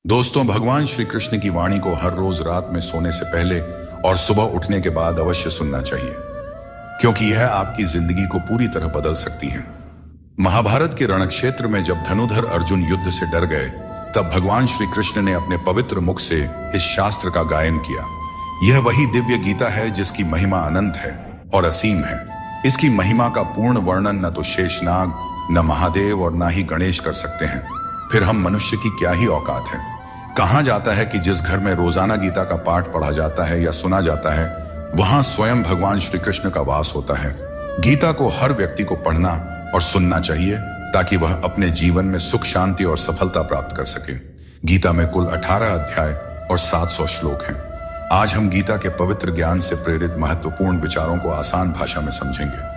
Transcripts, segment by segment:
दोस्तों, भगवान श्री कृष्ण की वाणी को हर रोज रात में सोने से पहले और सुबह उठने के बाद अवश्य सुनना चाहिए, क्योंकि यह आपकी जिंदगी को पूरी तरह बदल सकती है। महाभारत के रणक्षेत्र में जब धनुधर अर्जुन युद्ध से डर गए, तब भगवान श्री कृष्ण ने अपने पवित्र मुख से इस शास्त्र का गायन किया। यह वही दिव्य गीता है जिसकी महिमा अनंत है और असीम है। इसकी महिमा का पूर्ण वर्णन न तो शेषनाग, न महादेव और न ही गणेश कर सकते हैं। फिर हम मनुष्य की क्या ही औकात है। कहा जाता है कि जिस घर में रोजाना गीता का पाठ पढ़ा जाता है या सुना जाता है, वहां स्वयं भगवान श्री कृष्ण का वास होता है। गीता को हर व्यक्ति को पढ़ना और सुनना चाहिए, ताकि वह अपने जीवन में सुख, शांति और सफलता प्राप्त कर सके। गीता में कुल 18 अध्याय और 700 श्लोक हैं। आज हम गीता के पवित्र ज्ञान से प्रेरित महत्वपूर्ण विचारों को आसान भाषा में समझेंगे।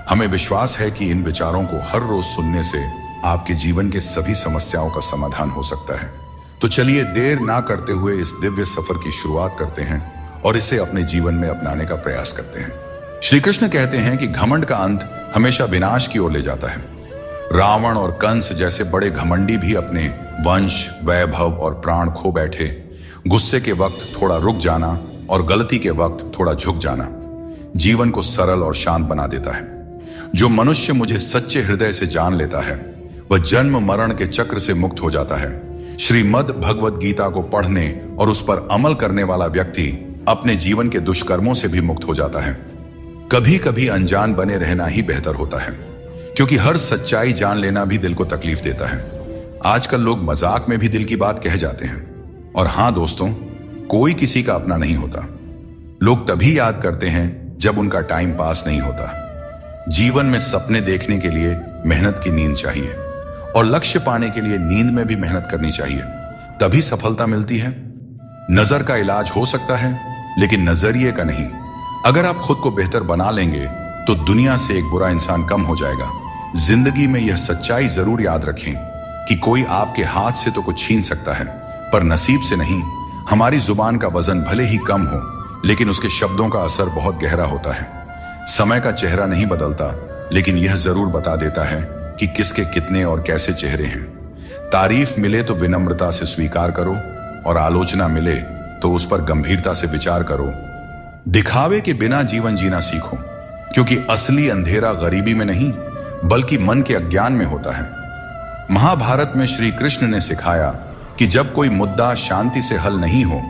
हमें विश्वास है कि इन विचारों को हर रोज सुनने से आपके जीवन के सभी समस्याओं का समाधान हो सकता है। तो चलिए देर ना करते हुए इस दिव्य सफर की शुरुआत करते हैं और इसे अपने जीवन में अपनाने का प्रयास करते हैं। श्री कृष्ण कहते हैं कि घमंड का अंत हमेशा विनाश की ओर ले जाता है। रावण और कंस जैसे बड़े घमंडी भी अपने वंश, वैभव और प्राण खो बैठे। गुस्से के वक्त थोड़ा रुक जाना और गलती के वक्त थोड़ा झुक जाना जीवन को सरल और शांत बना देता है। जो मनुष्य मुझे सच्चे हृदय से जान लेता है, वह जन्म मरण के चक्र से मुक्त हो जाता है। श्रीमद् भगवद गीता को पढ़ने और उस पर अमल करने वाला व्यक्ति अपने जीवन के दुष्कर्मों से भी मुक्त हो जाता है। कभी कभी अनजान बने रहना ही बेहतर होता है, क्योंकि हर सच्चाई जान लेना भी दिल को तकलीफ देता है। आजकल लोग मजाक में भी दिल की बात कह जाते हैं। और हां दोस्तों, कोई किसी का अपना नहीं होता। लोग तभी याद करते हैं जब उनका टाइम पास नहीं होता। जीवन में सपने देखने के लिए मेहनत की नींद चाहिए, और लक्ष्य पाने के लिए नींद में भी मेहनत करनी चाहिए, तभी सफलता मिलती है। नजर का इलाज हो सकता है, लेकिन नजरिए का नहीं। अगर आप खुद को बेहतर बना लेंगे तो दुनिया से एक बुरा इंसान कम हो जाएगा। जिंदगी में यह सच्चाई जरूर याद रखें कि कोई आपके हाथ से तो कुछ छीन सकता है, पर नसीब से नहीं। हमारी जुबान का वजन भले ही कम हो, लेकिन उसके शब्दों का असर बहुत गहरा होता है। समय का चेहरा नहीं बदलता, लेकिन यह जरूर बता देता है कि किसके कितने और कैसे चेहरे हैं। तारीफ मिले तो विनम्रता से स्वीकार करो, और आलोचना मिले तो उस पर गंभीरता से विचार करो। दिखावे के बिना जीवन जीना सीखो, क्योंकि असली अंधेरा गरीबी में नहीं, बल्कि मन के अज्ञान में होता है। महाभारत में श्री कृष्ण ने सिखाया कि जब कोई मुद्दा शांति से हल नहीं हो,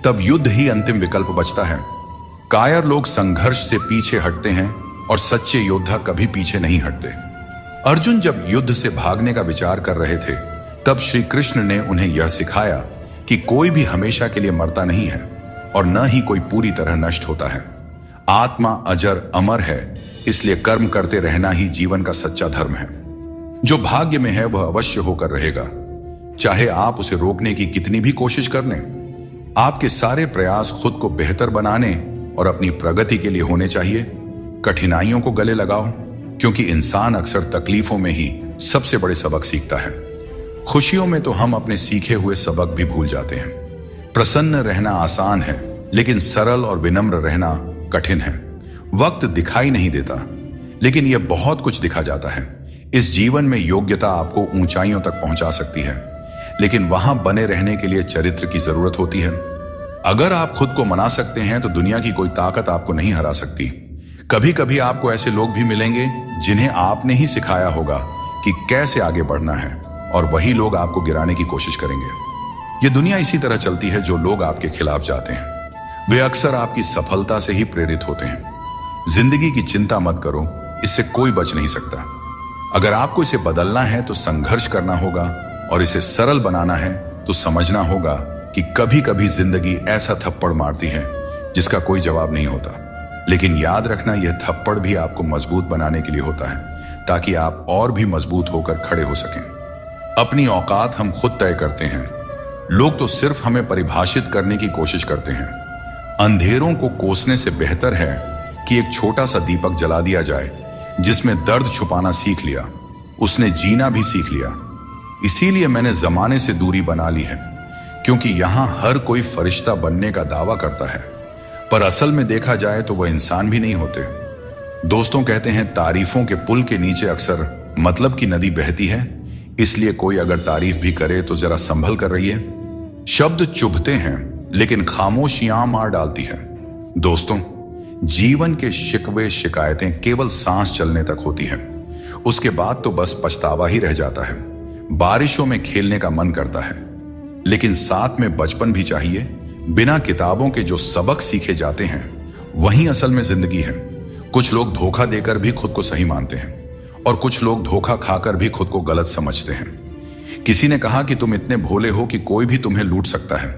तब युद्ध ही अंतिम विकल्प बचता है। कायर लोग संघर्ष से पीछे हटते हैं, और सच्चे योद्धा कभी पीछे नहीं हटते। अर्जुन जब युद्ध से भागने का विचार कर रहे थे, तब श्री कृष्ण ने उन्हें यह सिखाया कि कोई भी हमेशा के लिए मरता नहीं है, और न ही कोई पूरी तरह नष्ट होता है। आत्मा अजर अमर है, इसलिए कर्म करते रहना ही जीवन का सच्चा धर्म है। जो भाग्य में है वह अवश्य होकर रहेगा, चाहे आप उसे रोकने की कितनी भी कोशिश कर लें। आपके सारे प्रयास खुद को बेहतर बनाने और अपनी प्रगति के लिए होने चाहिए। कठिनाइयों को गले लगाओ, क्योंकि इंसान अक्सर तकलीफों में ही सबसे बड़े सबक सीखता है। खुशियों में तो हम अपने सीखे हुए सबक भी भूल जाते हैं। प्रसन्न रहना आसान है, लेकिन सरल और विनम्र रहना कठिन है। वक्त दिखाई नहीं देता, लेकिन यह बहुत कुछ दिखा जाता है। इस जीवन में योग्यता आपको ऊंचाइयों तक पहुंचा सकती है, लेकिन वहां बने रहने के लिए चरित्र की जरूरत होती है। अगर आप खुद को मना सकते हैं तो दुनिया की कोई ताकत आपको नहीं हरा सकती। कभी कभी आपको ऐसे लोग भी मिलेंगे जिन्हें आपने ही सिखाया होगा कि कैसे आगे बढ़ना है, और वही लोग आपको गिराने की कोशिश करेंगे। ये दुनिया इसी तरह चलती है। जो लोग आपके खिलाफ जाते हैं, वे अक्सर आपकी सफलता से ही प्रेरित होते हैं। जिंदगी की चिंता मत करो, इससे कोई बच नहीं सकता। अगर आपको इसे बदलना है तो संघर्ष करना होगा, और इसे सरल बनाना है तो समझना होगा कि कभी कभी जिंदगी ऐसा थप्पड़ मारती है जिसका कोई जवाब नहीं होता। लेकिन याद रखना, यह थप्पड़ भी आपको मजबूत बनाने के लिए होता है, ताकि आप और भी मजबूत होकर खड़े हो सकें। अपनी औकात हम खुद तय करते हैं। लोग तो सिर्फ हमें परिभाषित करने की कोशिश करते हैं। अंधेरों को कोसने से बेहतर है कि एक छोटा सा दीपक जला दिया जाए। जिसमें दर्द छुपाना सीख लिया, उसने जीना भी सीख लिया। इसीलिए मैंने जमाने से दूरी बना ली है, क्योंकि यहां हर कोई फरिश्ता बनने का दावा करता है, पर असल में देखा जाए तो वह इंसान भी नहीं होते। दोस्तों कहते हैं, तारीफों के पुल के नीचे अक्सर मतलब की नदी बहती है। इसलिए कोई अगर तारीफ भी करे तो जरा संभल कर रहिए। शब्द चुभते हैं लेकिन खामोशियां मार डालती है। दोस्तों, जीवन के शिकवे शिकायतें केवल सांस चलने तक होती हैं। उसके बाद तो बस पछतावा ही रह जाता है। बारिशों में खेलने का मन करता है, लेकिन साथ में बचपन भी चाहिए। बिना किताबों के जो सबक सीखे जाते हैं वही असल में जिंदगी है। कुछ लोग धोखा देकर भी खुद को सही मानते हैं और कुछ लोग धोखा खाकर भी खुद को गलत समझते हैं। किसी ने कहा कि तुम इतने भोले हो कि कोई भी तुम्हें लूट सकता है,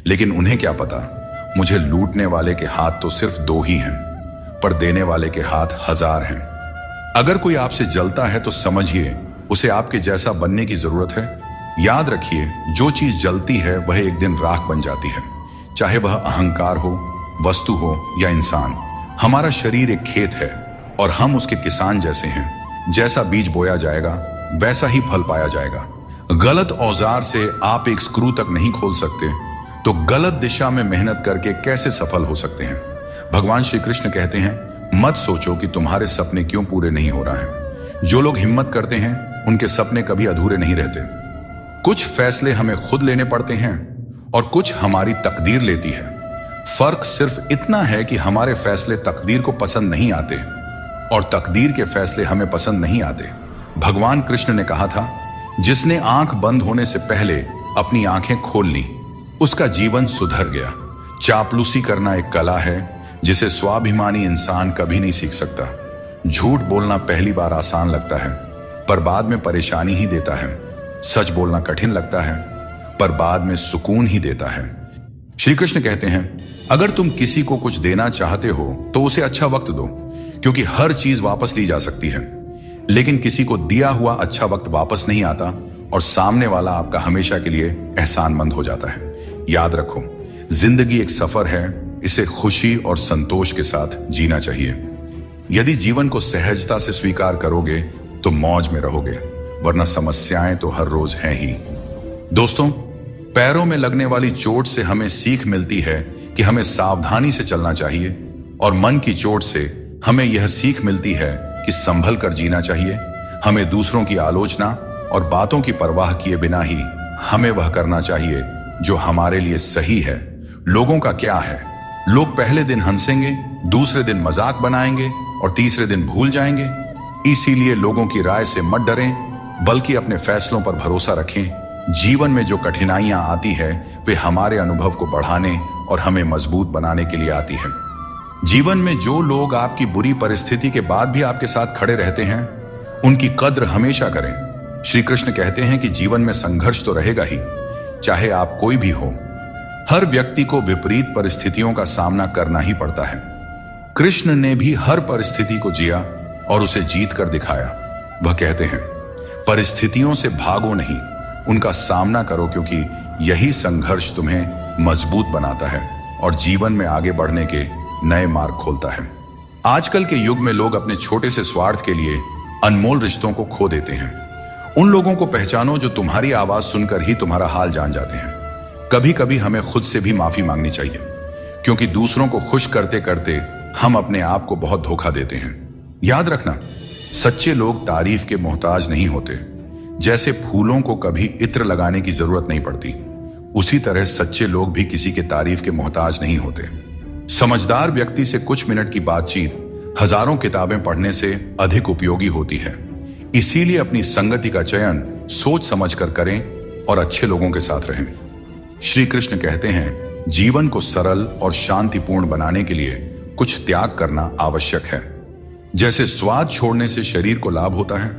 लेकिन उन्हें क्या पता, मुझे लूटने वाले के हाथ तो सिर्फ 2 ही हैं, पर देने वाले के हाथ 1000 हैं। अगर कोई आपसे जलता है तो समझिए उसे आपके जैसा बनने की जरूरत है। याद रखिए, जो चीज जलती है वह एक दिन राख बन जाती है, चाहे वह अहंकार हो, वस्तु हो या इंसान। हमारा शरीर एक खेत है और हम उसके किसान जैसे हैं। जैसा बीज बोया जाएगा वैसा ही फल पाया जाएगा। गलत औजार से आप एक स्क्रू तक नहीं खोल सकते, तो गलत दिशा में मेहनत करके कैसे सफल हो सकते हैं। भगवान श्री कृष्ण कहते हैं, मत सोचो कि तुम्हारे सपने क्यों पूरे नहीं हो रहा है। जो लोग हिम्मत करते हैं उनके सपने कभी अधूरे नहीं रहते। कुछ फैसले हमें खुद लेने पड़ते हैं और कुछ हमारी तकदीर लेती है। फर्क सिर्फ इतना है कि हमारे फैसले तकदीर को पसंद नहीं आते और तकदीर के फैसले हमें पसंद नहीं आते। भगवान कृष्ण ने कहा था, जिसने आंख बंद होने से पहले अपनी आंखें खोल ली उसका जीवन सुधर गया। चापलूसी करना एक कला है जिसे स्वाभिमानी इंसान कभी नहीं सीख सकता। झूठ बोलना पहली बार आसान लगता है पर बाद में परेशानी ही देता है। सच बोलना कठिन लगता है पर बाद में सुकून ही देता है। श्री कृष्ण कहते हैं, अगर तुम किसी को कुछ देना चाहते हो तो उसे अच्छा वक्त दो, क्योंकि हर चीज वापस ली जा सकती है, लेकिन किसी को दिया हुआ अच्छा वक्त वापस नहीं आता और सामने वाला आपका हमेशा के लिए एहसानमंद हो जाता है। याद रखो, जिंदगी एक सफर है, इसे खुशी और संतोष के साथ जीना चाहिए। यदि जीवन को सहजता से स्वीकार करोगे तो मौज में रहोगे, वरना समस्याएं तो हर रोज हैं ही। दोस्तों, पैरों में लगने वाली चोट से हमें सीख मिलती है कि हमें सावधानी से चलना चाहिए, और मन की चोट से हमें यह सीख मिलती है कि संभल कर जीना चाहिए। हमें दूसरों की आलोचना और बातों की परवाह किए बिना ही हमें वह करना चाहिए जो हमारे लिए सही है। लोगों का क्या है, लोग पहले दिन हंसेंगे, दूसरे दिन मजाक बनाएंगे और तीसरे दिन भूल जाएंगे। इसीलिए लोगों की राय से मत डरें, बल्कि अपने फैसलों पर भरोसा रखें। जीवन में जो कठिनाइयां आती है वे हमारे अनुभव को बढ़ाने और हमें मजबूत बनाने के लिए आती है। जीवन में जो लोग आपकी बुरी परिस्थिति के बाद भी आपके साथ खड़े रहते हैं, उनकी कद्र हमेशा करें। श्री कृष्ण कहते हैं कि जीवन में संघर्ष तो रहेगा ही, चाहे आप कोई भी हो। हर व्यक्ति को विपरीत परिस्थितियों का सामना करना ही पड़ता है। कृष्ण ने भी हर परिस्थिति को जिया और उसे जीत कर दिखाया। वह कहते हैं, परिस्थितियों से भागो नहीं, उनका सामना करो, क्योंकि यही संघर्ष तुम्हें मजबूत बनाता है और जीवन में आगे बढ़ने के नए मार्ग खोलता है। आजकल के युग में लोग अपने छोटे से स्वार्थ के लिए अनमोल रिश्तों को खो देते हैं। उन लोगों को पहचानो जो तुम्हारी आवाज सुनकर ही तुम्हारा हाल जान जाते हैं। कभी कभी हमें खुद से भी माफी मांगनी चाहिए, क्योंकि दूसरों को खुश करते करते हम अपने आप को बहुत धोखा देते हैं। याद रखना, सच्चे लोग तारीफ के मोहताज नहीं होते। जैसे फूलों को कभी इत्र लगाने की जरूरत नहीं पड़ती, उसी तरह सच्चे लोग भी किसी के तारीफ के मोहताज नहीं होते। समझदार व्यक्ति से कुछ मिनट की बातचीत हजारों किताबें पढ़ने से अधिक उपयोगी होती है। इसीलिए अपनी संगति का चयन सोच समझकर करें और अच्छे लोगों के साथ रहें। श्री कृष्ण कहते हैं, जीवन को सरल और शांतिपूर्ण बनाने के लिए कुछ त्याग करना आवश्यक है। जैसे स्वाद छोड़ने से शरीर को लाभ होता है,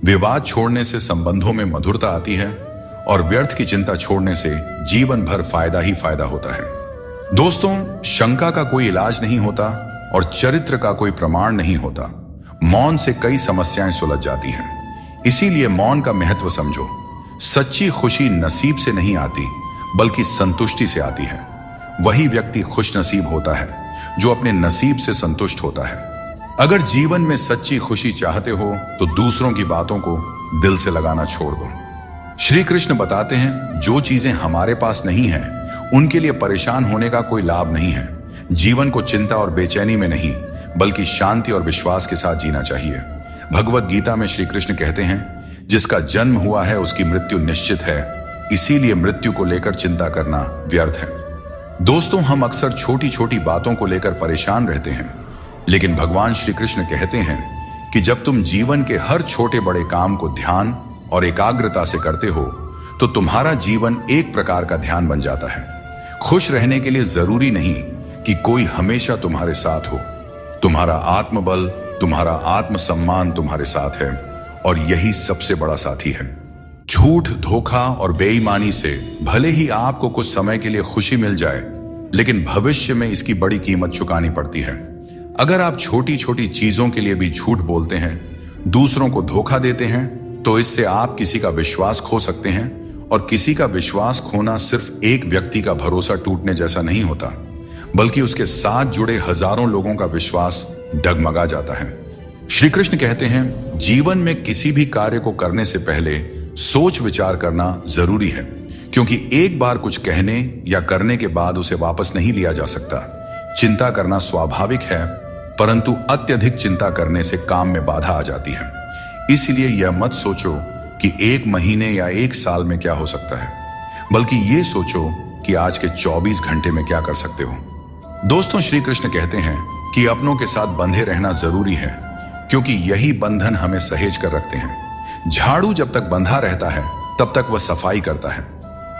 विवाद छोड़ने से संबंधों में मधुरता आती है और व्यर्थ की चिंता छोड़ने से जीवन भर फायदा ही फायदा होता है। दोस्तों, शंका का कोई इलाज नहीं होता और चरित्र का कोई प्रमाण नहीं होता। मौन से कई समस्याएं सुलझ जाती हैं। इसीलिए मौन का महत्व समझो। सच्ची खुशी नसीब से नहीं आती, बल्कि संतुष्टि से आती है। वही व्यक्ति खुश नसीब होता है जो अपने नसीब से संतुष्ट होता है। अगर जीवन में सच्ची खुशी चाहते हो तो दूसरों की बातों को दिल से लगाना छोड़ दो। श्री कृष्ण बताते हैं, जो चीजें हमारे पास नहीं हैं, उनके लिए परेशान होने का कोई लाभ नहीं है। जीवन को चिंता और बेचैनी में नहीं, बल्कि शांति और विश्वास के साथ जीना चाहिए। भगवत गीता में श्री कृष्ण कहते हैं, जिसका जन्म हुआ है उसकी मृत्यु निश्चित है, इसीलिए मृत्यु को लेकर चिंता करना व्यर्थ है। दोस्तों, हम अक्सर छोटी छोटी बातों को लेकर परेशान रहते हैं, लेकिन भगवान श्री कृष्ण कहते हैं कि जब तुम जीवन के हर छोटे बड़े काम को ध्यान और एकाग्रता से करते हो तो तुम्हारा जीवन एक प्रकार का ध्यान बन जाता है। खुश रहने के लिए जरूरी नहीं कि कोई हमेशा तुम्हारे साथ हो। तुम्हारा आत्मबल, तुम्हारा आत्मसम्मान तुम्हारे साथ है, और यही सबसे बड़ा साथी है। झूठ, धोखा और बेईमानी से भले ही आपको कुछ समय के लिए खुशी मिल जाए, लेकिन भविष्य में इसकी बड़ी कीमत चुकानी पड़ती है। अगर आप छोटी छोटी चीजों के लिए भी झूठ बोलते हैं, दूसरों को धोखा देते हैं, तो इससे आप किसी का विश्वास खो सकते हैं, और किसी का विश्वास खोना सिर्फ एक व्यक्ति का भरोसा टूटने जैसा नहीं होता, बल्कि उसके साथ जुड़े हजारों लोगों का विश्वास डगमगा जाता है। श्री कृष्ण कहते हैं, जीवन में किसी भी कार्य को करने से पहले सोच विचार करना जरूरी है, क्योंकि एक बार कुछ कहने या करने के बाद उसे वापस नहीं लिया जा सकता। चिंता करना स्वाभाविक है, परंतु अत्यधिक चिंता करने से काम में बाधा आ जाती है। इसलिए यह मत सोचो कि 1 महीने या 1 साल में क्या हो सकता है, बल्कि ये सोचो कि आज के 24 घंटे में क्या कर सकते हो। दोस्तों, श्री कृष्ण कहते हैं कि अपनों के साथ बंधे रहना जरूरी है, क्योंकि यही बंधन हमें सहेज कर रखते हैं। झाड़ू जब तक बंधा रहता है तब तक वह सफाई करता है,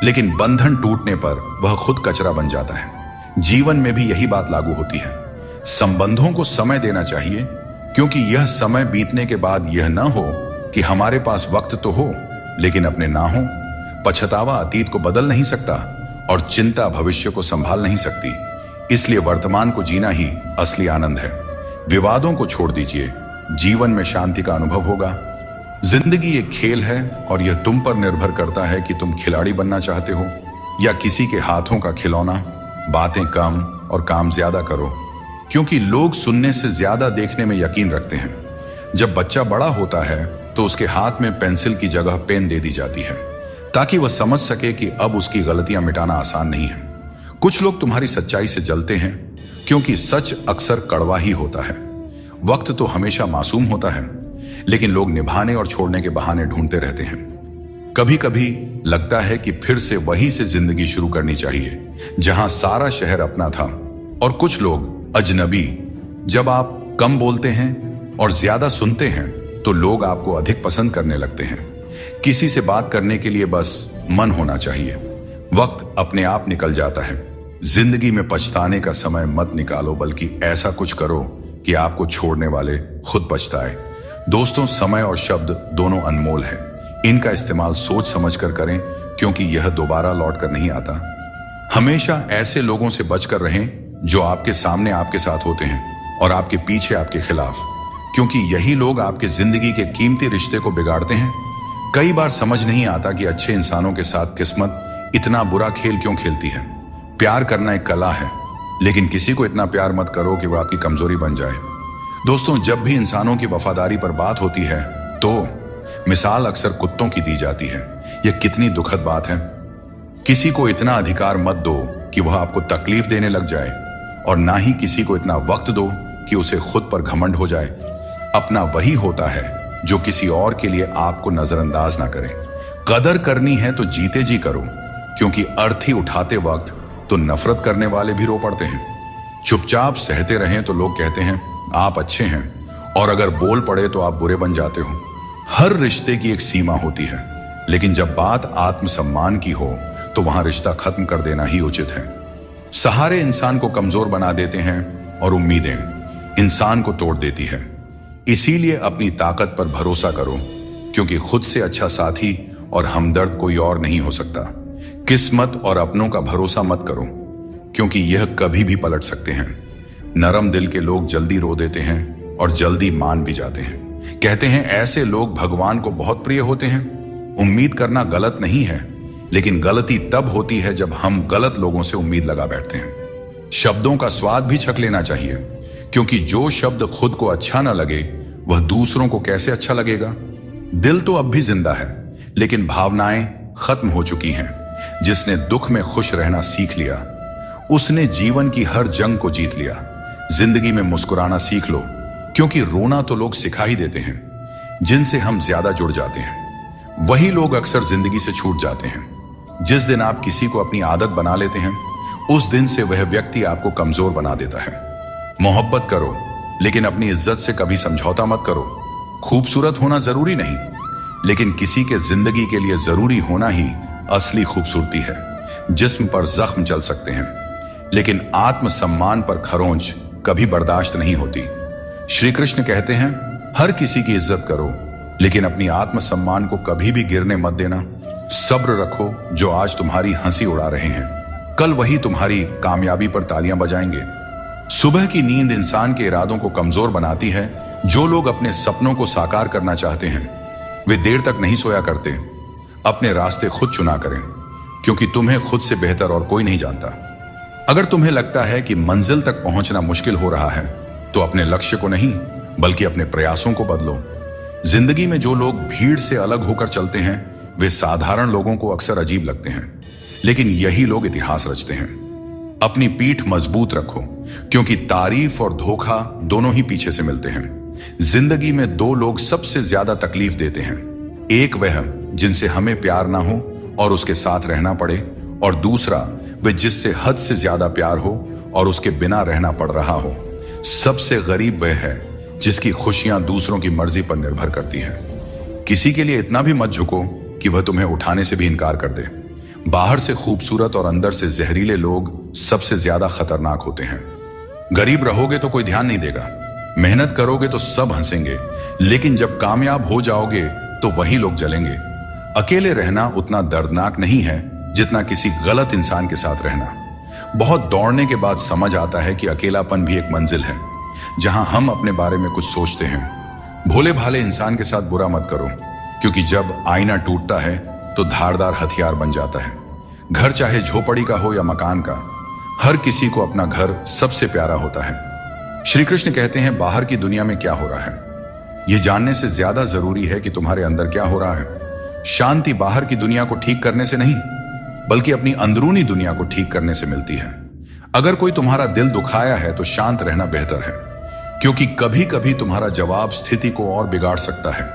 लेकिन बंधन टूटने पर वह खुद कचरा बन जाता है। जीवन में भी यही बात लागू होती है। संबंधों को समय देना चाहिए, क्योंकि यह समय बीतने के बाद यह न हो कि हमारे पास वक्त तो हो लेकिन अपने ना हो। पछतावा अतीत को बदल नहीं सकता और चिंता भविष्य को संभाल नहीं सकती। इसलिए वर्तमान को जीना ही असली आनंद है। विवादों को छोड़ दीजिए, जीवन में शांति का अनुभव होगा। जिंदगी एक खेल है और यह तुम पर निर्भर करता है कि तुम खिलाड़ी बनना चाहते हो या किसी के हाथों का खिलौना। बातें कम और काम ज्यादा करो, क्योंकि लोग सुनने से ज्यादा देखने में यकीन रखते हैं। जब बच्चा बड़ा होता है तो उसके हाथ में पेंसिल की जगह पेन दे दी जाती है, ताकि वह समझ सके कि अब उसकी गलतियां मिटाना आसान नहीं है। कुछ लोग तुम्हारी सच्चाई से जलते हैं, क्योंकि सच अक्सर कड़वा ही होता है। वक्त तो हमेशा मासूम होता है, लेकिन लोग निभाने और छोड़ने के बहाने ढूंढते रहते हैं। कभी कभी लगता है कि फिर से वहीं से जिंदगी शुरू करनी चाहिए जहां सारा शहर अपना था और कुछ लोग अजनबी। जब आप कम बोलते हैं और ज्यादा सुनते हैं तो लोग आपको अधिक पसंद करने लगते हैं। किसी से बात करने के लिए बस मन होना चाहिए। वक्त अपने आप निकल जाता है। जिंदगी में पछताने का समय मत निकालो, बल्कि ऐसा कुछ करो कि आपको छोड़ने वाले खुद पछताए। दोस्तों, समय और शब्द दोनों अनमोल हैं। इनका इस्तेमाल सोच समझकर करें, क्योंकि यह दोबारा लौट कर नहीं आता। हमेशा ऐसे लोगों से बचकर रहें जो आपके सामने आपके साथ होते हैं और आपके पीछे आपके खिलाफ, क्योंकि यही लोग आपके जिंदगी के कीमती रिश्ते को बिगाड़ते हैं। कई बार समझ नहीं आता कि अच्छे इंसानों के साथ किस्मत इतना बुरा खेल क्यों खेलती है। प्यार करना एक कला है, लेकिन किसी को इतना प्यार मत करो कि वह आपकी कमजोरी बन जाए। दोस्तों, जब भी इंसानों की वफादारी पर बात होती है तो मिसाल अक्सर कुत्तों की दी जाती है। यह कितनी दुखद बात है। किसी को इतना अधिकार मत दो कि वह आपको तकलीफ देने लग जाए, और ना ही किसी को इतना वक्त दो कि उसे खुद पर घमंड हो जाए। अपना वही होता है जो किसी और के लिए आपको नजरअंदाज ना करे। कदर करनी है तो जीते जी करो, क्योंकि अर्थी उठाते वक्त तो नफरत करने वाले भी रो पड़ते हैं। चुपचाप सहते रहें तो लोग कहते हैं आप अच्छे हैं, और अगर बोल पड़े तो आप बुरे बन जाते हो। हर रिश्ते की एक सीमा होती है, लेकिन जब बात आत्मसम्मान की हो तो वहां रिश्ता खत्म कर देना ही उचित है। सहारे इंसान को कमजोर बना देते हैं और उम्मीदें इंसान को तोड़ देती है। इसीलिए अपनी ताकत पर भरोसा करो, क्योंकि खुद से अच्छा साथी और हमदर्द कोई और नहीं हो सकता। किस्मत और अपनों का भरोसा मत करो, क्योंकि यह कभी भी पलट सकते हैं। नरम दिल के लोग जल्दी रो देते हैं और जल्दी मान भी जाते हैं। कहते हैं ऐसे लोग भगवान को बहुत प्रिय होते हैं। उम्मीद करना गलत नहीं है, लेकिन गलती तब होती है जब हम गलत लोगों से उम्मीद लगा बैठते हैं। शब्दों का स्वाद भी चख लेना चाहिए, क्योंकि जो शब्द खुद को अच्छा ना लगे वह दूसरों को कैसे अच्छा लगेगा। दिल तो अब भी जिंदा है, लेकिन भावनाएं खत्म हो चुकी हैं। जिसने दुख में खुश रहना सीख लिया, उसने जीवन की हर जंग को जीत लिया। जिंदगी में मुस्कुराना सीख लो, क्योंकि रोना तो लोग सिखा ही देते हैं। जिनसे हम ज्यादा जुड़ जाते हैं वही लोग अक्सर जिंदगी से छूट जाते हैं। जिस दिन आप किसी को अपनी आदत बना लेते हैं, उस दिन से वह व्यक्ति आपको कमजोर बना देता है। मोहब्बत करो, लेकिन अपनी इज्जत से कभी समझौता मत करो। खूबसूरत होना जरूरी नहीं, लेकिन किसी के जिंदगी के लिए जरूरी होना ही असली खूबसूरती है। जिस्म पर जख्म चल सकते हैं, लेकिन आत्मसम्मान पर खरोंच कभी बर्दाश्त नहीं होती। श्री कृष्ण कहते हैं, हर किसी की इज्जत करो, लेकिन अपनी आत्मसम्मान को कभी भी गिरने मत देना। सब्र रखो, जो आज तुम्हारी हंसी उड़ा रहे हैं, कल वही तुम्हारी कामयाबी पर तालियां बजाएंगे। सुबह की नींद इंसान के इरादों को कमजोर बनाती है। जो लोग अपने सपनों को साकार करना चाहते हैं, वे देर तक नहीं सोया करते। अपने रास्ते खुद चुना करें, क्योंकि तुम्हें खुद से बेहतर और कोई नहीं जानता। अगर तुम्हें लगता है कि मंजिल तक पहुंचना मुश्किल हो रहा है, तो अपने लक्ष्य को नहीं, बल्कि अपने प्रयासों को बदलो। जिंदगी में जो लोग भीड़ से अलग होकर चलते हैं, वे साधारण लोगों को अक्सर अजीब लगते हैं, लेकिन यही लोग इतिहास रचते हैं। अपनी पीठ मजबूत रखो, क्योंकि तारीफ और धोखा दोनों ही पीछे से मिलते हैं। जिंदगी में दो लोग सबसे ज्यादा तकलीफ देते हैं। एक वह जिनसे हमें प्यार ना हो और उसके साथ रहना पड़े, और दूसरा वह जिससे हद से ज्यादा प्यार हो और उसके बिना रहना पड़ रहा हो। सबसे गरीब वह है जिसकी खुशियां दूसरों की मर्जी पर निर्भर करती हैं। किसी के लिए इतना भी मत झुको कि वह तुम्हें उठाने से भी इनकार कर दे। बाहर से खूबसूरत और अंदर से जहरीले लोग सबसे ज्यादा खतरनाक होते हैं। गरीब रहोगे तो कोई ध्यान नहीं देगा, मेहनत करोगे तो सब हंसेंगे, लेकिन जब कामयाब हो जाओगे तो वही लोग जलेंगे। अकेले रहना उतना दर्दनाक नहीं है जितना किसी गलत इंसान के साथ रहना। बहुत दौड़ने के बाद समझ आता है कि अकेलापन भी एक मंजिल है, जहां हम अपने बारे में कुछ सोचते हैं। भोले भाले इंसान के साथ बुरा मत करो, क्योंकि जब आईना टूटता है तो धारदार हथियार बन जाता है। घर चाहे झोपड़ी का हो या मकान का, हर किसी को अपना घर सबसे प्यारा होता है। श्री कृष्ण कहते हैं, बाहर की दुनिया में क्या हो रहा है, यह जानने से ज्यादा जरूरी है कि तुम्हारे अंदर क्या हो रहा है। शांति बाहर की दुनिया को ठीक करने से नहीं, बल्कि अपनी अंदरूनी दुनिया को ठीक करने से मिलती है। अगर कोई तुम्हारा दिल दुखाया है तो शांत रहना बेहतर है, क्योंकि कभी कभी तुम्हारा जवाब स्थिति को और बिगाड़ सकता है।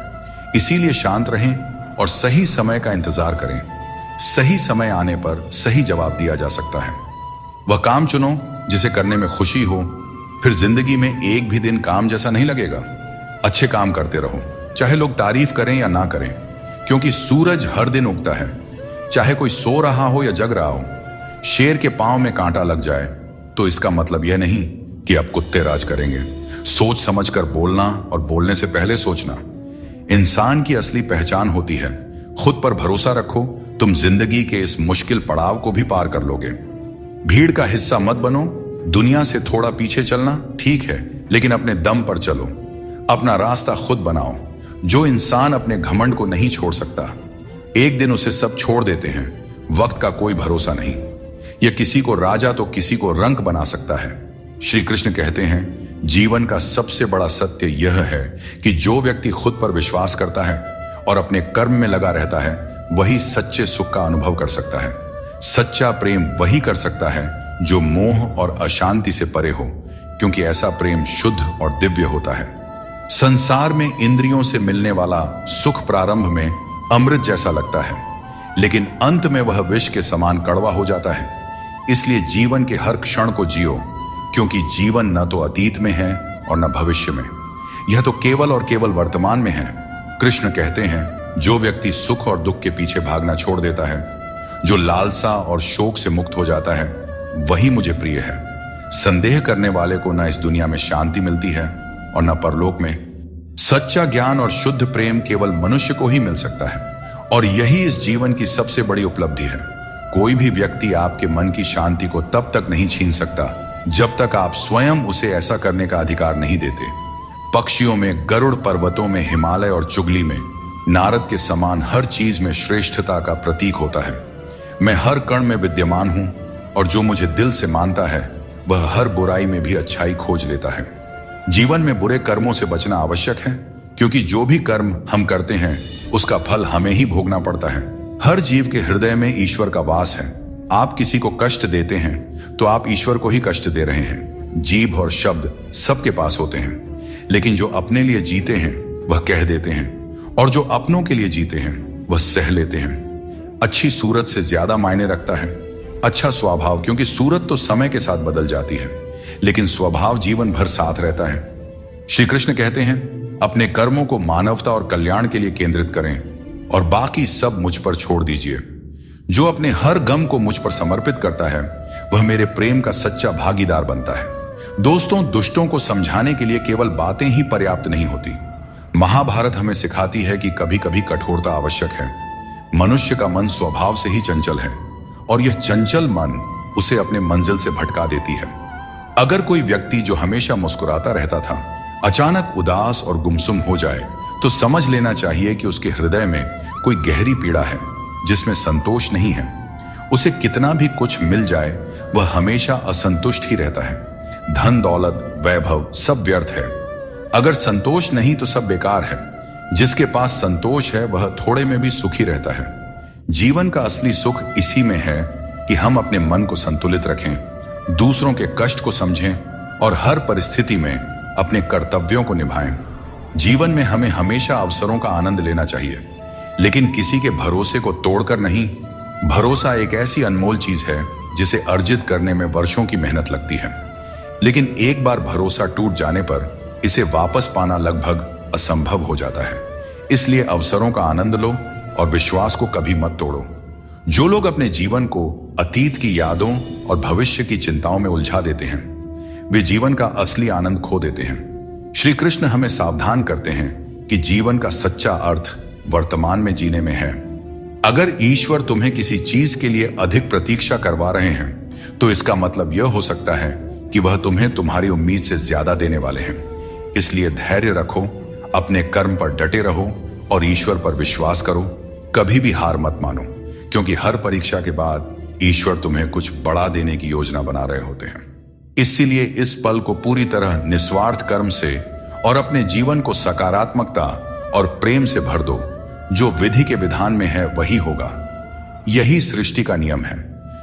इसीलिए शांत रहें और सही समय का इंतजार करें। सही समय आने पर सही जवाब दिया जा सकता है। वह काम चुनो जिसे करने में खुशी हो, फिर जिंदगी में एक भी दिन काम जैसा नहीं लगेगा। अच्छे काम करते रहो, चाहे लोग तारीफ करें या ना करें, क्योंकि सूरज हर दिन उगता है, चाहे कोई सो रहा हो या जग रहा हो। शेर के पांव में कांटा लग जाए तो इसका मतलब यह नहीं कि अब कुत्ते राज करेंगे। सोच समझकर बोलना और बोलने से पहले सोचना इंसान की असली पहचान होती है। खुद पर भरोसा रखो, तुम जिंदगी के इस मुश्किल पड़ाव को भी पार कर लोगे। भीड़ का हिस्सा मत बनो। दुनिया से थोड़ा पीछे चलना ठीक है, लेकिन अपने दम पर चलो। अपना रास्ता खुद बनाओ। जो इंसान अपने घमंड को नहीं छोड़ सकता, एक दिन उसे सब छोड़ देते हैं। वक्त का कोई भरोसा नहीं, यह किसी को राजा तो किसी को रंक बना सकता है। श्री कृष्ण कहते हैं, जीवन का सबसे बड़ा सत्य यह है कि जो व्यक्ति खुद पर विश्वास करता है और अपने कर्म में लगा रहता है, वही सच्चे सुख का अनुभव कर सकता है। सच्चा प्रेम वही कर सकता है जो मोह और अशांति से परे हो, क्योंकि ऐसा प्रेम शुद्ध और दिव्य होता है। संसार में इंद्रियों से मिलने वाला सुख प्रारंभ में अमृत जैसा लगता है, लेकिन अंत में वह विष के समान कड़वा हो जाता है। इसलिए जीवन के हर क्षण को जियो, क्योंकि जीवन न तो अतीत में है और न भविष्य में, यह तो केवल और केवल वर्तमान में है। कृष्ण कहते हैं, जो व्यक्ति सुख और दुख के पीछे भागना छोड़ देता है, जो लालसा और शोक से मुक्त हो जाता है, वही मुझे प्रिय है। संदेह करने वाले को न इस दुनिया में शांति मिलती है और न परलोक में। सच्चा ज्ञान और शुद्ध प्रेम केवल मनुष्य को ही मिल सकता है, और यही इस जीवन की सबसे बड़ी उपलब्धि है। कोई भी व्यक्ति आपके मन की शांति को तब तक नहीं छीन सकता जब तक आप स्वयं उसे ऐसा करने का अधिकार नहीं देते। पक्षियों में गरुड़, पर्वतों में हिमालय और चुगली में नारद के समान हर चीज में श्रेष्ठता का प्रतीक होता है। मैं हर कण में विद्यमान हूं, और जो मुझे दिल से मानता है वह हर बुराई में भी अच्छाई खोज लेता है। जीवन में बुरे कर्मों से बचना आवश्यक है, क्योंकि जो भी कर्म हम करते हैं उसका फल हमें ही भोगना पड़ता है। हर जीव के हृदय में ईश्वर का वास है। आप किसी को कष्ट देते हैं तो आप ईश्वर को ही कष्ट दे रहे हैं। जीभ और शब्द सबके पास होते हैं, लेकिन जो अपने लिए जीते हैं वह कह देते हैं, और जो अपनों के लिए जीते हैं वह सह लेते हैं। अच्छी सूरत से ज्यादा मायने रखता है। अच्छा स्वभाव, क्योंकि सूरत तो समय के साथ बदल जाती है, लेकिन स्वभाव जीवन भर साथ रहता है। श्री कृष्ण कहते हैं, अपने कर्मों को मानवता और कल्याण के लिए केंद्रित करें और बाकी सब मुझ पर छोड़ दीजिए। जो अपने हर गम को मुझ पर समर्पित करता है वह मेरे प्रेम का सच्चा भागीदार बनता है। दोस्तों, दुष्टों को समझाने के लिए केवल बातें ही पर्याप्त नहीं होती। महाभारत हमें सिखाती है कि कभी कभी कठोरता आवश्यक है। मनुष्य का मन स्वभाव से ही चंचल है और यह चंचल मन उसे अपने मंजिल से भटका देती है। अगर कोई व्यक्ति जो हमेशा मुस्कुराता रहता था अचानक उदास और गुमसुम हो जाए तो समझ लेना चाहिए कि उसके हृदय में कोई गहरी पीड़ा है जिसमें संतोष नहीं है। उसे कितना भी कुछ मिल जाए वह हमेशा असंतुष्ट ही रहता है। धन दौलत वैभव सब व्यर्थ है। अगर संतोष नहीं तो सब बेकार है। जिसके पास संतोष है वह थोड़े में भी सुखी रहता है। जीवन का असली सुख इसी में है कि हम अपने मन को संतुलित रखें, दूसरों के कष्ट को समझें और हर परिस्थिति में अपने कर्तव्यों को निभाएं। जीवन में हमें हमेशा अवसरों का आनंद लेना चाहिए, लेकिन किसी के भरोसे को तोड़कर नहीं। भरोसा एक ऐसी अनमोल चीज है जिसे अर्जित करने में वर्षों की मेहनत लगती है, लेकिन एक बार भरोसा टूट जाने पर इसे वापस पाना लगभग असंभव हो जाता है। इसलिए अवसरों का आनंद लो और विश्वास को कभी मत तोड़ो। जो लोग अपने जीवन को अतीत की यादों और भविष्य की चिंताओं में उलझा देते हैं वे जीवन का असली आनंद खो देते हैं। श्री कृष्ण हमें सावधान करते हैं कि जीवन का सच्चा अर्थ वर्तमान में जीने में है। अगर ईश्वर तुम्हें किसी चीज के लिए अधिक प्रतीक्षा करवा रहे हैं तो इसका मतलब यह हो सकता है कि वह तुम्हें तुम्हारी उम्मीद से ज्यादा देने वाले हैं। इसलिए धैर्य रखो, अपने कर्म पर डटे रहो और ईश्वर पर विश्वास करो। कभी भी हार मत मानो, क्योंकि हर परीक्षा के बाद ईश्वर तुम्हें कुछ बड़ा देने की योजना बना रहे होते हैं। इसीलिए इस पल को पूरी तरह निस्वार्थ कर्म से और अपने जीवन को सकारात्मकता और प्रेम से भर दो। जो विधि के विधान में है वही होगा। यही सृष्टि का नियम है।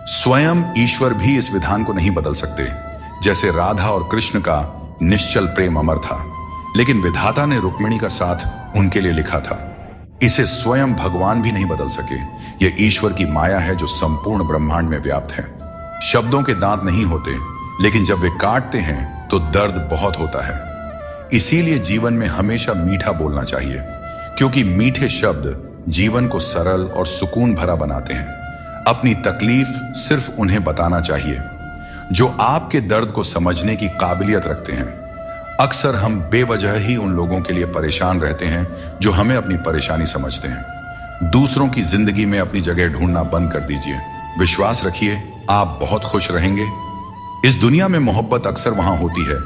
स्वयं ईश्वर भी इस विधान को नहीं बदल सकते। जैसे राधा और कृष्ण का निश्चल प्रेम अमर था, लेकिन विधाता ने रुक्मिणी का साथ उनके लिए लिखा था। इसे स्वयं भगवान भी नहीं बदल सके। यह ईश्वर की माया है जो संपूर्ण ब्रह्मांड में व्याप्त है। शब्दों के दांत नहीं होते, लेकिन जब वे काटते हैं तो दर्द बहुत होता है। इसीलिए जीवन में हमेशा मीठा बोलना चाहिए, क्योंकि मीठे शब्द जीवन को सरल और सुकून भरा बनाते हैं। अपनी तकलीफ सिर्फ उन्हें बताना चाहिए जो आपके दर्द को समझने की काबिलियत रखते हैं। अक्सर हम बेवजह ही उन लोगों के लिए परेशान रहते हैं जो हमें अपनी परेशानी समझते हैं। दूसरों की जिंदगी में अपनी जगह ढूंढना बंद कर दीजिए। विश्वास रखिए, आप बहुत खुश रहेंगे। इस दुनिया में मोहब्बत अक्सर वहां होती है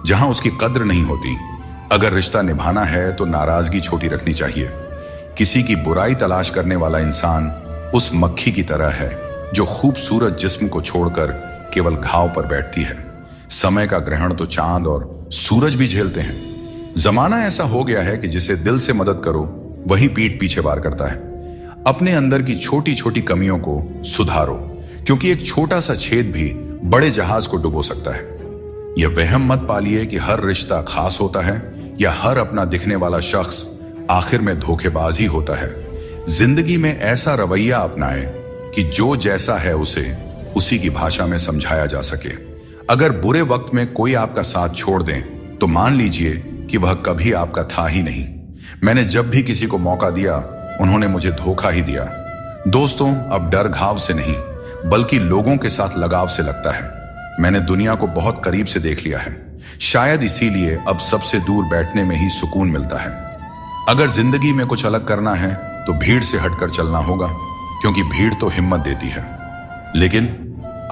जहां उसकी कद्र नहीं होती। अगर रिश्ता निभाना है तो नाराजगी छोटी रखनी चाहिए। किसी की बुराई तलाश करने वाला इंसान उस मक्खी की तरह है जो खूबसूरत जिस्म को छोड़कर केवल घाव पर बैठती है। समय का ग्रहण तो चांद और सूरज भी झेलते हैं। जमाना ऐसा हो गया है कि जिसे दिल से मदद करो वही पीठ पीछे वार करता है। अपने अंदर की छोटी छोटी कमियों को सुधारो, क्योंकि एक छोटा सा छेद भी बड़े जहाज को डुबो सकता है। यह वहम मत पालिए कि हर रिश्ता खास होता है या हर अपना दिखने वाला शख्स आखिर में धोखेबाज ही होता है। जिंदगी में ऐसा रवैया अपनाएं कि जो जैसा है उसे उसी की भाषा में समझाया जा सके। अगर बुरे वक्त में कोई आपका साथ छोड़ दें तो मान लीजिए कि वह कभी आपका था ही नहीं। मैंने जब भी किसी को मौका दिया उन्होंने मुझे धोखा ही दिया। दोस्तों, अब डर घाव से नहीं बल्कि लोगों के साथ लगाव से लगता है। मैंने दुनिया को बहुत करीब से देख लिया है। शायद इसीलिए अब सबसे दूर बैठने में ही सुकून मिलता है। अगर जिंदगी में कुछ अलग करना है तो भीड़ से हटकर चलना होगा, क्योंकि भीड़ तो हिम्मत देती है लेकिन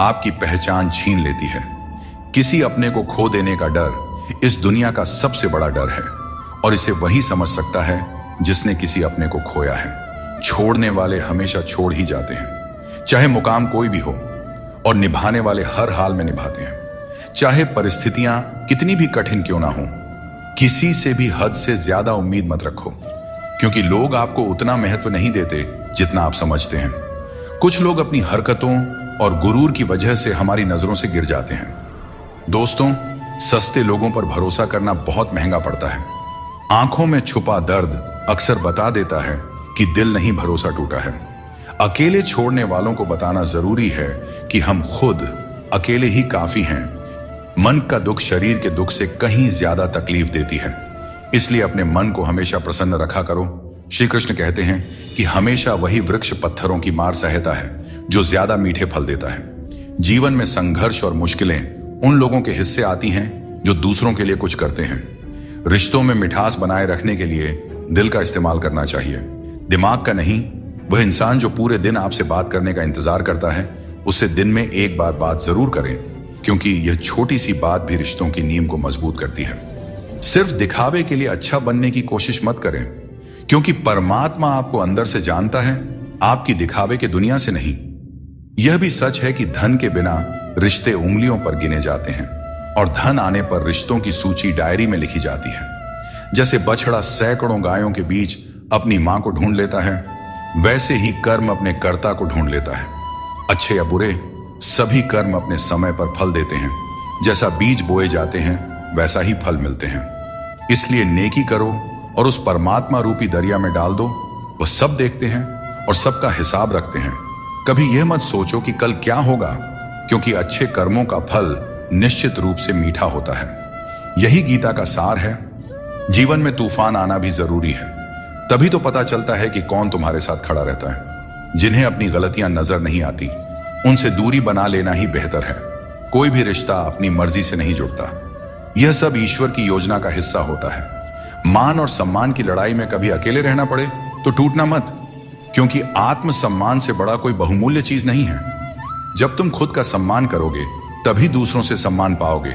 आपकी पहचान छीन लेती है। किसी अपने को खो देने का डर इस दुनिया का सबसे बड़ा डर है और इसे वही समझ सकता है जिसने किसी अपने को खोया है। छोड़ने वाले हमेशा छोड़ ही जाते हैं, चाहे मुकाम कोई भी हो, और निभाने वाले हर हाल में निभाते हैं। चाहे परिस्थितियां कितनी भी कठिन क्यों ना हो, किसी से भी हद से ज्यादा उम्मीद मत रखो, क्योंकि लोग आपको उतना महत्व नहीं देते जितना आप समझते हैं। कुछ लोग अपनी हरकतों और गुरूर की वजह से हमारी नजरों से गिर जाते हैं। दोस्तों, सस्ते लोगों पर भरोसा करना बहुत महंगा पड़ता है। आंखों में छुपा दर्द अक्सर बता देता है कि दिल नहीं भरोसा टूटा है। अकेले छोड़ने वालों को बताना जरूरी है कि हम खुद अकेले ही काफी हैं। मन का दुख शरीर के दुख से कहीं ज्यादा तकलीफ देती है, इसलिए अपने मन को हमेशा प्रसन्न रखा करो। श्री कृष्ण कहते हैं कि हमेशा वही वृक्ष पत्थरों की मार सहता है जो ज्यादा मीठे फल देता है। जीवन में संघर्ष और मुश्किलें उन लोगों के हिस्से आती हैं जो दूसरों के लिए कुछ करते हैं। रिश्तों में मिठास बनाए रखने के लिए दिल का इस्तेमाल करना चाहिए, दिमाग का नहीं। वह इंसान जो पूरे दिन आपसे बात करने का इंतजार करता है, उससे दिन में एक बार बात जरूर करें, क्योंकि यह छोटी सी बात भी रिश्तों की नींव को मजबूत करती है। सिर्फ दिखावे के लिए अच्छा बनने की कोशिश मत करें, क्योंकि परमात्मा आपको अंदर से जानता है, आपकी दिखावे के दुनिया से नहीं। यह भी सच है कि धन के बिना रिश्ते उंगलियों पर गिने जाते हैं और धन आने पर रिश्तों की सूची डायरी में लिखी जाती है। जैसे बछड़ा सैकड़ों गायों के बीच अपनी मां को ढूंढ लेता है, वैसे ही कर्म अपने कर्ता को ढूंढ लेता है। अच्छे या बुरे, सभी कर्म अपने समय पर फल देते हैं। जैसा बीज बोए जाते हैं वैसा ही फल मिलते हैं। इसलिए नेकी करो और उस परमात्मा रूपी दरिया में डाल दो। वह सब देखते हैं और सबका हिसाब रखते हैं। कभी यह मत सोचो कि कल क्या होगा, क्योंकि अच्छे कर्मों का फल निश्चित रूप से मीठा होता है। यही गीता का सार है। जीवन में तूफान आना भी जरूरी है, तभी तो पता चलता है कि कौन तुम्हारे साथ खड़ा रहता है। जिन्हें अपनी गलतियां नजर नहीं आती, उनसे दूरी बना लेना ही बेहतर है। कोई भी रिश्ता अपनी मर्जी से नहीं जुड़ता, यह सब ईश्वर की योजना का हिस्सा होता है। मान और सम्मान की लड़ाई में कभी अकेले रहना पड़े तो टूटना मत, क्योंकि आत्मसम्मान से बड़ा कोई बहुमूल्य चीज नहीं है। जब तुम खुद का सम्मान करोगे तभी दूसरों से सम्मान पाओगे।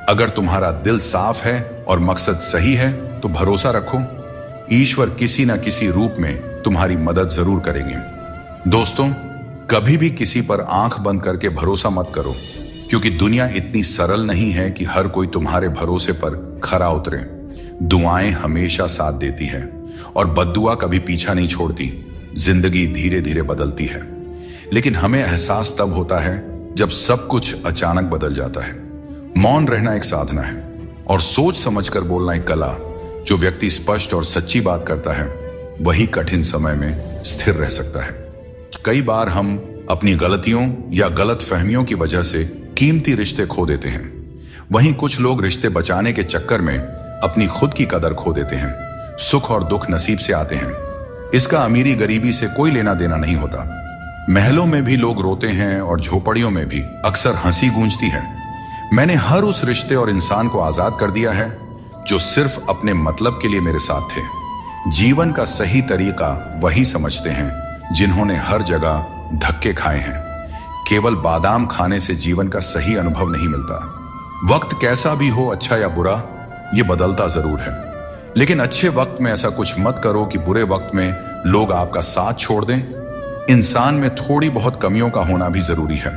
अगर तुम्हारा दिल साफ है और मकसद सही है तो भरोसा रखो, ईश्वर किसी न किसी रूप में तुम्हारी मदद जरूर करेंगे। दोस्तों, कभी भी किसी पर आंख बंद करके भरोसा मत करो, क्योंकि दुनिया इतनी सरल नहीं है कि हर कोई तुम्हारे भरोसे पर खरा उतरे। दुआएं हमेशा साथ देती है और बद्दुआ कभी पीछा नहीं छोड़ती। जिंदगी धीरे धीरे बदलती है, लेकिन हमें एहसास तब होता है जब सब कुछ अचानक बदल जाता है। मौन रहना एक साधना है और सोच समझकर बोलना एक कला। जो व्यक्ति स्पष्ट और सच्ची बात करता है, वही कठिन समय में स्थिर रह सकता है। कई बार हम अपनी गलतियों या गलत फहमियों की वजह से कीमती रिश्ते खो देते हैं। वहीं कुछ लोग रिश्ते बचाने के चक्कर में अपनी खुद की कदर खो देते हैं। सुख और दुख नसीब से आते हैं, इसका अमीरी गरीबी से कोई लेना देना नहीं होता। महलों में भी लोग रोते हैं और झोपड़ियों में भी अक्सर हंसी गूंजती है। मैंने हर उस रिश्ते और इंसान को आजाद कर दिया है जो सिर्फ अपने मतलब के लिए मेरे साथ थे। जीवन का सही तरीका वही समझते हैं जिन्होंने हर जगह धक्के खाए हैं। केवल बादाम खाने से जीवन का सही अनुभव नहीं मिलता। वक्त कैसा भी हो, अच्छा या बुरा, ये बदलता जरूर है, लेकिन अच्छे वक्त में ऐसा कुछ मत करो कि बुरे वक्त में लोग आपका साथ छोड़ दें। इंसान में थोड़ी बहुत कमियों का होना भी जरूरी है,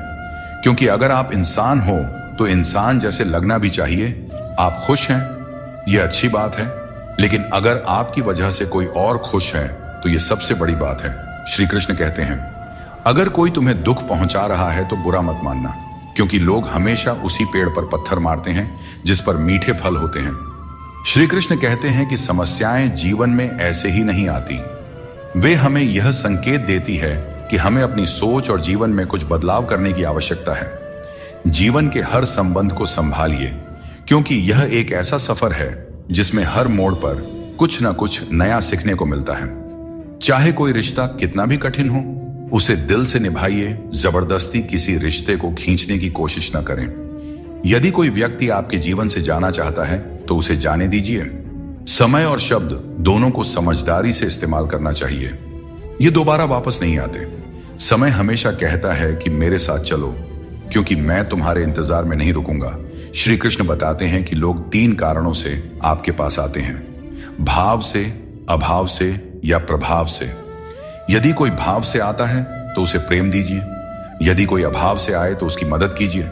क्योंकि अगर आप इंसान हो तो इंसान जैसे लगना भी चाहिए। आप खुश हैं, यह अच्छी बात है, लेकिन अगर आपकी वजह से कोई और खुश है तो यह सबसे बड़ी बात है। श्री कृष्ण कहते हैं, अगर कोई तुम्हें दुख पहुंचा रहा है तो बुरा मत मानना, क्योंकि लोग हमेशा उसी पेड़ पर पत्थर मारते हैं जिस पर मीठे फल होते हैं। श्री कृष्ण कहते हैं कि समस्याएं जीवन में ऐसे ही नहीं आती, वे हमें यह संकेत देती है कि हमें अपनी सोच और जीवन में कुछ बदलाव करने की आवश्यकता है। जीवन के हर संबंध को संभालिए, क्योंकि यह एक ऐसा सफर है जिसमें हर मोड़ पर कुछ न कुछ नया सीखने को मिलता है। चाहे कोई रिश्ता कितना भी कठिन हो, उसे दिल से निभाइए। जबरदस्ती किसी रिश्ते को खींचने की कोशिश न करें। यदि कोई व्यक्ति आपके जीवन से जाना चाहता है तो उसे जाने दीजिए। समय और शब्द दोनों को समझदारी से इस्तेमाल करना चाहिए, ये दोबारा वापस नहीं आते। समय हमेशा कहता है कि मेरे साथ चलो, क्योंकि मैं तुम्हारे इंतजार में नहीं रुकूंगा। श्री कृष्ण बताते हैं कि लोग 3 कारणों से आपके पास आते हैं, भाव से, अभाव से या प्रभाव से। यदि कोई भाव से आता है तो उसे प्रेम दीजिए, यदि कोई अभाव से आए तो उसकी मदद कीजिए,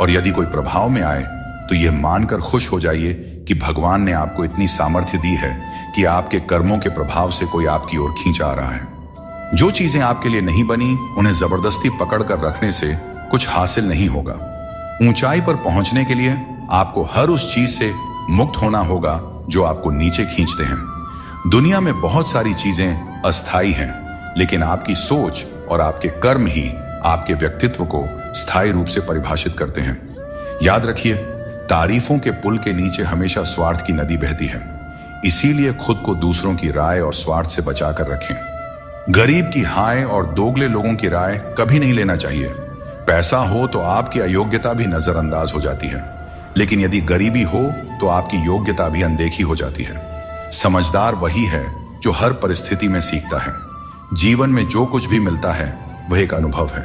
और यदि कोई प्रभाव में आए तो यह मानकर खुश हो जाइए कि भगवान ने आपको इतनी सामर्थ्य दी है कि आपके कर्मों के प्रभाव से कोई आपकी ओर खींच आ रहा है। जो चीजें आपके लिए नहीं बनी, उन्हें जबरदस्ती पकड़कर रखने से कुछ हासिल नहीं होगा। ऊंचाई पर पहुंचने के लिए आपको हर उस चीज से मुक्त होना होगा जो आपको नीचे खींचते हैं। दुनिया में बहुत सारी चीजें अस्थायी हैं, लेकिन आपकी सोच और आपके कर्म ही आपके व्यक्तित्व को स्थायी रूप से परिभाषित करते हैं। याद रखिए, तारीफों के पुल के नीचे हमेशा स्वार्थ की नदी बहती है। इसीलिए खुद को दूसरों की राय और स्वार्थ से बचाकर रखें। गरीब की हाय और दोगले लोगों की राय कभी नहीं लेना चाहिए। पैसा हो तो आपकी अयोग्यता भी नजरअंदाज हो जाती है, लेकिन यदि गरीबी हो तो आपकी योग्यता भी अनदेखी हो जाती है। समझदार वही है जो हर परिस्थिति में सीखता है। जीवन में जो कुछ भी मिलता है वह एक अनुभव है।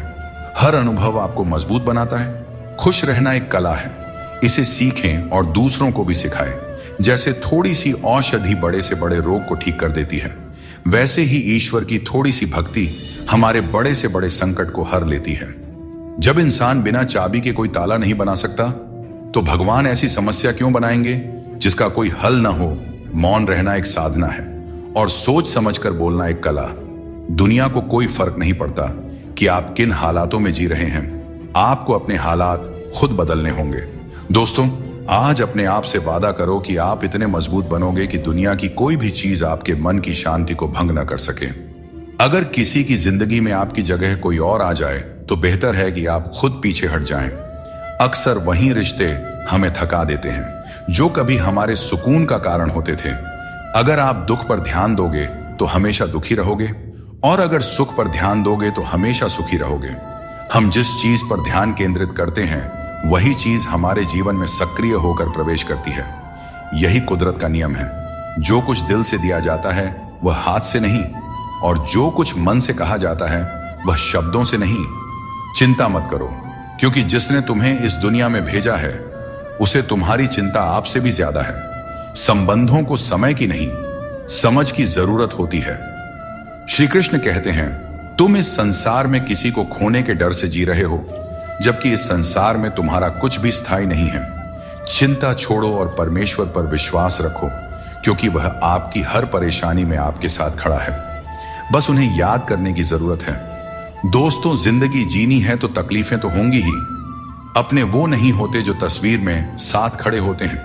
हर अनुभव आपको मजबूत बनाता है। खुश रहना एक कला है, इसे सीखें और दूसरों को भी सिखाएं। जैसे थोड़ी सी औषधि बड़े से बड़े रोग को ठीक कर देती है, वैसे ही ईश्वर की थोड़ी सी भक्ति हमारे बड़े से बड़े संकट को हर लेती है। जब इंसान बिना चाबी के कोई ताला नहीं बना सकता, तो भगवान ऐसी समस्या क्यों बनाएंगे जिसका कोई हल ना हो। मौन रहना एक साधना है और सोच समझकर बोलना एक कला। दुनिया को कोई फर्क नहीं पड़ता कि आप किन हालातों में जी रहे हैं, आपको अपने हालात खुद बदलने होंगे। दोस्तों, आज अपने आप से वादा करो कि आप इतने मजबूत बनोगे कि दुनिया की कोई भी चीज आपके मन की शांति को भंग न कर सके। अगर किसी की जिंदगी में आपकी जगह कोई और आ जाए तो बेहतर है कि आप खुद पीछे हट जाएं। अक्सर वही रिश्ते हमें थका देते हैं जो कभी हमारे सुकून का कारण होते थे। अगर आप दुख पर ध्यान दोगे तो हमेशा दुखी रहोगे, और अगर सुख पर ध्यान दोगे तो हमेशा सुखी रहोगे। हम जिस चीज पर ध्यान केंद्रित करते हैं वही चीज हमारे जीवन में सक्रिय होकर प्रवेश करती है। यही कुदरत का नियम है। जो कुछ दिल से दिया जाता है वह हाथ से नहीं, और जो कुछ मन से कहा जाता है वह शब्दों से नहीं। चिंता मत करो, क्योंकि जिसने तुम्हें इस दुनिया में भेजा है उसे तुम्हारी चिंता आपसे भी ज्यादा है। संबंधों को समय की नहीं, समझ की जरूरत होती है। श्री कृष्ण कहते हैं, तुम इस संसार में किसी को खोने के डर से जी रहे हो, जबकि इस संसार में तुम्हारा कुछ भी स्थायी नहीं है। चिंता छोड़ो और परमेश्वर पर विश्वास रखो, क्योंकि वह आपकी हर परेशानी में आपके साथ खड़ा है। बस उन्हें याद करने की जरूरत है। दोस्तों, जिंदगी जीनी है तो तकलीफें तो होंगी ही। अपने वो नहीं होते जो तस्वीर में साथ खड़े होते हैं,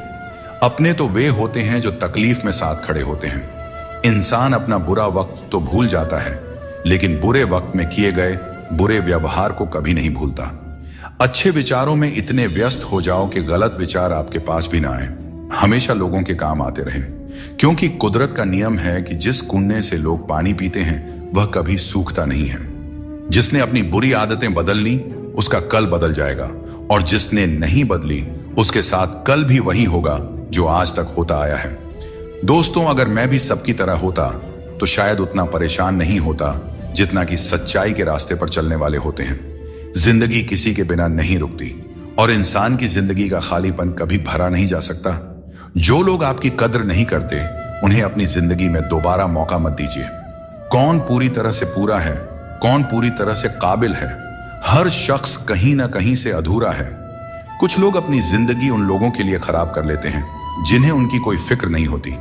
अपने तो वे होते हैं जो तकलीफ में साथ खड़े होते हैं। इंसान अपना बुरा वक्त तो भूल जाता है, लेकिन बुरे वक्त में किए गए बुरे व्यवहार को कभी नहीं भूलता। अच्छे विचारों में इतने व्यस्त हो जाओ कि गलत विचार आपके पास भी ना आए। हमेशा लोगों के काम आते रहें, क्योंकि कुदरत का नियम है कि जिस कुंडे से लोग पानी पीते हैं वह कभी सूखता नहीं है। जिसने अपनी बुरी आदतें बदल ली उसका कल बदल जाएगा, और जिसने नहीं बदली उसके साथ कल भी वही होगा जो आज तक होता आया है। दोस्तों, अगर मैं भी सबकी तरह होता तो शायद उतना परेशान नहीं होता जितना कि सच्चाई के रास्ते पर चलने वाले होते हैं। जिंदगी किसी के बिना नहीं रुकती, और इंसान की जिंदगी का खालीपन कभी भरा नहीं जा सकता। जो लोग आपकी कद्र नहीं करते उन्हें अपनी जिंदगी में दोबारा मौका मत दीजिए। कौन पूरी तरह से पूरा है, कौन पूरी तरह से काबिल है? हर शख्स कहीं ना कहीं से अधूरा है। कुछ लोग अपनी जिंदगी उन लोगों के लिए खराब कर लेते हैं जिन्हें उनकी कोई फिक्र नहीं होती।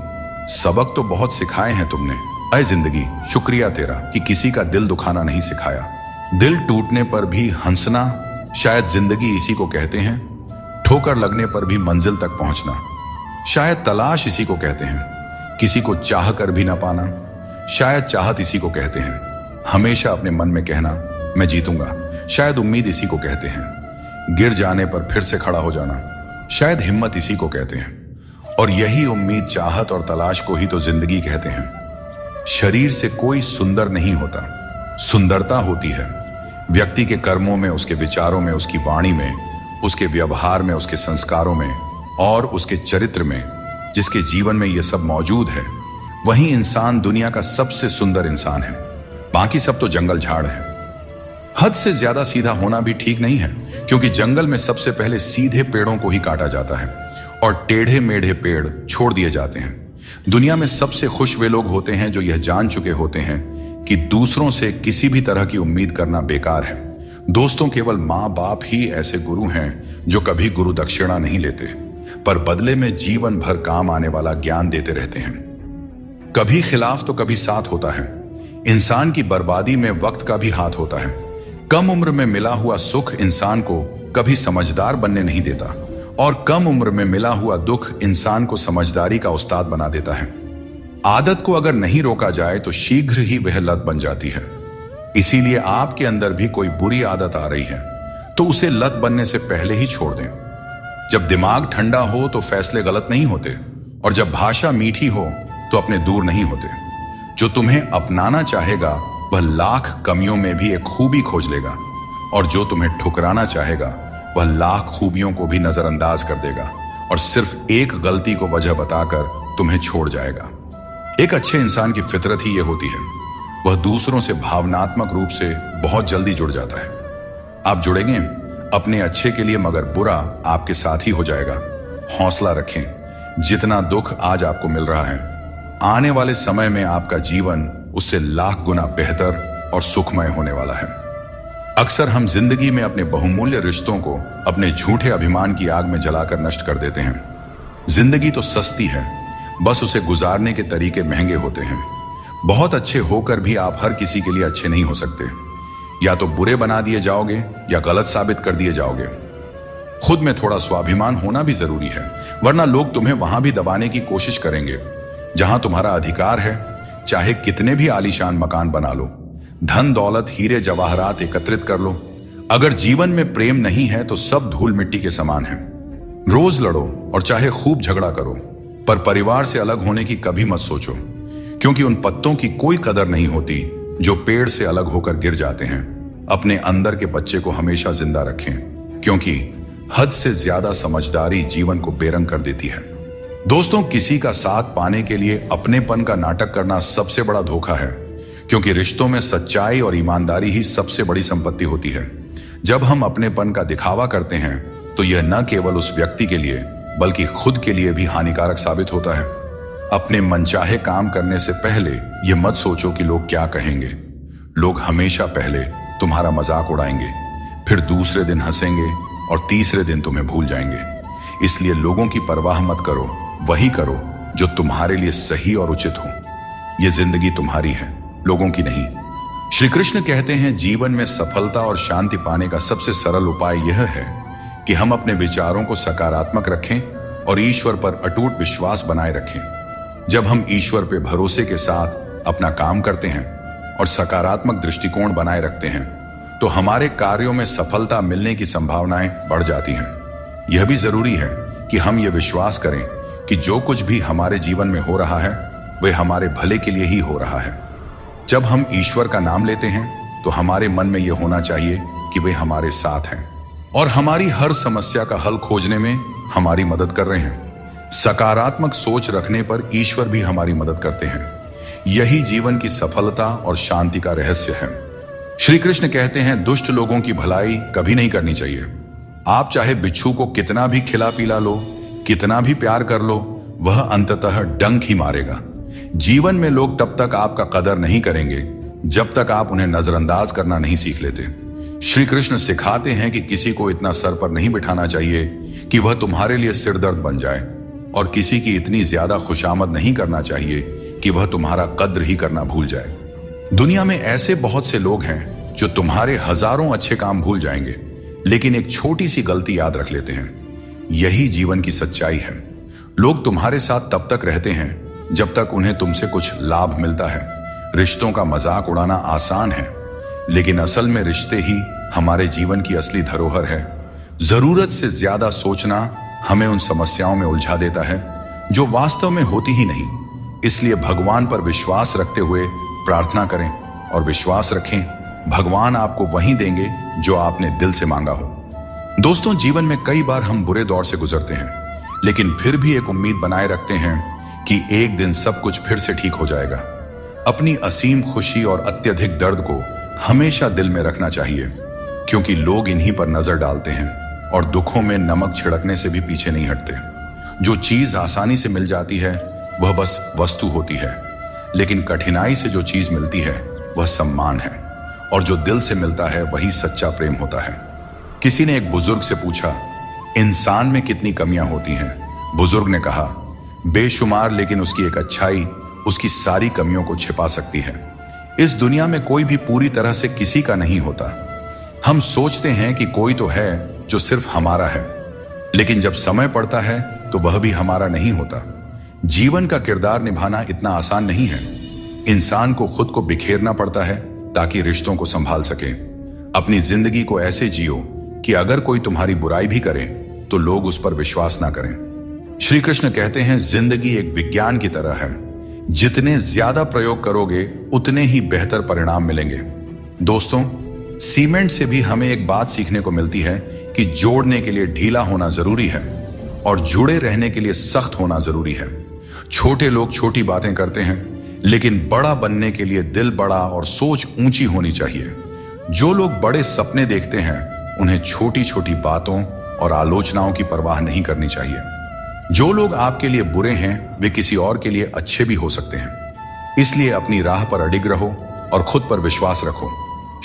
सबक तो बहुत सिखाए हैं तुमने, अय जिंदगी, शुक्रिया तेरा कि किसी का दिल दुखाना नहीं सिखाया। दिल टूटने पर भी हंसना, शायद जिंदगी इसी को कहते हैं। ठोकर लगने पर भी मंजिल तक पहुंचना, शायद तलाश इसी को कहते हैं। किसी को चाह कर भी ना पाना, शायद चाहत इसी को कहते हैं। हमेशा अपने मन में कहना मैं जीतूंगा, शायद उम्मीद इसी को कहते हैं। गिर जाने पर फिर से खड़ा हो जाना, शायद हिम्मत इसी को कहते हैं। और यही उम्मीद, चाहत और तलाश को ही तो जिंदगी कहते हैं। शरीर से कोई सुंदर नहीं होता, सुंदरता होती है व्यक्ति के कर्मों में, उसके विचारों में, उसकी वाणी में, उसके व्यवहार में, उसके संस्कारों में और उसके चरित्र में। जिसके जीवन में यह सब मौजूद है वही इंसान दुनिया का सबसे सुंदर इंसान है। बाकी सब तो जंगल झाड़ है। हद से ज्यादा सीधा होना भी ठीक नहीं है, क्योंकि जंगल में सबसे पहले सीधे पेड़ों को ही काटा जाता है और टेढ़े मेढ़े पेड़ छोड़ दिए जाते हैं। दुनिया में सबसे खुश वे लोग होते हैं जो यह जान चुके होते हैं कि दूसरों से किसी भी तरह की उम्मीद करना बेकार है। दोस्तों, केवल माँ बाप ही ऐसे गुरु हैं जो कभी गुरु दक्षिणा नहीं लेते, पर बदले में जीवन भर काम आने वाला ज्ञान देते रहते हैं। कभी खिलाफ तो कभी साथ होता है। इंसान की बर्बादी में वक्त का भी हाथ होता है। कम उम्र में मिला हुआ सुख इंसान को कभी समझदार बनने नहीं देता, और कम उम्र में मिला हुआ दुख इंसान को समझदारी का उस्ताद बना देता है। आदत को अगर नहीं रोका जाए तो शीघ्र ही वह लत बन जाती है। इसीलिए आपके अंदर भी कोई बुरी आदत आ रही है तो उसे लत बनने से पहले ही छोड़ दें। जब दिमाग ठंडा हो तो फैसले गलत नहीं होते, और जब भाषा मीठी हो तो अपने दूर नहीं होते। जो तुम्हें अपनाना चाहेगा वह लाख कमियों में भी एक खूबी खोज लेगा, और जो तुम्हें ठुकराना चाहेगा वह लाख खूबियों को भी नजरअंदाज कर देगा और सिर्फ एक गलती को वजह बताकर तुम्हें छोड़ जाएगा। एक अच्छे इंसान की फितरत ही यह होती है, वह दूसरों से भावनात्मक रूप से बहुत जल्दी जुड़ जाता है। आप जुड़ेंगे अपने अच्छे के लिए, मगर बुरा आपके साथ ही हो जाएगा। हौसला रखें, जितना दुख आज आपको मिल रहा है, आने वाले समय में आपका जीवन उससे लाख गुना बेहतर और सुखमय होने वाला है। अक्सर हम जिंदगी में अपने बहुमूल्य रिश्तों को अपने झूठे अभिमान की आग में जलाकर नष्ट कर देते हैं। जिंदगी तो सस्ती है, बस उसे गुजारने के तरीके महंगे होते हैं। बहुत अच्छे होकर भी आप हर किसी के लिए अच्छे नहीं हो सकते। या तो बुरे बना दिए जाओगे या गलत साबित कर दिए जाओगे। खुद में थोड़ा स्वाभिमान होना भी जरूरी है, वरना लोग तुम्हें वहां भी दबाने की कोशिश करेंगे जहां तुम्हारा अधिकार है। चाहे कितने भी आलीशान मकान बना लो, धन दौलत हीरे जवाहरात एकत्रित कर लो, अगर जीवन में प्रेम नहीं है तो सब धूल मिट्टी के समान है। रोज लड़ो और चाहे खूब झगड़ा करो, पर परिवार से अलग होने की कभी मत सोचो, क्योंकि उन पत्तों की कोई कदर नहीं होती जो पेड़ से अलग होकर गिर जाते हैं। अपने अंदर के बच्चे को हमेशा जिंदा रखें, क्योंकि हद से ज्यादा समझदारी जीवन को बेरंग कर देती है। दोस्तों, किसी का साथ पाने के लिए अपनेपन का नाटक करना सबसे बड़ा धोखा है, क्योंकि रिश्तों में सच्चाई और ईमानदारी ही सबसे बड़ी संपत्ति होती है। जब हम अपनेपन का दिखावा करते हैं तो यह न केवल उस व्यक्ति के लिए बल्कि खुद के लिए भी हानिकारक साबित होता है। अपने मनचाहे काम करने से पहले यह मत सोचो कि लोग क्या कहेंगे। लोग हमेशा पहले तुम्हारा मजाक उड़ाएंगे, फिर दूसरे दिन हंसेंगे और तीसरे दिन तुम्हें भूल जाएंगे। इसलिए लोगों की परवाह मत करो, वही करो जो तुम्हारे लिए सही और उचित हो। यह जिंदगी तुम्हारी है, लोगों की नहीं। श्री कृष्ण कहते हैं, जीवन में सफलता और शांति पाने का सबसे सरल उपाय यह है कि हम अपने विचारों को सकारात्मक रखें और ईश्वर पर अटूट विश्वास बनाए रखें। जब हम ईश्वर पे भरोसे के साथ अपना काम करते हैं और सकारात्मक दृष्टिकोण बनाए रखते हैं तो हमारे कार्यों में सफलता मिलने की संभावनाएं बढ़ जाती हैं। यह भी जरूरी है कि हम ये विश्वास करें कि जो कुछ भी हमारे जीवन में हो रहा है वह हमारे भले के लिए ही हो रहा है। जब हम ईश्वर का नाम लेते हैं तो हमारे मन में यह होना चाहिए कि वे हमारे साथ हैं और हमारी हर समस्या का हल खोजने में हमारी मदद कर रहे हैं। सकारात्मक सोच रखने पर ईश्वर भी हमारी मदद करते हैं। यही जीवन की सफलता और शांति का रहस्य है। श्री कृष्ण कहते हैं, दुष्ट लोगों की भलाई कभी नहीं करनी चाहिए। आप चाहे बिच्छू को कितना भी खिला पिला लो, कितना भी प्यार कर लो, वह अंततः डंक ही मारेगा। जीवन में लोग तब तक आपका कदर नहीं करेंगे जब तक आप उन्हें नजरअंदाज करना नहीं सीख लेते। श्री कृष्ण सिखाते हैं कि किसी को इतना सर पर नहीं बिठाना चाहिए कि वह तुम्हारे लिए सिरदर्द बन जाए, और किसी की इतनी ज्यादा खुशामद नहीं करना चाहिए कि वह तुम्हारा कद्र ही करना भूल जाए। दुनिया में ऐसे बहुत से लोग हैं जो तुम्हारे हजारों अच्छे काम भूल जाएंगे, लेकिन एक छोटी सी गलती याद रख लेते हैं। यही जीवन की सच्चाई है। लोग तुम्हारे साथ तब तक रहते हैं जब तक उन्हें तुमसे कुछ लाभ मिलता है। रिश्तों का मजाक उड़ाना आसान है, लेकिन असल में रिश्ते ही हमारे जीवन की असली धरोहर है। जरूरत से ज्यादा सोचना हमें उन समस्याओं में उलझा देता है जो वास्तव में होती ही नहीं। इसलिए भगवान पर विश्वास रखते हुए प्रार्थना करें और विश्वास रखें, भगवान आपको वही देंगे जो आपने दिल से मांगा हो। दोस्तों, जीवन में कई बार हम बुरे दौर से गुजरते हैं, लेकिन फिर भी एक उम्मीद बनाए रखते हैं कि एक दिन सब कुछ फिर से ठीक हो जाएगा। अपनी असीम खुशी और अत्यधिक दर्द को हमेशा दिल में रखना चाहिए, क्योंकि लोग इन्हीं पर नजर डालते हैं और दुखों में नमक छिड़कने से भी पीछे नहीं हटते। जो चीज आसानी से मिल जाती है वह बस वस्तु होती है, लेकिन कठिनाई से जो चीज मिलती है वह सम्मान है, और जो दिल से मिलता है वही सच्चा प्रेम होता है। किसी ने एक बुजुर्ग से पूछा, इंसान में कितनी कमियां होती हैं? बुजुर्ग ने कहा, बेशुमार, लेकिन उसकी एक अच्छाई उसकी सारी कमियों को छिपा सकती है। इस दुनिया में कोई भी पूरी तरह से किसी का नहीं होता। हम सोचते हैं कि कोई तो है जो सिर्फ हमारा है, लेकिन जब समय पड़ता है तो वह भी हमारा नहीं होता। जीवन का किरदार निभाना इतना आसान नहीं है। इंसान को खुद को बिखेरना पड़ता है, ताकि रिश्तों को संभाल सके। अपनी जिंदगी को ऐसे जियो कि अगर कोई तुम्हारी बुराई भी करे तो लोग उस पर विश्वास ना करें। श्री कृष्ण कहते हैं जिंदगी एक विज्ञान की तरह है, जितने ज्यादा प्रयोग करोगे उतने ही बेहतर परिणाम मिलेंगे। दोस्तों, सीमेंट से भी हमें एक बात सीखने को मिलती है कि जोड़ने के लिए ढीला होना जरूरी है और जुड़े रहने के लिए सख्त होना जरूरी है। छोटे लोग छोटी बातें करते हैं, लेकिन बड़ा बनने के लिए दिल बड़ा और सोच ऊंची होनी चाहिए। जो लोग बड़े सपने देखते हैं उन्हें छोटी छोटी बातों और आलोचनाओं की परवाह नहीं करनी चाहिए। जो लोग आपके लिए बुरे हैं वे किसी और के लिए अच्छे भी हो सकते हैं। इसलिए अपनी राह पर अडिग रहो और खुद पर विश्वास रखो।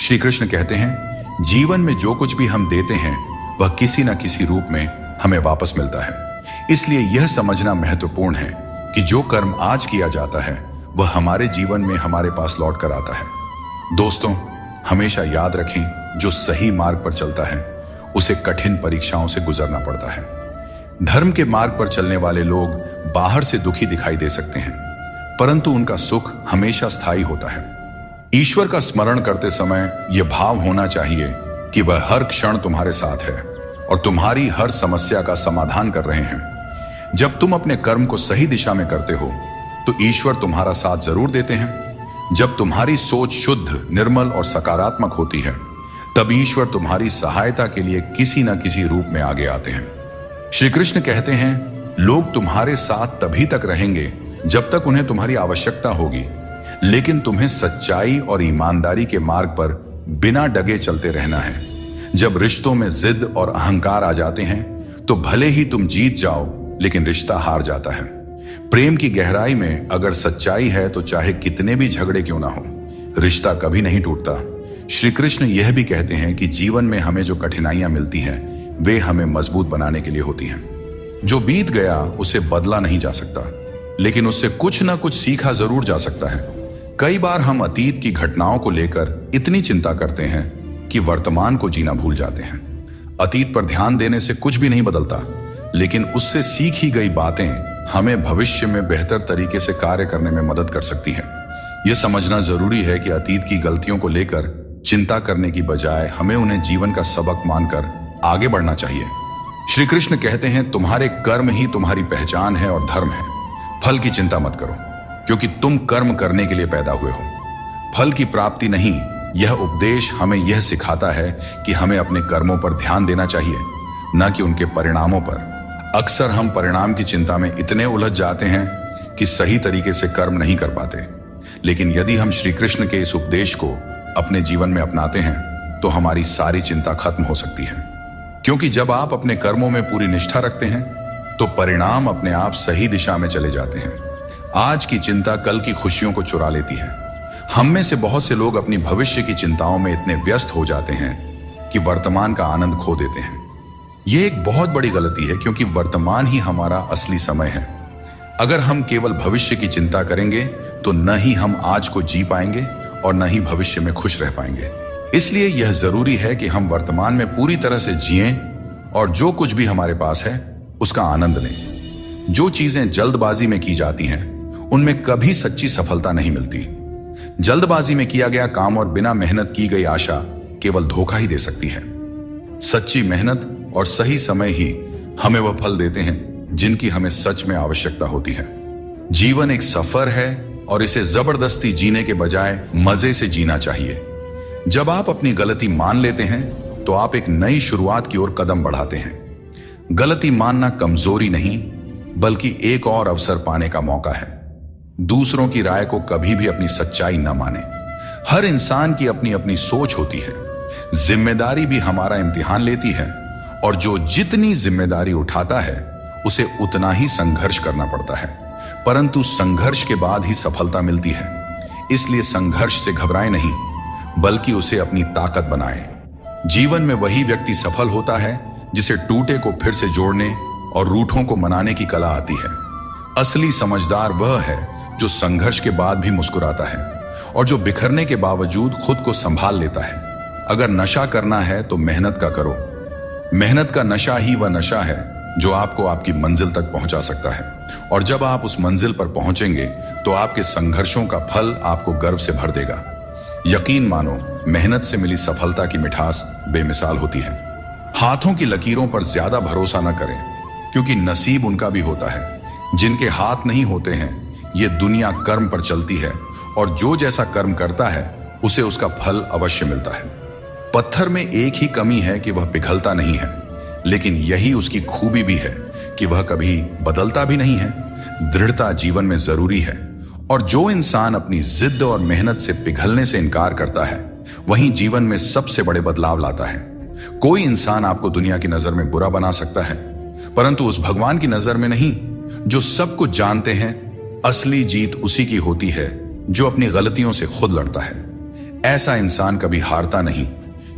श्री कृष्ण कहते हैं जीवन में जो कुछ भी हम देते हैं वह किसी न किसी रूप में हमें वापस मिलता है। इसलिए यह समझना महत्वपूर्ण है कि जो कर्म आज किया जाता है वह हमारे जीवन में हमारे पास लौट कर आता है। दोस्तों, हमेशा याद रखें जो सही मार्ग पर चलता है उसे कठिन परीक्षाओं से गुजरना पड़ता है। धर्म के मार्ग पर चलने वाले लोग बाहर से दुखी दिखाई दे सकते हैं, परंतु उनका सुख हमेशा स्थायी होता है। ईश्वर का स्मरण करते समय यह भाव होना चाहिए कि वह हर क्षण तुम्हारे साथ है और तुम्हारी हर समस्या का समाधान कर रहे हैं। जब तुम अपने कर्म को सही दिशा में करते हो तो ईश्वर तुम्हारा साथ जरूर देते हैं। जब तुम्हारी सोच शुद्ध, निर्मल और सकारात्मक होती है तब ईश्वर तुम्हारी सहायता के लिए किसी न किसी रूप में आगे आते हैं। श्री कृष्ण कहते हैं लोग तुम्हारे साथ तभी तक रहेंगे जब तक उन्हें तुम्हारी आवश्यकता होगी, लेकिन तुम्हें सच्चाई और ईमानदारी के मार्ग पर बिना डगे चलते रहना है। जब रिश्तों में जिद और अहंकार आ जाते हैं तो भले ही तुम जीत जाओ लेकिन रिश्ता हार जाता है। प्रेम की गहराई में अगर सच्चाई है तो चाहे कितने भी झगड़े क्यों ना हो, रिश्ता कभी नहीं टूटता। श्री कृष्ण यह भी कहते हैं कि जीवन में हमें जो कठिनाइयां मिलती हैं वे हमें मजबूत बनाने के लिए होती हैं। जो बीत गया उसे बदला नहीं जा सकता, लेकिन उससे कुछ ना कुछ सीखा जरूर जा सकता है। कई बार हम अतीत की घटनाओं को लेकर इतनी चिंता करते हैं कि वर्तमान को जीना भूल जाते हैं। अतीत पर ध्यान देने से कुछ भी नहीं बदलता, लेकिन उससे सीखी गई बातें हमें भविष्य में बेहतर तरीके से कार्य करने में मदद कर सकती हैं। यह समझना जरूरी है कि अतीत की गलतियों को लेकर चिंता करने की बजाय हमें उन्हें जीवन का सबक मानकर आगे बढ़ना चाहिए। श्री कृष्ण कहते हैं तुम्हारे कर्म ही तुम्हारी पहचान है और धर्म है। फल की चिंता मत करो, क्योंकि तुम कर्म करने के लिए पैदा हुए हो, फल की प्राप्ति नहीं। यह उपदेश हमें यह सिखाता है कि हमें अपने कर्मों पर ध्यान देना चाहिए, न कि उनके परिणामों पर। अक्सर हम परिणाम की चिंता में इतने उलझ जाते हैं कि सही तरीके से कर्म नहीं कर पाते। लेकिन यदि हम श्री कृष्ण के इस उपदेश को अपने जीवन में अपनाते हैं तो हमारी सारी चिंता खत्म हो सकती है। क्योंकि जब आप अपने कर्मों में पूरी निष्ठा रखते हैं तो परिणाम अपने आप सही दिशा में चले जाते हैं। आज की चिंता कल की खुशियों को चुरा लेती है। हम में से बहुत से लोग अपनी भविष्य की चिंताओं में इतने व्यस्त हो जाते हैं कि वर्तमान का आनंद खो देते हैं। यह एक बहुत बड़ी गलती है, क्योंकि वर्तमान ही हमारा असली समय है। अगर हम केवल भविष्य की चिंता करेंगे तो न ही हम आज को जी पाएंगे और न ही भविष्य में खुश रह पाएंगे। इसलिए यह जरूरी है कि हम वर्तमान में पूरी तरह से जिएं और जो कुछ भी हमारे पास है उसका आनंद लें। जो चीजें जल्दबाजी में की जाती हैं उनमें कभी सच्ची सफलता नहीं मिलती। जल्दबाजी में किया गया काम और बिना मेहनत की गई आशा केवल धोखा ही दे सकती है। सच्ची मेहनत और सही समय ही हमें वह फल देते हैं जिनकी हमें सच में आवश्यकता होती है। जीवन एक सफर है और इसे जबरदस्ती जीने के बजाय मजे से जीना चाहिए। जब आप अपनी गलती मान लेते हैं तो आप एक नई शुरुआत की ओर कदम बढ़ाते हैं। गलती मानना कमजोरी नहीं, बल्कि एक और अवसर पाने का मौका है। दूसरों की राय को कभी भी अपनी सच्चाई न माने। हर इंसान की अपनी अपनी सोच होती है। जिम्मेदारी भी हमारा इम्तिहान लेती है, और जो जितनी जिम्मेदारी उठाता है उसे उतना ही संघर्ष करना पड़ता है, परंतु संघर्ष के बाद ही सफलता मिलती है। इसलिए संघर्ष से घबराएं नहीं, बल्कि उसे अपनी ताकत बनाएं। जीवन में वही व्यक्ति सफल होता है जिसे टूटे को फिर से जोड़ने और रूठों को मनाने की कला आती है। असली समझदार वह है जो संघर्ष के बाद भी मुस्कुराता है और जो बिखरने के बावजूद खुद को संभाल लेता है। अगर नशा करना है तो मेहनत का करो। मेहनत का नशा ही वह नशा है जो आपको आपकी मंजिल तक पहुंचा सकता है, और जब आप उस मंजिल पर पहुंचेंगे तो आपके संघर्षों का फल आपको गर्व से भर देगा। यकीन मानो, मेहनत से मिली सफलता की मिठास बेमिसाल होती है। हाथों की लकीरों पर ज्यादा भरोसा न करें, क्योंकि नसीब उनका भी होता है जिनके हाथ नहीं होते हैं। ये दुनिया कर्म पर चलती है और जो जैसा कर्म करता है उसे उसका फल अवश्य मिलता है। पत्थर में एक ही कमी है कि वह पिघलता नहीं है, लेकिन यही उसकी खूबी भी है कि वह कभी बदलता भी नहीं है। दृढ़ता जीवन में जरूरी है, और जो इंसान अपनी जिद और मेहनत से पिघलने से इनकार करता है वहीं जीवन में सबसे बड़े बदलाव लाता है। कोई इंसान आपको दुनिया की नजर में बुरा बना सकता है, परंतु उस भगवान की नजर में नहीं जो सब कुछ जानते हैं। असली जीत उसी की होती है जो अपनी गलतियों से खुद लड़ता है। ऐसा इंसान कभी हारता नहीं,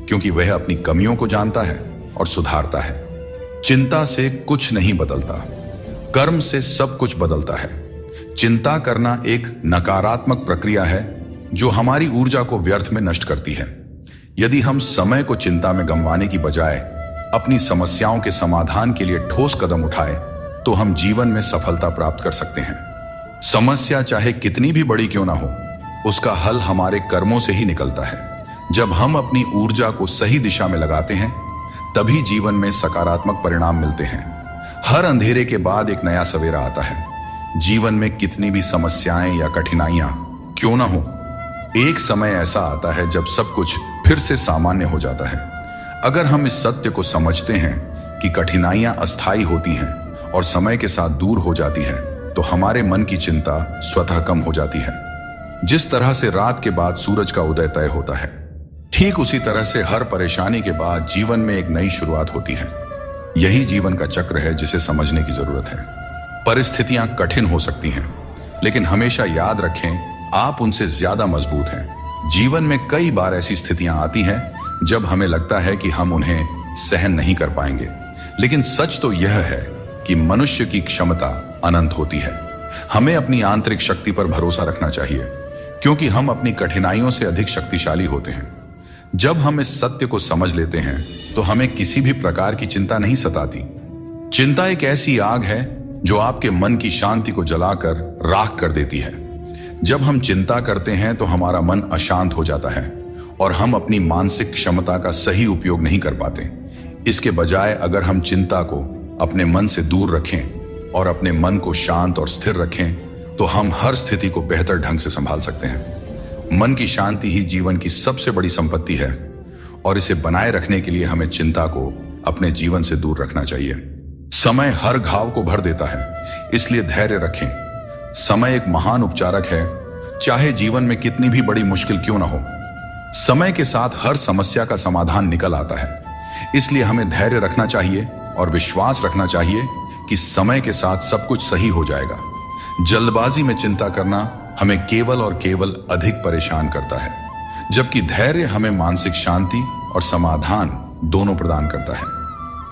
क्योंकि वह अपनी कमियों को जानता है और सुधारता है। चिंता से कुछ नहीं बदलता, कर्म से सब कुछ बदलता है। चिंता करना एक नकारात्मक प्रक्रिया है जो हमारी ऊर्जा को व्यर्थ में नष्ट करती है। यदि हम समय को चिंता में गंवाने की बजाय अपनी समस्याओं के समाधान के लिए ठोस कदम उठाए तो हम जीवन में सफलता प्राप्त कर सकते हैं। समस्या चाहे कितनी भी बड़ी क्यों ना हो, उसका हल हमारे कर्मों से ही निकलता है। जब हम अपनी ऊर्जा को सही दिशा में लगाते हैं तभी जीवन में सकारात्मक परिणाम मिलते हैं। हर अंधेरे के बाद एक नया सवेरा आता है। जीवन में कितनी भी समस्याएं या कठिनाइयां क्यों ना हो, एक समय ऐसा आता है जब सब कुछ फिर से सामान्य हो जाता है। अगर हम इस सत्य को समझते हैं कि कठिनाइयां अस्थायी होती हैं और समय के साथ दूर हो जाती हैं, तो हमारे मन की चिंता स्वतः कम हो जाती है। जिस तरह से रात के बाद सूरज का उदय तय होता है, ठीक उसी तरह से हर परेशानी के बाद जीवन में एक नई शुरुआत होती है। यही जीवन का चक्र है जिसे समझने की जरूरत है। परिस्थितियां कठिन हो सकती हैं, लेकिन हमेशा याद रखें आप उनसे ज्यादा मजबूत हैं। जीवन में कई बार ऐसी स्थितियां आती हैं जब हमें लगता है कि हम उन्हें सहन नहीं कर पाएंगे, लेकिन सच तो यह है कि मनुष्य की क्षमता अनंत होती है। हमें अपनी आंतरिक शक्ति पर भरोसा रखना चाहिए, क्योंकि हम अपनी कठिनाइयों से अधिक शक्तिशाली होते हैं। जब हम इस सत्य को समझ लेते हैं तो हमें किसी भी प्रकार की चिंता नहीं सताती। चिंता एक ऐसी आग है जो आपके मन की शांति को जलाकर राख कर देती है। जब हम चिंता करते हैं तो हमारा मन अशांत हो जाता है और हम अपनी मानसिक क्षमता का सही उपयोग नहीं कर पाते। इसके बजाय अगर हम चिंता को अपने मन से दूर रखें और अपने मन को शांत और स्थिर रखें तो हम हर स्थिति को बेहतर ढंग से संभाल सकते हैं। मन की शांति ही जीवन की सबसे बड़ी संपत्ति है और इसे बनाए रखने के लिए हमें चिंता को अपने जीवन से दूर रखना चाहिए। समय हर घाव को भर देता है, इसलिए धैर्य रखें। समय एक महान उपचारक है, चाहे जीवन में कितनी भी बड़ी मुश्किल क्यों ना हो। समय के साथ हर समस्या का समाधान निकल आता है, इसलिए हमें धैर्य रखना चाहिए और विश्वास रखना चाहिए कि समय के साथ सब कुछ सही हो जाएगा। जल्दबाजी में चिंता करना हमें केवल और केवल अधिक परेशान करता है, जबकि धैर्य हमें मानसिक शांति और समाधान दोनों प्रदान करता है।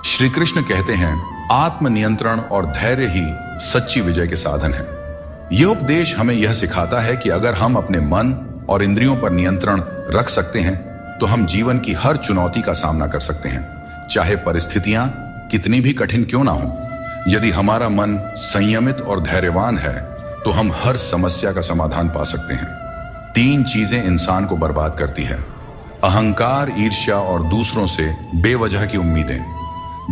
श्री कृष्ण कहते हैं, आत्मनियंत्रण और धैर्य ही सच्ची विजय के साधन है। यह उपदेश हमें यह सिखाता है कि अगर हम अपने मन और इंद्रियों पर नियंत्रण रख सकते हैं तो हम जीवन की हर चुनौती का सामना कर सकते हैं, चाहे परिस्थितियां कितनी भी कठिन क्यों ना हो। यदि हमारा मन संयमित और धैर्यवान है तो हम हर समस्या का समाधान पा सकते हैं। 3 चीजें इंसान को बर्बाद करती है: अहंकार, ईर्ष्या और दूसरों से बेवजह की उम्मीदें।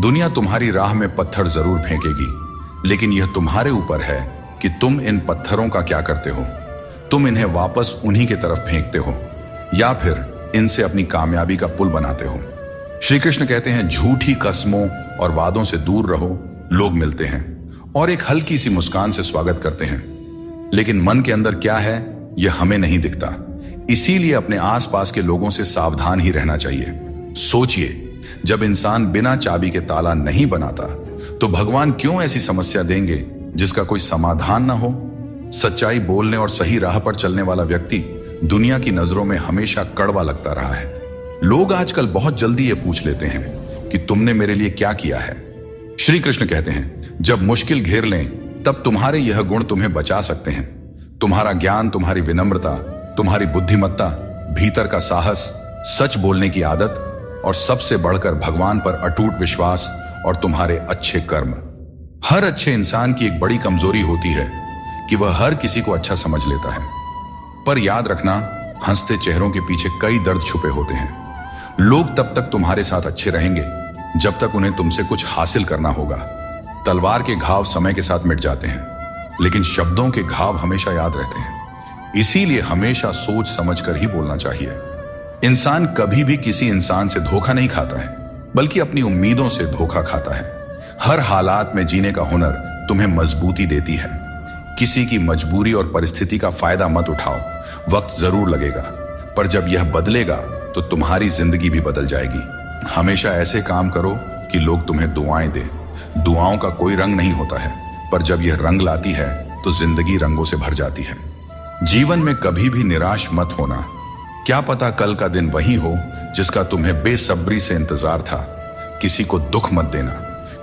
दुनिया तुम्हारी राह में पत्थर जरूर फेंकेगी, लेकिन यह तुम्हारे ऊपर है कि तुम इन पत्थरों का क्या करते हो। तुम इन्हें वापस उन्हीं की तरफ फेंकते हो या फिर इनसे अपनी कामयाबी का पुल बनाते हो। श्री कृष्ण कहते हैं, झूठी कस्मों और वादों से दूर रहो। लोग मिलते हैं और एक हल्की सी मुस्कान से स्वागत करते हैं, लेकिन मन के अंदर क्या है यह हमें नहीं दिखता। इसीलिए अपने आसपास के लोगों से सावधान ही रहना चाहिए। सोचिए, जब इंसान बिना चाबी के ताला नहीं बनाता तो भगवान क्यों ऐसी समस्या देंगे जिसका कोई समाधान ना हो। सच्चाई बोलने और सही राह पर चलने वाला व्यक्ति दुनिया की नजरों में हमेशा कड़वा लगता रहा है। लोग आजकल बहुत जल्दी ये पूछ लेते हैं कि तुमने मेरे लिए क्या किया है। श्री कृष्ण कहते हैं, जब मुश्किल घेर लें तब तुम्हारे यह गुण तुम्हें बचा सकते हैं। तुम्हारा ज्ञान, तुम्हारी विनम्रता, तुम्हारी बुद्धिमत्ता, भीतर का साहस, सच बोलने की आदत और सबसे बढ़कर भगवान पर अटूट विश्वास और तुम्हारे अच्छे कर्म। हर अच्छे इंसान की एक बड़ी कमजोरी होती है कि वह हर किसी को अच्छा समझ लेता है। पर याद रखना, हंसते चेहरों के पीछे कई दर्द छुपे होते हैं। लोग तब तक तुम्हारे साथ अच्छे रहेंगे जब तक उन्हें तुमसे कुछ हासिल करना होगा। तलवार के घाव समय के साथ मिट जाते हैं, लेकिन शब्दों के घाव हमेशा याद रहते हैं। इसीलिए हमेशा सोच समझकर ही बोलना चाहिए। इंसान कभी भी किसी इंसान से धोखा नहीं खाता है, बल्कि अपनी उम्मीदों से धोखा खाता है। हर हालात में जीने का हुनर तुम्हें मजबूती देती है। किसी की मजबूरी और परिस्थिति का फायदा मत उठाओ। वक्त जरूर लगेगा, पर जब यह बदलेगा तो तुम्हारी जिंदगी भी बदल जाएगी। हमेशा ऐसे काम करो कि लोग तुम्हें दुआएं दें। दुआओं का कोई रंग नहीं होता है, पर जब यह रंग लाती है तो जिंदगी रंगों से भर जाती है। जीवन में कभी भी निराश मत होना। क्या पता कल का दिन वही हो जिसका तुम्हें बेसब्री से इंतजार था। किसी को दुख मत देना,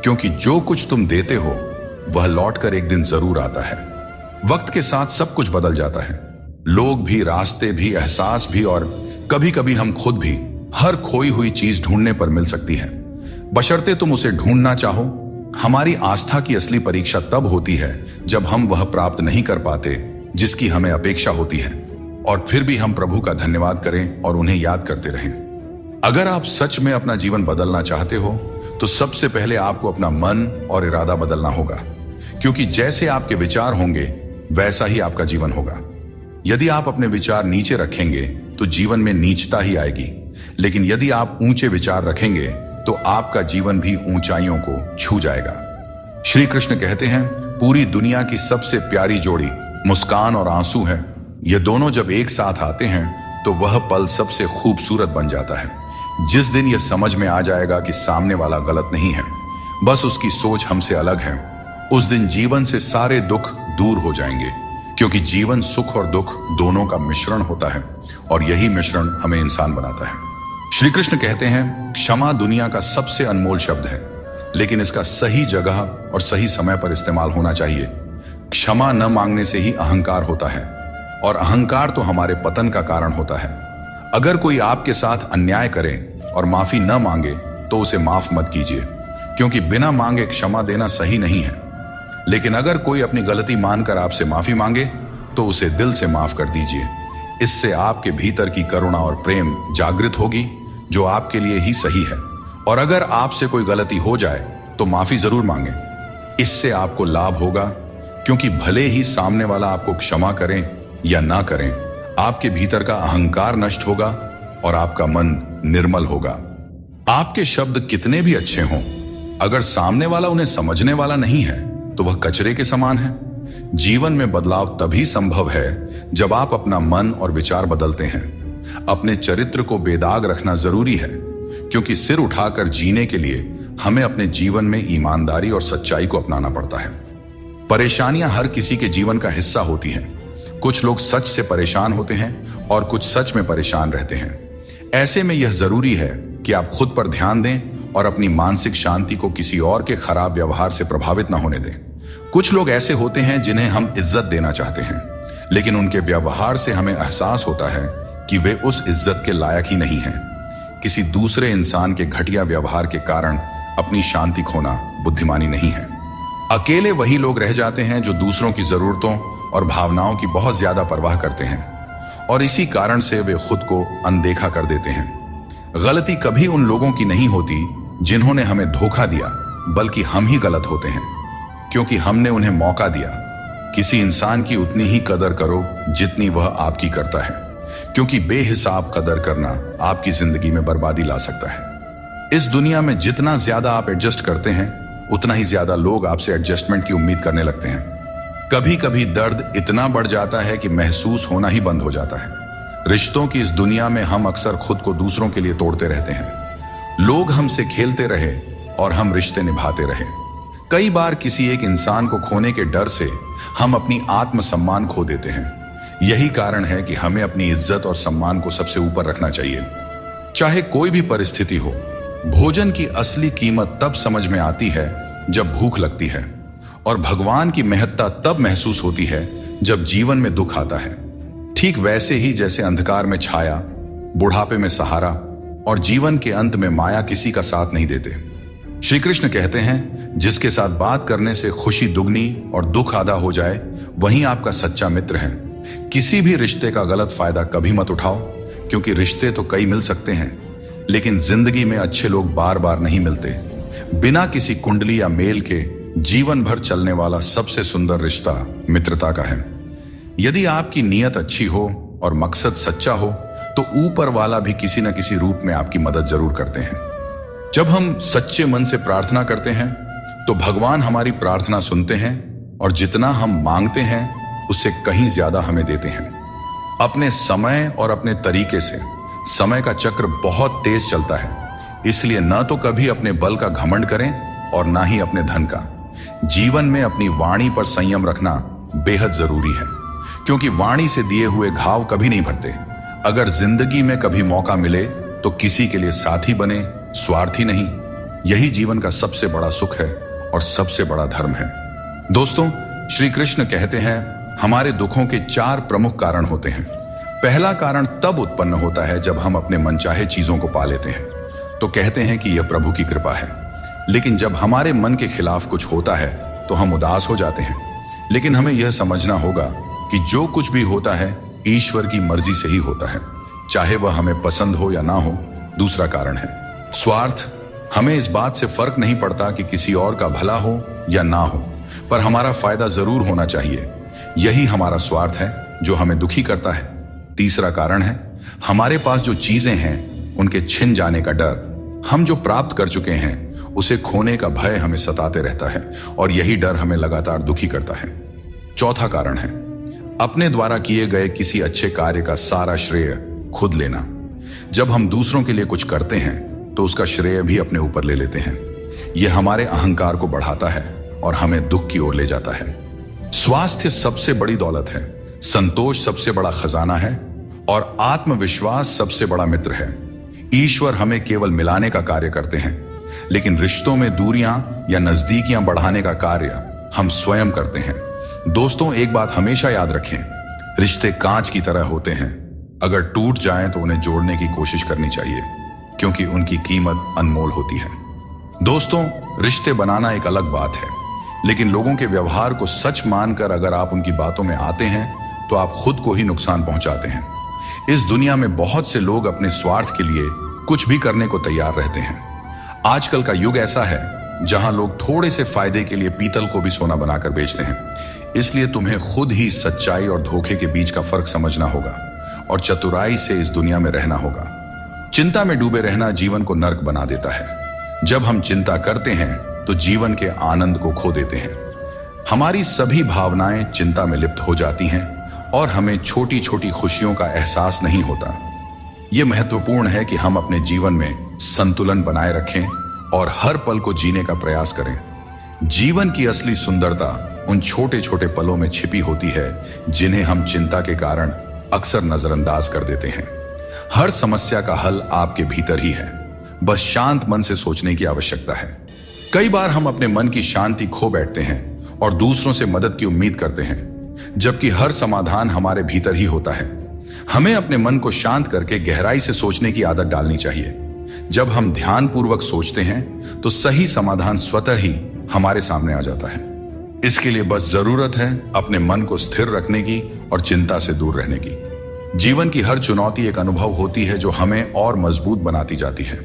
क्योंकि जो कुछ तुम देते हो वह लौटकर एक दिन जरूर आता है। वक्त के साथ सब कुछ बदल जाता है। लोग भी, रास्ते भी, एहसास भी, और कभी कभी हम खुद भी। हर खोई हुई चीज ढूंढने पर मिल सकती है, बशर्ते तुम उसे ढूंढना चाहो। हमारी आस्था की असली परीक्षा तब होती है जब हम वह प्राप्त नहीं कर पाते जिसकी हमें अपेक्षा होती है, और फिर भी हम प्रभु का धन्यवाद करें और उन्हें याद करते रहें। अगर आप सच में अपना जीवन बदलना चाहते हो तो सबसे पहले आपको अपना मन और इरादा बदलना होगा, क्योंकि जैसे आपके विचार होंगे वैसा ही आपका जीवन होगा। यदि आप अपने विचार नीचे रखेंगे तो जीवन में नीचता ही आएगी, लेकिन यदि आप ऊंचे विचार रखेंगे तो आपका जीवन भी ऊंचाइयों को छू जाएगा। श्री कृष्ण कहते हैं, पूरी दुनिया की सबसे प्यारी जोड़ी मुस्कान और आंसू है। ये दोनों जब एक साथ आते हैं तो वह पल सबसे खूबसूरत बन जाता है। जिस दिन यह समझ में आ जाएगा कि सामने वाला गलत नहीं है, बस उसकी सोच हमसे अलग है, उस दिन जीवन से सारे दुख दूर हो जाएंगे। क्योंकि जीवन सुख और दुख दोनों का मिश्रण होता है, और यही मिश्रण हमें इंसान बनाता है। श्री कृष्ण कहते हैं, क्षमा दुनिया का सबसे अनमोल शब्द है, लेकिन इसका सही जगह और सही समय पर इस्तेमाल होना चाहिए। क्षमा न मांगने से ही अहंकार होता है, और अहंकार तो हमारे पतन का कारण होता है। अगर कोई आपके साथ अन्याय करे और माफी न मांगे तो उसे माफ मत कीजिए, क्योंकि बिना मांगे क्षमा देना सही नहीं है। लेकिन अगर कोई अपनी गलती मानकर आपसे माफी मांगे तो उसे दिल से माफ कर दीजिए। इससे आपके भीतर की करुणा और प्रेम जागृत होगी, जो आपके लिए ही सही है। और अगर आपसे कोई गलती हो जाए तो माफी जरूर मांगे। इससे आपको लाभ होगा, क्योंकि भले ही सामने वाला आपको क्षमा करें या ना करें, आपके भीतर का अहंकार नष्ट होगा और आपका मन निर्मल होगा। आपके शब्द कितने भी अच्छे हों, अगर सामने वाला उन्हें समझने वाला नहीं है तो वह कचरे के समान है। जीवन में बदलाव तभी संभव है जब आप अपना मन और विचार बदलते हैं। अपने चरित्र को बेदाग रखना जरूरी है, क्योंकि सिर उठाकर जीने के लिए हमें अपने जीवन में ईमानदारी और सच्चाई को अपनाना पड़ता है। परेशानियां हर किसी के जीवन का हिस्सा होती हैं। कुछ लोग सच से परेशान होते हैं और कुछ सच में परेशान रहते हैं। ऐसे में यह जरूरी है कि आप खुद पर ध्यान दें और अपनी मानसिक शांति को किसी और के खराब व्यवहार से प्रभावित न होने दें। कुछ लोग ऐसे होते हैं जिन्हें हम इज्जत देना चाहते हैं, लेकिन उनके व्यवहार से हमें एहसास होता है कि वे उस इज्जत के लायक ही नहीं हैं। किसी दूसरे इंसान के घटिया व्यवहार के कारण अपनी शांति खोना बुद्धिमानी नहीं है। अकेले वही लोग रह जाते हैं जो दूसरों की जरूरतों और भावनाओं की बहुत ज्यादा परवाह करते हैं, और इसी कारण से वे खुद को अनदेखा कर देते हैं। गलती कभी उन लोगों की नहीं होती जिन्होंने हमें धोखा दिया, बल्कि हम ही गलत होते हैं, क्योंकि हमने उन्हें मौका दिया। किसी इंसान की उतनी ही कदर करो जितनी वह आपकी करता है, क्योंकि बेहिसाब कदर करना आपकी जिंदगी में बर्बादी ला सकता है। इस दुनिया में जितना ज्यादा आप एडजस्ट करते हैं, उतना ही ज्यादा लोग आपसे एडजस्टमेंट की उम्मीद करने लगते हैं। कभी कभी दर्द इतना बढ़ जाता है कि महसूस होना ही बंद हो जाता है। रिश्तों की इस दुनिया में हम अक्सर खुद को दूसरों के लिए तोड़ते रहते हैं। लोग हमसे खेलते रहे और हम रिश्ते निभाते रहे। कई बार किसी एक इंसान को खोने के डर से हम अपनी आत्मसम्मान खो देते हैं। यही कारण है कि हमें अपनी इज्जत और सम्मान को सबसे ऊपर रखना चाहिए, चाहे कोई भी परिस्थिति हो। भोजन की असली कीमत तब समझ में आती है जब भूख लगती है, और भगवान की महत्ता तब महसूस होती है जब जीवन में दुख आता है। ठीक वैसे ही जैसे अंधकार में छाया, बुढ़ापे में सहारा और जीवन के अंत में माया किसी का साथ नहीं देते। श्री कृष्ण कहते हैं, जिसके साथ बात करने से खुशी दुगनी और दुख आधा हो जाए, वही आपका सच्चा मित्र है। किसी भी रिश्ते का गलत फायदा कभी मत उठाओ, क्योंकि रिश्ते तो कई मिल सकते हैं, लेकिन जिंदगी में अच्छे लोग बार बार नहीं मिलते। बिना किसी कुंडली या मेल के जीवन भर चलने वाला सबसे सुंदर रिश्ता मित्रता का है। यदि आपकी नीयत अच्छी हो और मकसद सच्चा हो तो ऊपर वाला भी किसी न किसी रूप में आपकी मदद जरूर करते हैं। जब हम सच्चे मन से प्रार्थना करते हैं तो भगवान हमारी प्रार्थना सुनते हैं और जितना हम मांगते हैं उससे कहीं ज्यादा हमें देते हैं। अपने समय और अपने तरीके से समय का चक्र बहुत तेज चलता है, इसलिए न तो कभी अपने बल का घमंड करें और ना ही अपने धन का। जीवन में अपनी वाणी पर संयम रखना बेहद जरूरी है, क्योंकि वाणी से दिए हुए घाव कभी नहीं भरते। अगर जिंदगी में कभी मौका मिले तो किसी के लिए साथी बने, स्वार्थी नहीं। यही जीवन का सबसे बड़ा सुख है और सबसे बड़ा धर्म है। दोस्तों, श्री कृष्ण कहते हैं हमारे दुखों के 4 प्रमुख कारण होते हैं। पहला कारण तब उत्पन्न होता है जब हम अपने मनचाहे चीजों को पा लेते हैं तो कहते हैं कि यह प्रभु की कृपा है। लेकिन जब हमारे मन के खिलाफ कुछ होता है तो हम उदास हो जाते हैं। लेकिन हमें यह समझना होगा कि जो कुछ भी होता है ईश्वर की मर्जी से ही होता है, चाहे वह हमें पसंद हो या ना हो। दूसरा कारण है स्वार्थ। हमें इस बात से फर्क नहीं पड़ता कि किसी और का भला हो या ना हो, पर हमारा फायदा जरूर होना चाहिए। यही हमारा स्वार्थ है जो हमें दुखी करता है। तीसरा कारण है हमारे पास जो चीजें हैं उनके छिन जाने का डर। हम जो प्राप्त कर चुके हैं उसे खोने का भय हमें सताते रहता है और यही डर हमें लगातार दुखी करता है। चौथा कारण है अपने द्वारा किए गए किसी अच्छे कार्य का सारा श्रेय खुद लेना। जब हम दूसरों के लिए कुछ करते हैं तो उसका श्रेय भी अपने ऊपर ले लेते हैं। यह हमारे अहंकार को बढ़ाता है और हमें दुख की ओर ले जाता है। स्वास्थ्य सबसे बड़ी दौलत है, संतोष सबसे बड़ा खजाना है और आत्मविश्वास सबसे बड़ा मित्र है। ईश्वर हमें केवल मिलाने का कार्य करते हैं, लेकिन रिश्तों में दूरियां या नजदीकियां बढ़ाने का कार्य हम स्वयं करते हैं। दोस्तों, एक बात हमेशा याद रखें, रिश्ते कांच की तरह होते हैं। अगर टूट जाएं तो उन्हें जोड़ने की कोशिश करनी चाहिए, क्योंकि उनकी कीमत अनमोल होती है। दोस्तों, रिश्ते बनाना एक अलग बात है, लेकिन लोगों के व्यवहार को सच मानकर अगर आप उनकी बातों में आते हैं तो आप खुद को ही नुकसान पहुंचाते हैं। इस दुनिया में बहुत से लोग अपने स्वार्थ के लिए कुछ भी करने को तैयार रहते हैं। आजकल का युग ऐसा है जहां लोग थोड़े से फायदे के लिए पीतल को भी सोना बनाकर बेचते हैं। इसलिए तुम्हें खुद ही सच्चाई और धोखे के बीच का फर्क समझना होगा और चतुराई से इस दुनिया में रहना होगा। चिंता में डूबे रहना जीवन को नर्क बना देता है। जब हम चिंता करते हैं तो जीवन के आनंद को खो देते हैं। हमारी सभी भावनाएं चिंता में लिप्त हो जाती हैं और हमें छोटी छोटी खुशियों का एहसास नहीं होता। यह महत्वपूर्ण है कि हम अपने जीवन में संतुलन बनाए रखें और हर पल को जीने का प्रयास करें। जीवन की असली सुंदरता उन छोटे छोटे पलों में छिपी होती है जिन्हें हम चिंता के कारण अक्सर नजरअंदाज कर देते हैं। हर समस्या का हल आपके भीतर ही है, बस शांत मन से सोचने की आवश्यकता है। कई बार हम अपने मन की शांति खो बैठते हैं और दूसरों से मदद की उम्मीद करते हैं, जबकि हर समाधान हमारे भीतर ही होता है। हमें अपने मन को शांत करके गहराई से सोचने की आदत डालनी चाहिए। जब हम ध्यानपूर्वक सोचते हैं तो सही समाधान स्वतः ही हमारे सामने आ जाता है। इसके लिए बस जरूरत है अपने मन को स्थिर रखने की और चिंता से दूर रहने की। जीवन की हर चुनौती एक अनुभव होती है जो हमें और मजबूत बनाती जाती है।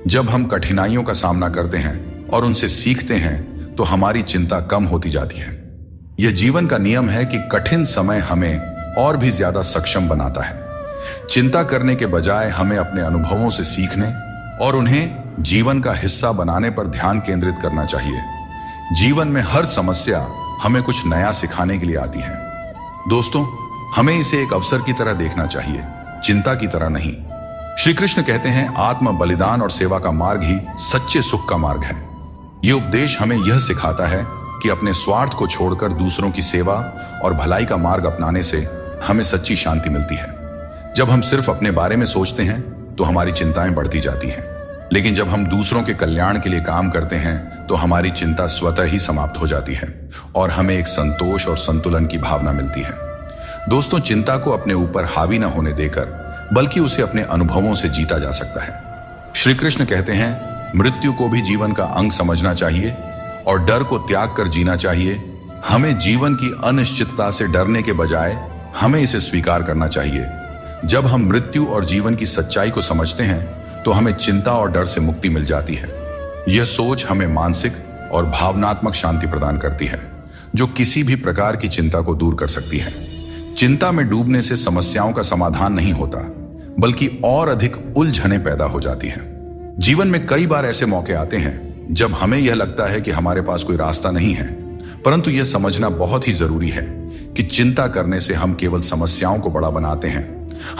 जब हम कठिनाइयों का सामना करते हैं और उनसे सीखते हैं तो हमारी चिंता कम होती जाती है। यह जीवन का नियम है कि कठिन समय हमें और भी ज्यादा सक्षम बनाता है। चिंता करने के बजाय हमें अपने अनुभवों से सीखने और उन्हें जीवन का हिस्सा बनाने पर ध्यान केंद्रित करना चाहिए। जीवन में हर समस्या हमें कुछ नया सिखाने के लिए आती है। दोस्तों, हमें इसे एक अवसर की तरह देखना चाहिए, चिंता की तरह नहीं। श्री कृष्ण कहते हैं आत्म बलिदान और सेवा का मार्ग ही सच्चे सुख का मार्ग है। यह उपदेश हमें यह सिखाता है कि अपने स्वार्थ को छोड़कर दूसरों की सेवा और भलाई का मार्ग अपनाने से हमें सच्ची शांति मिलती है। जब हम सिर्फ अपने बारे में सोचते हैं तो हमारी चिंताएं बढ़ती जाती हैं, लेकिन जब हम दूसरों के कल्याण के लिए काम करते हैं तो हमारी चिंता स्वतः ही समाप्त हो जाती है और हमें एक संतोष और संतुलन की भावना मिलती है। दोस्तों, चिंता को अपने ऊपर हावी न होने देकर बल्कि उसे अपने अनुभवों से जीता जा सकता है। श्री कृष्ण कहते हैं मृत्यु को भी जीवन का अंग समझना चाहिए और डर को त्याग कर जीना चाहिए। हमें जीवन की अनिश्चितता से डरने के बजाय हमें इसे स्वीकार करना चाहिए। जब हम मृत्यु और जीवन की सच्चाई को समझते हैं तो हमें चिंता और डर से मुक्ति मिल जाती है। यह सोच हमें मानसिक और भावनात्मक शांति प्रदान करती है, जो किसी भी प्रकार की चिंता को दूर कर सकती है। चिंता में डूबने से समस्याओं का समाधान नहीं होता, बल्कि और अधिक उलझनें पैदा हो जाती हैं। जीवन में कई बार ऐसे मौके आते हैं जब हमें यह लगता है कि हमारे पास कोई रास्ता नहीं है, परंतु यह समझना बहुत ही जरूरी है कि चिंता करने से हम केवल समस्याओं को बड़ा बनाते हैं।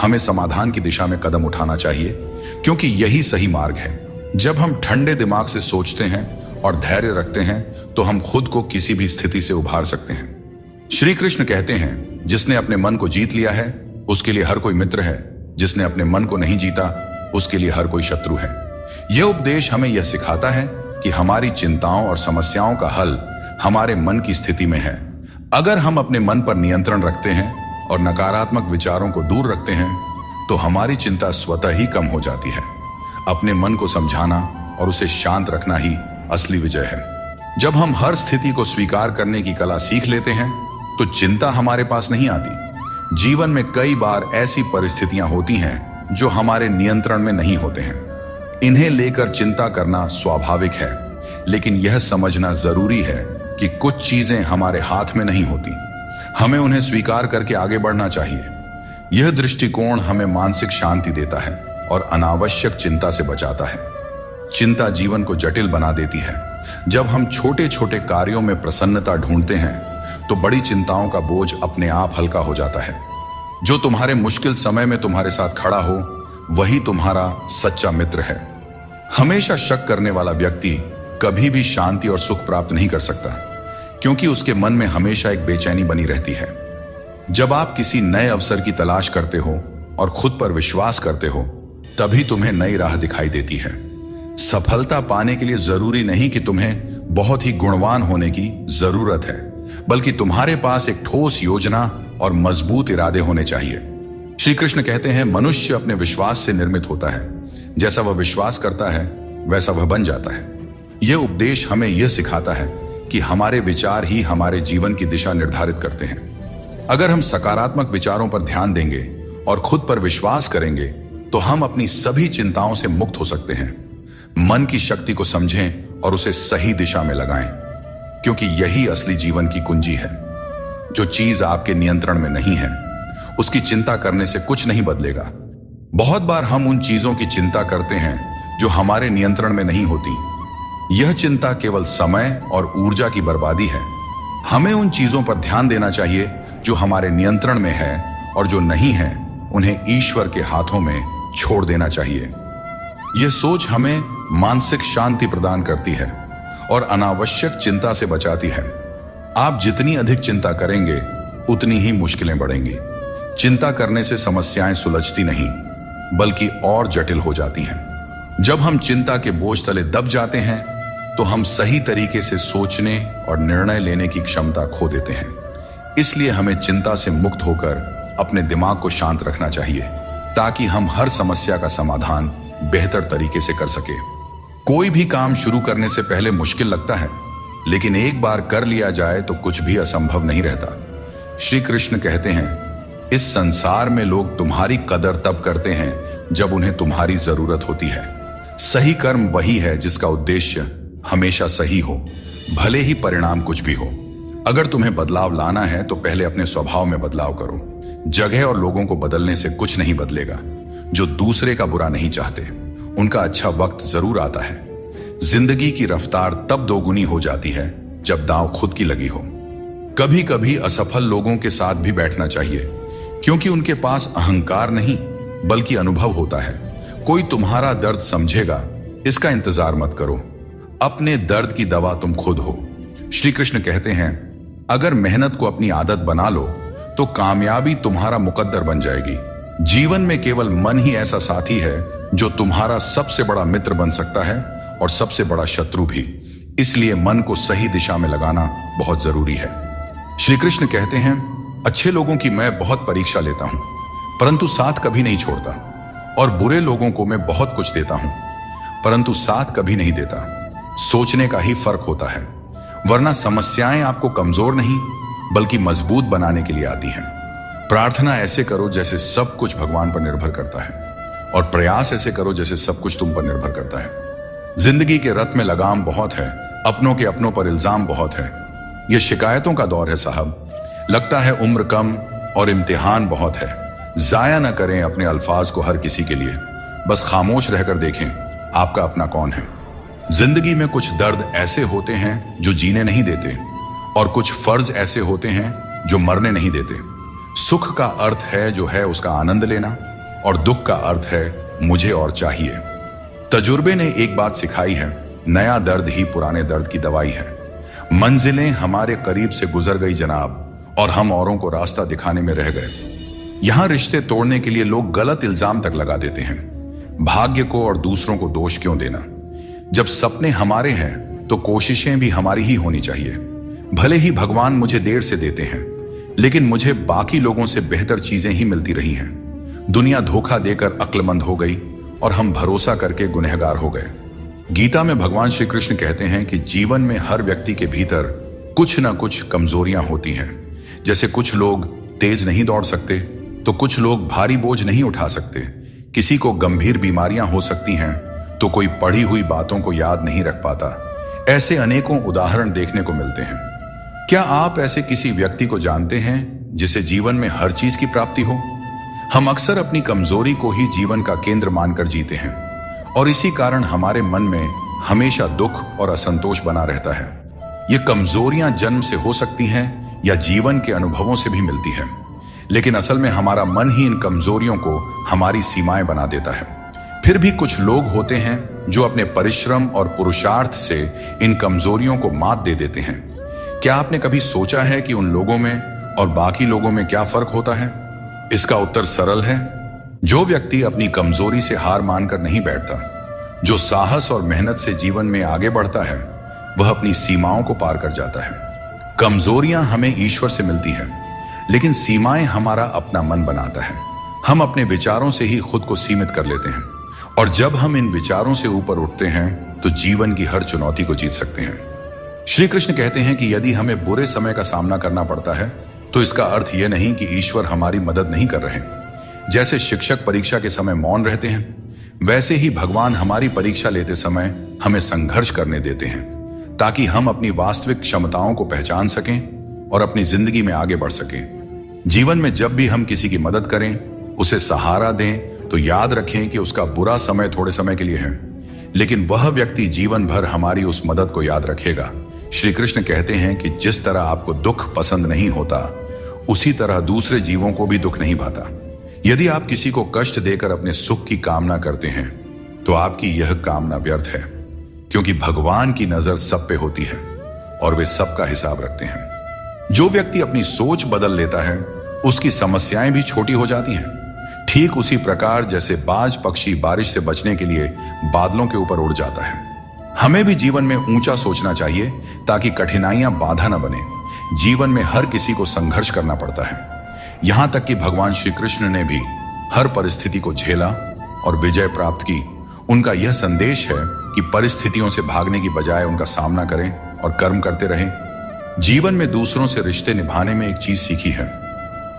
हमें समाधान की दिशा में कदम उठाना चाहिए, क्योंकि यही सही मार्ग है। जब हम ठंडे दिमाग से सोचते हैं और धैर्य रखते हैं तो हम खुद को किसी भी स्थिति से उभार सकते हैं। श्री कृष्ण कहते हैं, जिसने अपने मन को जीत लिया है उसके लिए हर कोई मित्र है, जिसने अपने मन को नहीं जीता उसके लिए हर कोई शत्रु है। यह उपदेश हमें यह सिखाता है कि हमारी चिंताओं और समस्याओं का हल हमारे मन की स्थिति में है। अगर हम अपने मन पर नियंत्रण रखते हैं और नकारात्मक विचारों को दूर रखते हैं तो हमारी चिंता स्वतः ही कम हो जाती है। अपने मन को समझाना और उसे शांत रखना ही असली विजय है। जब हम हर स्थिति को स्वीकार करने की कला सीख लेते हैं तो चिंता हमारे पास नहीं आती। जीवन में कई बार ऐसी परिस्थितियां होती हैं जो हमारे नियंत्रण में नहीं होते हैं। इन्हें लेकर चिंता करना स्वाभाविक है, लेकिन यह समझना जरूरी है कि कुछ चीजें हमारे हाथ में नहीं होती। हमें उन्हें स्वीकार करके आगे बढ़ना चाहिए। यह दृष्टिकोण हमें मानसिक शांति देता है और अनावश्यक चिंता से बचाता है। चिंता जीवन को जटिल बना देती है। जब हम छोटे छोटे कार्यों में प्रसन्नता ढूंढते हैं तो बड़ी चिंताओं का बोझ अपने आप हल्का हो जाता है। जो तुम्हारे मुश्किल समय में तुम्हारे साथ खड़ा हो वही तुम्हारा सच्चा मित्र है। हमेशा शक करने वाला व्यक्ति कभी भी शांति और सुख प्राप्त नहीं कर सकता, क्योंकि उसके मन में हमेशा एक बेचैनी बनी रहती है। जब आप किसी नए अवसर की तलाश करते हो और खुद पर विश्वास करते हो, तभी तुम्हें नई राह दिखाई देती है। सफलता पाने के लिए जरूरी नहीं कि तुम्हें बहुत ही गुणवान होने की जरूरत है, बल्कि तुम्हारे पास एक ठोस योजना और मजबूत इरादे होने चाहिए। श्री कृष्ण कहते हैं, मनुष्य अपने विश्वास से निर्मित होता है। जैसा वह विश्वास करता है वैसा वह बन जाता है। यह उपदेश हमें यह सिखाता है कि हमारे विचार ही हमारे जीवन की दिशा निर्धारित करते हैं। अगर हम सकारात्मक विचारों पर ध्यान देंगे और खुद पर विश्वास करेंगे तो हम अपनी सभी चिंताओं से मुक्त हो सकते हैं। मन की शक्ति को समझें और उसे सही दिशा में लगाएं, क्योंकि यही असली जीवन की कुंजी है। जो चीज आपके नियंत्रण में नहीं है उसकी चिंता करने से कुछ नहीं बदलेगा। बहुत बार हम उन चीजों की चिंता करते हैं जो हमारे नियंत्रण में नहीं होती। यह चिंता केवल समय और ऊर्जा की बर्बादी है। हमें उन चीजों पर ध्यान देना चाहिए जो हमारे नियंत्रण में है, और जो नहीं है उन्हें ईश्वर के हाथों में छोड़ देना चाहिए। यह सोच हमें मानसिक शांति प्रदान करती है और अनावश्यक चिंता से बचाती है। आप जितनी अधिक चिंता करेंगे उतनी ही मुश्किलें बढ़ेंगी। चिंता करने से समस्याएं सुलझती नहीं, बल्कि और जटिल हो जाती हैं। जब हम चिंता के बोझ तले दब जाते हैं तो हम सही तरीके से सोचने और निर्णय लेने की क्षमता खो देते हैं। इसलिए हमें चिंता से मुक्त होकर अपने दिमाग को शांत रखना चाहिए, ताकि हम हर समस्या का समाधान बेहतर तरीके से कर सके। कोई भी काम शुरू करने से पहले मुश्किल लगता है, लेकिन एक बार कर लिया जाए तो कुछ भी असंभव नहीं रहता। श्री कृष्ण कहते हैं, इस संसार में लोग तुम्हारी कदर तब करते हैं जब उन्हें तुम्हारी जरूरत होती है। सही कर्म वही है जिसका उद्देश्य हमेशा सही हो, भले ही परिणाम कुछ भी हो। अगर तुम्हें बदलाव लाना है तो पहले अपने स्वभाव में बदलाव करो। जगह और लोगों को बदलने से कुछ नहीं बदलेगा। जो दूसरे का बुरा नहीं चाहते उनका अच्छा वक्त जरूर आता है। जिंदगी की रफ्तार तब दोगुनी हो जाती है जब दांव खुद की लगी हो। कभी कभी असफल लोगों के साथ भी बैठना चाहिए, क्योंकि उनके पास अहंकार नहीं बल्कि अनुभव होता है। कोई तुम्हारा दर्द समझेगा, इसका इंतजार मत करो। अपने दर्द की दवा तुम खुद हो। श्री कृष्ण कहते हैं, अगर मेहनत को अपनी आदत बना लो तो कामयाबी तुम्हारा मुकद्दर बन जाएगी। जीवन में केवल मन ही ऐसा साथी है जो तुम्हारा सबसे बड़ा मित्र बन सकता है और सबसे बड़ा शत्रु भी। इसलिए मन को सही दिशा में लगाना बहुत जरूरी है। श्री कृष्ण कहते हैं, अच्छे लोगों की मैं बहुत परीक्षा लेता हूं, परंतु साथ कभी नहीं छोड़ता, और बुरे लोगों को मैं बहुत कुछ देता हूं, परंतु साथ कभी नहीं देता। सोचने का ही फर्क होता है, वरना समस्याएं आपको कमजोर नहीं बल्कि मजबूत बनाने के लिए आती हैं। प्रार्थना ऐसे करो जैसे सब कुछ भगवान पर निर्भर करता है, और प्रयास ऐसे करो जैसे सब कुछ तुम पर निर्भर करता है। जिंदगी के रथ में लगाम बहुत है, अपनों के अपनों पर इल्जाम बहुत है। यह शिकायतों का दौर है साहब। लगता है उम्र कम और इम्तिहान बहुत है। जाया न करें अपने अल्फाज को हर किसी के लिए, बस खामोश रहकर देखें आपका अपना कौन है। जिंदगी में कुछ दर्द ऐसे होते हैं जो जीने नहीं देते, और कुछ फर्ज ऐसे होते हैं जो मरने नहीं देते। सुख का अर्थ है जो है उसका आनंद लेना, और दुख का अर्थ है मुझे और चाहिए। तजुर्बे ने एक बात सिखाई है, नया दर्द ही पुराने दर्द की दवाई है। मंजिलें हमारे करीब से गुजर गई जनाब, और हम औरों को रास्ता दिखाने में रह गए। यहां रिश्ते तोड़ने के लिए लोग गलत इल्जाम तक लगा देते हैं। भाग्य को और दूसरों को दोष क्यों देना? जब सपने हमारे हैं तो कोशिशें भी हमारी ही होनी चाहिए। भले ही भगवान मुझे देर से देते हैं, लेकिन मुझे बाकी लोगों से बेहतर चीजें ही मिलती रही हैं। दुनिया धोखा देकर अक्लमंद हो गई और हम भरोसा करके गुनहगार हो गए। गीता में भगवान श्री कृष्ण कहते हैं कि जीवन में हर व्यक्ति के भीतर कुछ ना कुछ कमजोरियां होती हैं। जैसे कुछ लोग तेज नहीं दौड़ सकते, तो कुछ लोग भारी बोझ नहीं उठा सकते। किसी को गंभीर बीमारियां हो सकती हैं, तो कोई पढ़ी हुई बातों को याद नहीं रख पाता। ऐसे अनेकों उदाहरण देखने को मिलते हैं। क्या आप ऐसे किसी व्यक्ति को जानते हैं जिसे जीवन में हर चीज की प्राप्ति हो? हम अक्सर अपनी कमजोरी को ही जीवन का केंद्र मानकर जीते हैं, और इसी कारण हमारे मन में हमेशा दुख और असंतोष बना रहता है। ये कमजोरियां जन्म से हो सकती हैं या जीवन के अनुभवों से भी मिलती हैं, लेकिन असल में हमारा मन ही इन कमजोरियों को हमारी सीमाएं बना देता है। फिर भी कुछ लोग होते हैं जो अपने परिश्रम और पुरुषार्थ से इन कमजोरियों को मात दे देते हैं। क्या आपने कभी सोचा है कि उन लोगों में और बाकी लोगों में क्या फर्क होता है? इसका उत्तर सरल है। जो व्यक्ति अपनी कमजोरी से हार मानकर नहीं बैठता, जो साहस और मेहनत से जीवन में आगे बढ़ता है, वह अपनी सीमाओं को पार कर जाता है। कमजोरियां हमें ईश्वर से मिलती हैं, लेकिन सीमाएं हमारा अपना मन बनाता है। हम अपने विचारों से ही खुद को सीमित कर लेते हैं, और जब हम इन विचारों से ऊपर उठते हैं तो जीवन की हर चुनौती को जीत सकते हैं। श्री कृष्ण कहते हैं कि यदि हमें बुरे समय का सामना करना पड़ता है, तो इसका अर्थ यह नहीं कि ईश्वर हमारी मदद नहीं कर रहे। जैसे शिक्षक परीक्षा के समय मौन रहते हैं, वैसे ही भगवान हमारी परीक्षा लेते समय हमें संघर्ष करने देते हैं, ताकि हम अपनी वास्तविक क्षमताओं को पहचान सकें और अपनी जिंदगी में आगे बढ़ सकें। जीवन में जब भी हम किसी की मदद करें, उसे सहारा दें, तो याद रखें कि उसका बुरा समय थोड़े समय के लिए है, लेकिन वह व्यक्ति जीवन भर हमारी उस मदद को याद रखेगा। श्री कृष्ण कहते हैं कि जिस तरह आपको दुख पसंद नहीं होता, उसी तरह दूसरे जीवों को भी दुख नहीं भाता। यदि आप किसी को कष्ट देकर अपने सुख की कामना करते हैं, तो आपकी यह कामना व्यर्थ है, क्योंकि भगवान की नजर सब पे होती है और वे सबका हिसाब रखते हैं। जो व्यक्ति अपनी सोच बदल लेता है, उसकी समस्याएं भी छोटी हो जाती हैं। ठीक उसी प्रकार जैसे बाज पक्षी बारिश से बचने के लिए बादलों के ऊपर उड़ जाता है। हमें भी जीवन में ऊंचा सोचना चाहिए, ताकि कठिनाइयां बाधा न बने। जीवन में हर किसी को संघर्ष करना पड़ता है, यहां तक कि भगवान श्री कृष्ण ने भी हर परिस्थिति को झेला और विजय प्राप्त की। उनका यह संदेश है कि परिस्थितियों से भागने की बजाय उनका सामना करें और कर्म करते रहें। जीवन में दूसरों से रिश्ते निभाने में एक चीज सीखी है,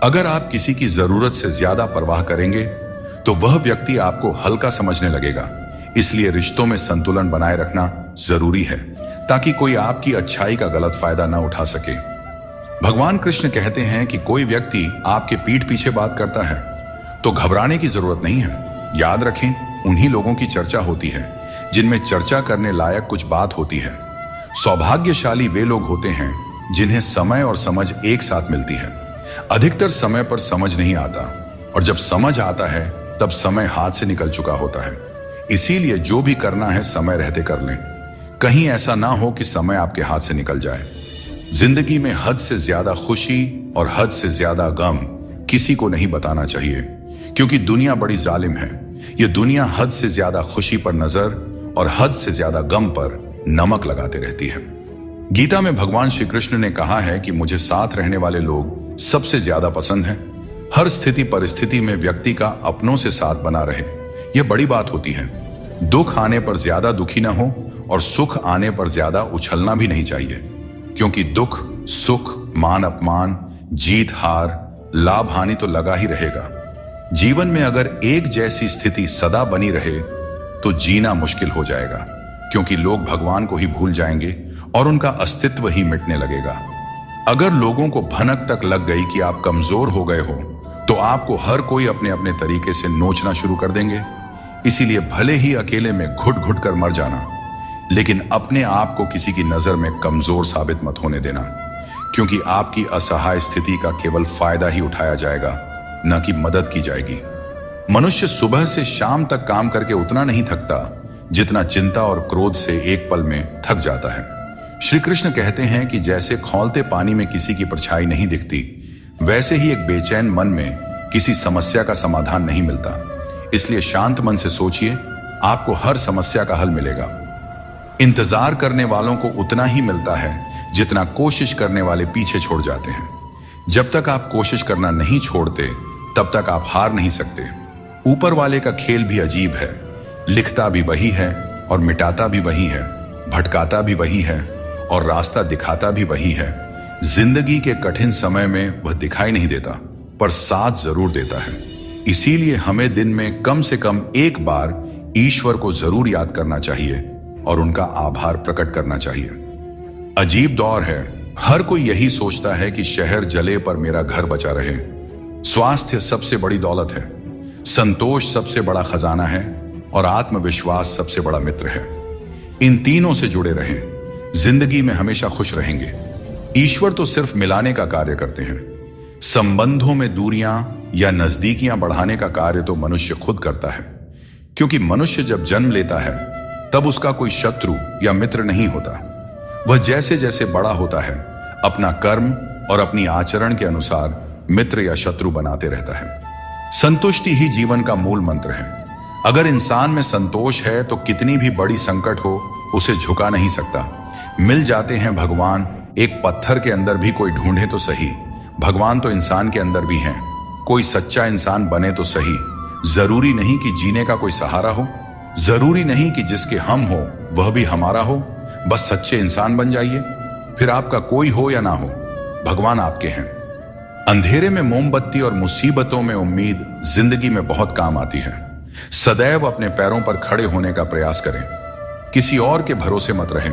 अगर आप किसी की जरूरत से ज्यादा परवाह करेंगे, तो वह व्यक्ति आपको हल्का समझने लगेगा। इसलिए रिश्तों में संतुलन बनाए रखना जरूरी है, ताकि कोई आपकी अच्छाई का गलत फायदा न उठा सके। भगवान कृष्ण कहते हैं कि कोई व्यक्ति आपके पीठ पीछे बात करता है, तो घबराने की जरूरत नहीं है। याद रखें, उन्हीं लोगों की चर्चा होती है जिनमें चर्चा करने लायक कुछ बात होती है। सौभाग्यशाली वे लोग होते हैं जिन्हें समय और समझ एक साथ मिलती है। अधिकतर समय पर समझ नहीं आता, और जब समझ आता है तब समय हाथ से निकल चुका होता है। इसीलिए जो भी करना है समय रहते कर लें, कहीं ऐसा ना हो कि समय आपके हाथ से निकल जाए। जिंदगी में हद से ज्यादा खुशी और हद से ज्यादा गम किसी को नहीं बताना चाहिए, क्योंकि दुनिया बड़ी जालिम है। ये दुनिया हद से ज्यादा खुशी पर नजर और हद से ज्यादा गम पर नमक लगाते रहती है। गीता में भगवान श्री कृष्ण ने कहा है कि मुझे साथ रहने वाले लोग सबसे ज्यादा पसंद हैं। हर स्थिति परिस्थिति में व्यक्ति का अपनों से साथ बना रहे, यह बड़ी बात होती है। दुख आने पर ज्यादा दुखी ना हो और सुख आने पर ज्यादा उछलना भी नहीं चाहिए, क्योंकि दुख, सुख, मान अपमान, जीत हार लाभ हानि तो लगा ही रहेगा। जीवन में अगर एक जैसी स्थिति सदा बनी रहे तो जीना मुश्किल हो जाएगा, क्योंकि लोग भगवान को ही भूल जाएंगे और उनका अस्तित्व ही मिटने लगेगा। अगर लोगों को भनक तक लग गई कि आप कमजोर हो गए हो तो आपको हर कोई अपने अपने तरीके से नोचना शुरू कर देंगे। इसीलिए भले ही अकेले में घुट घुट कर मर जाना, लेकिन अपने आप को किसी की नजर में कमजोर साबित मत होने देना, क्योंकि आपकी असहाय स्थिति का केवल फायदा ही उठाया जाएगा, न कि मदद की जाएगी। मनुष्य सुबह से शाम तक काम करके उतना नहीं थकता जितना चिंता और क्रोध से एक पल में थक जाता है। श्री कृष्ण कहते हैं कि जैसे खौलते पानी में किसी की परछाई नहीं दिखती, वैसे ही एक बेचैन मन में किसी समस्या का समाधान नहीं मिलता। इसलिए शांत मन से सोचिए, आपको हर समस्या का हल मिलेगा। इंतजार करने वालों को उतना ही मिलता है जितना कोशिश करने वाले पीछे छोड़ जाते हैं। जब तक आप कोशिश करना नहीं छोड़ते, तब तक आप हार नहीं सकते। ऊपर वाले का खेल भी अजीब है, लिखता भी वही है और मिटाता भी वही है, भटकाता भी वही है और रास्ता दिखाता भी वही है। जिंदगी के कठिन समय में वह दिखाई नहीं देता, पर साथ जरूर देता है। इसीलिए हमें दिन में कम से कम एक बार ईश्वर को जरूर याद करना चाहिए और उनका आभार प्रकट करना चाहिए। अजीब दौर है, हर कोई यही सोचता है कि शहर जले पर मेरा घर बचा रहे। स्वास्थ्य सबसे बड़ी दौलत है, संतोष सबसे बड़ा खजाना है और आत्मविश्वास सबसे बड़ा मित्र है। इन तीनों से जुड़े रहें, जिंदगी में हमेशा खुश रहेंगे। ईश्वर तो सिर्फ मिलाने का कार्य करते हैं। संबंधों में दूरियां या नजदीकियां बढ़ाने का कार्य तो मनुष्य खुद करता है, क्योंकि मनुष्य जब जन्म लेता है तब उसका कोई शत्रु या मित्र नहीं होता। वह जैसे जैसे बड़ा होता है अपना कर्म और अपनी आचरण के अनुसार मित्र या शत्रु बनाते रहता है। संतुष्टि ही जीवन का मूल मंत्र है। अगर इंसान में संतोष है तो कितनी भी बड़ी संकट हो उसे झुका नहीं सकता। मिल जाते हैं भगवान, एक पत्थर के अंदर भी कोई ढूंढे तो सही। भगवान तो इंसान के अंदर भी हैं। कोई सच्चा इंसान बने तो सही। जरूरी नहीं कि जीने का कोई सहारा हो, जरूरी नहीं कि जिसके हम हो वह भी हमारा हो। बस सच्चे इंसान बन जाइए, फिर आपका कोई हो या ना हो, भगवान आपके हैं। अंधेरे में मोमबत्ती और मुसीबतों में उम्मीद जिंदगी में बहुत काम आती है। सदैव अपने पैरों पर खड़े होने का प्रयास करें, किसी और के भरोसे मत रहें,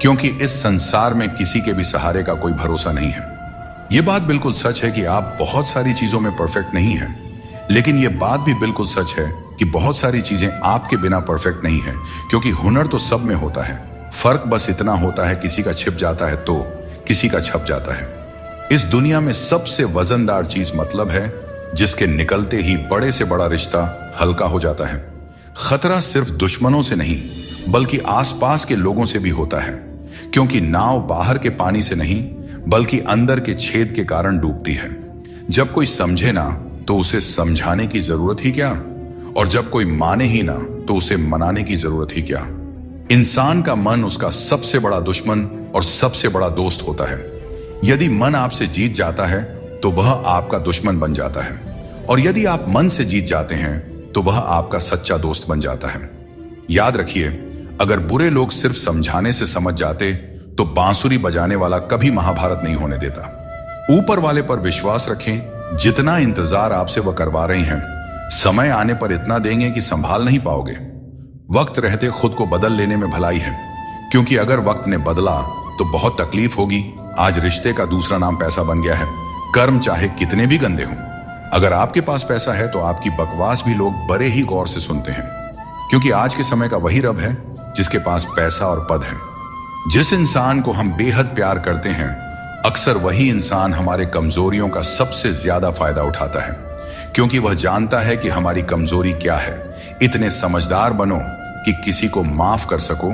क्योंकि इस संसार में किसी के भी सहारे का कोई भरोसा नहीं है। यह बात बिल्कुल सच है कि आप बहुत सारी चीजों में परफेक्ट नहीं हैं, लेकिन यह बात भी बिल्कुल सच है कि बहुत सारी चीजें आपके बिना परफेक्ट नहीं है, क्योंकि हुनर तो सब में होता है। फर्क बस इतना होता है, किसी का छिप जाता है तो किसी का छप जाता है। इस दुनिया में सबसे वजनदार चीज मतलब है, जिसके निकलते ही बड़े से बड़ा रिश्ता हल्का हो जाता है। खतरा सिर्फ दुश्मनों से नहीं बल्कि आसपास के लोगों से भी होता है, क्योंकि नाव बाहर के पानी से नहीं बल्कि अंदर के छेद के कारण डूबती है। जब कोई समझे ना तो उसे समझाने की जरूरत ही क्या, और जब कोई माने ही ना तो उसे मनाने की जरूरत ही क्या। इंसान का मन उसका सबसे बड़ा दुश्मन और सबसे बड़ा दोस्त होता है। यदि मन आपसे जीत जाता है तो वह आपका दुश्मन बन जाता है, और यदि आप मन से जीत जाते हैं तो वह आपका सच्चा दोस्त बन जाता है। याद रखिए, अगर बुरे लोग सिर्फ समझाने से समझ जाते तो बांसुरी बजाने वाला कभी महाभारत नहीं होने देता। ऊपर वाले पर विश्वास रखें। जितना इंतजार आपसे वह करवा रहे हैं, समय आने पर इतना देंगे कि संभाल नहीं पाओगे। वक्त रहते खुद को बदल लेने में भलाई है, क्योंकि अगर वक्त ने बदला तो बहुत तकलीफ होगी। आज रिश्ते का दूसरा नाम पैसा बन गया है। कर्म चाहे कितने भी गंदे हों, अगर आपके पास पैसा है तो आपकी बकवास भी लोग बड़े ही गौर से सुनते हैं, क्योंकि आज के समय का वही रब है जिसके पास पैसा और पद है। जिस इंसान को हम बेहद प्यार करते हैं, अक्सर वही इंसान हमारे कमजोरियों का सबसे ज्यादा फायदा उठाता है, क्योंकि वह जानता है कि हमारी कमजोरी क्या है। इतने समझदार बनो कि किसी को माफ कर सको,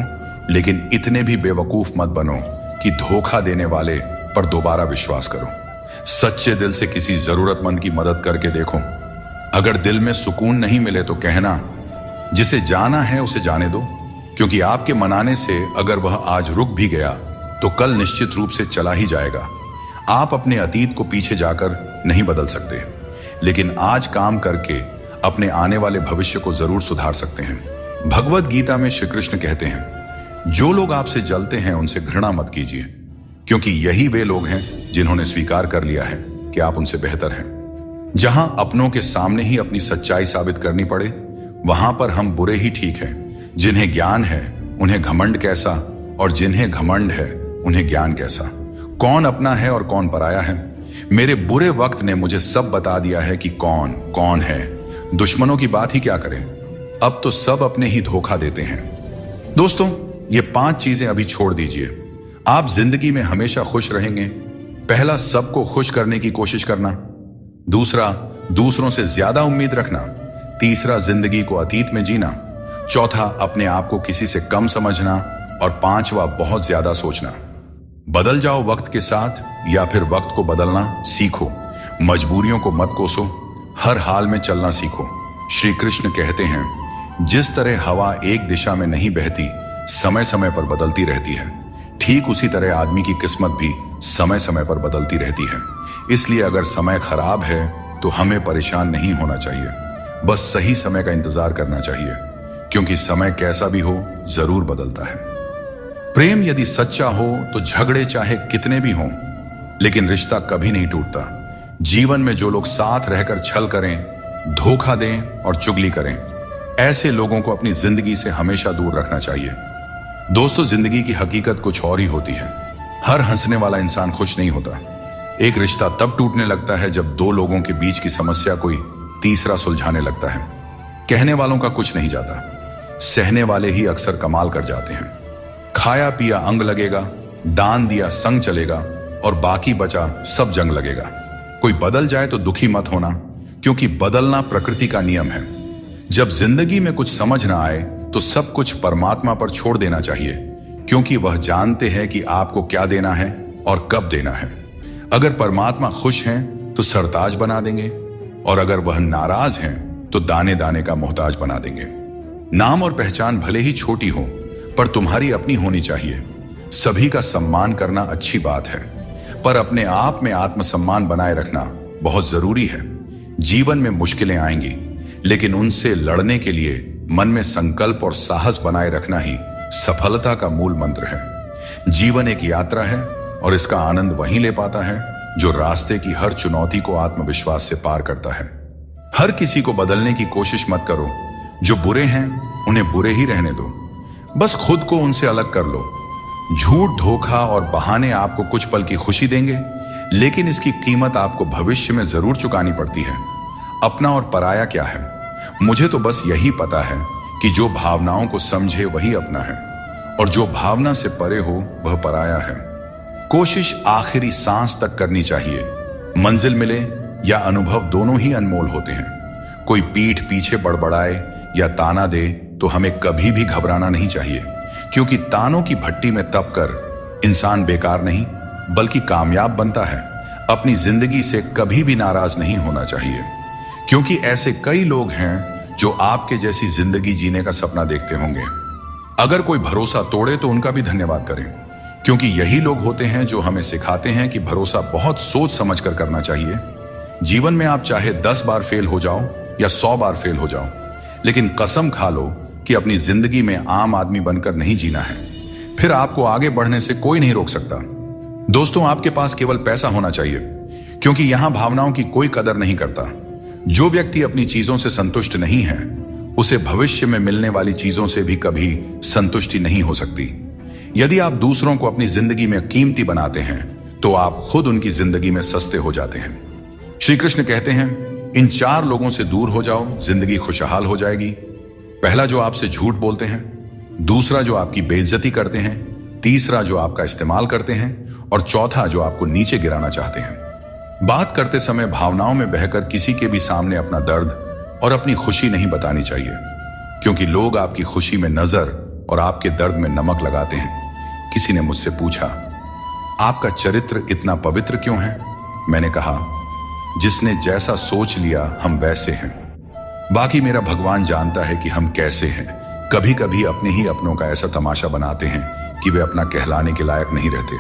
लेकिन इतने भी बेवकूफ मत बनो कि धोखा देने वाले पर दोबारा विश्वास करो। सच्चे दिल से किसी जरूरतमंद की मदद करके देखो। अगर दिल में सुकून नहीं मिले तो कहना, जिसे जाना है उसे जाने दो, क्योंकि आपके मनाने से अगर वह आज रुक भी गया तो कल निश्चित रूप से चला ही जाएगा। आप अपने अतीत को पीछे जाकर नहीं बदल सकते, लेकिन आज काम करके अपने आने वाले भविष्य को जरूर सुधार सकते हैं। भगवत गीता में श्री कृष्ण कहते हैं, जो लोग आपसे जलते हैं उनसे घृणा मत कीजिए, क्योंकि यही वे लोग हैं जिन्होंने स्वीकार कर लिया है कि आप उनसे बेहतर हैं। जहां अपनों के सामने ही अपनी सच्चाई साबित करनी पड़े, वहां पर हम बुरे ही ठीक हैं। जिन्हें ज्ञान है उन्हें घमंड कैसा, और जिन्हें घमंड है उन्हें ज्ञान कैसा। कौन अपना है और कौन पराया है। मेरे बुरे वक्त ने मुझे सब बता दिया है कि कौन कौन है। दुश्मनों की बात ही क्या करें, अब तो सब अपने ही धोखा देते हैं। दोस्तों, ये 5 चीजें अभी छोड़ दीजिए, आप जिंदगी में हमेशा खुश रहेंगे। पहला, सबको खुश करने की कोशिश करना। दूसरा, दूसरों से ज्यादा उम्मीद रखना। तीसरा, जिंदगी को अतीत में जीना। चौथा, अपने आप को किसी से कम समझना। और पांचवा, बहुत ज्यादा सोचना। बदल जाओ वक्त के साथ, या फिर वक्त को बदलना सीखो। मजबूरियों को मत कोसो, हर हाल में चलना सीखो। श्री कृष्ण कहते हैं, जिस तरह हवा एक दिशा में नहीं बहती, समय समय पर बदलती रहती है, ठीक उसी तरह आदमी की किस्मत भी समय समय पर बदलती रहती है। इसलिए अगर समय खराब है तो हमें परेशान नहीं होना चाहिए, बस सही समय का इंतजार करना चाहिए, क्योंकि समय कैसा भी हो जरूर बदलता है। प्रेम यदि सच्चा हो तो झगड़े चाहे कितने भी हों, लेकिन रिश्ता कभी नहीं टूटता। जीवन में जो लोग साथ रहकर छल करें, धोखा दें और चुगली करें, ऐसे लोगों को अपनी जिंदगी से हमेशा दूर रखना चाहिए। दोस्तों, जिंदगी की हकीकत कुछ और ही होती है। हर हंसने वाला इंसान खुश नहीं होता। एक रिश्ता तब टूटने लगता है जब 2 लोगों के बीच की समस्या कोई तीसरा सुलझाने लगता है। कहने वालों का कुछ नहीं जाता, सहने वाले ही अक्सर कमाल कर जाते हैं। खाया पिया अंग लगेगा, दान दिया संग चलेगा, और बाकी बचा सब जंग लगेगा। कोई बदल जाए तो दुखी मत होना, क्योंकि बदलना प्रकृति का नियम है। जब जिंदगी में कुछ समझ ना आए तो सब कुछ परमात्मा पर छोड़ देना चाहिए, क्योंकि वह जानते हैं कि आपको क्या देना है और कब देना है। अगर परमात्मा खुश हैं तो सरताज बना देंगे, और अगर वह नाराज हैं तो दाने दाने का मोहताज बना देंगे। नाम और पहचान भले ही छोटी हो, पर तुम्हारी अपनी होनी चाहिए। सभी का सम्मान करना अच्छी बात है, पर अपने आप में आत्मसम्मान बनाए रखना बहुत जरूरी है। जीवन में मुश्किलें आएंगी, लेकिन उनसे लड़ने के लिए मन में संकल्प और साहस बनाए रखना ही सफलता का मूल मंत्र है। जीवन एक यात्रा है, और इसका आनंद वहीं ले पाता है जो रास्ते की हर चुनौती को आत्मविश्वास से पार करता है। हर किसी को बदलने की कोशिश मत करो। जो बुरे हैं उन्हें बुरे ही रहने दो, बस खुद को उनसे अलग कर लो। झूठ, धोखा और बहाने आपको कुछ पल की खुशी देंगे, लेकिन इसकी कीमत आपको भविष्य में जरूर चुकानी पड़ती है। अपना और पराया क्या है? मुझे तो बस यही पता है कि जो भावनाओं को समझे वही अपना है, और जो भावना से परे हो वह पराया है। कोशिश आखिरी सांस तक करनी चाहिए। मंजिल मिले या अनुभव, दोनों ही अनमोल होते हैं। कोई पीठ पीछे बड़बड़ाए या ताना दे तो हमें कभी भी घबराना नहीं चाहिए, क्योंकि तानों की भट्टी में तप कर इंसान बेकार नहीं बल्कि कामयाब बनता है। अपनी जिंदगी से कभी भी नाराज नहीं होना चाहिए, क्योंकि ऐसे कई लोग हैं जो आपके जैसी जिंदगी जीने का सपना देखते होंगे। अगर कोई भरोसा तोड़े तो उनका भी धन्यवाद करें, क्योंकि यही लोग होते हैं जो हमें सिखाते हैं कि भरोसा बहुत सोच समझ कर करना चाहिए। जीवन में आप चाहे 10 बार फेल हो जाओ या 100 बार फेल हो जाओ, लेकिन कसम खा लो कि अपनी जिंदगी में आम आदमी बनकर नहीं जीना है। फिर आपको आगे बढ़ने से कोई नहीं रोक सकता। दोस्तों, आपके पास केवल पैसा होना चाहिए, क्योंकि यहां भावनाओं की कोई कदर नहीं करता। जो व्यक्ति अपनी चीजों से संतुष्ट नहीं है, उसे भविष्य में मिलने वाली चीजों से भी कभी संतुष्टि नहीं हो सकती। यदि आप दूसरों को अपनी जिंदगी में कीमती बनाते हैं, तो आप खुद उनकी जिंदगी में सस्ते हो जाते हैं। श्री कृष्ण कहते हैं, इन 4 लोगों से दूर हो जाओ, जिंदगी खुशहाल हो जाएगी। पहला, जो आपसे झूठ बोलते हैं। दूसरा, जो आपकी बेइज्जती करते हैं। तीसरा, जो आपका इस्तेमाल करते हैं। और चौथा, जो आपको नीचे गिराना चाहते हैं। बात करते समय भावनाओं में बहकर किसी के भी सामने अपना दर्द और अपनी खुशी नहीं बतानी चाहिए, क्योंकि लोग आपकी खुशी में नजर और आपके दर्द में नमक लगाते हैं। किसी ने मुझसे पूछा, आपका चरित्र इतना पवित्र क्यों है? मैंने कहा, जिसने जैसा सोच लिया हम वैसे हैं। बाकी मेरा भगवान जानता है कि हम कैसे हैं। कभी कभी अपने ही अपनों का ऐसा तमाशा बनाते हैं कि वे अपना कहलाने के लायक नहीं रहते।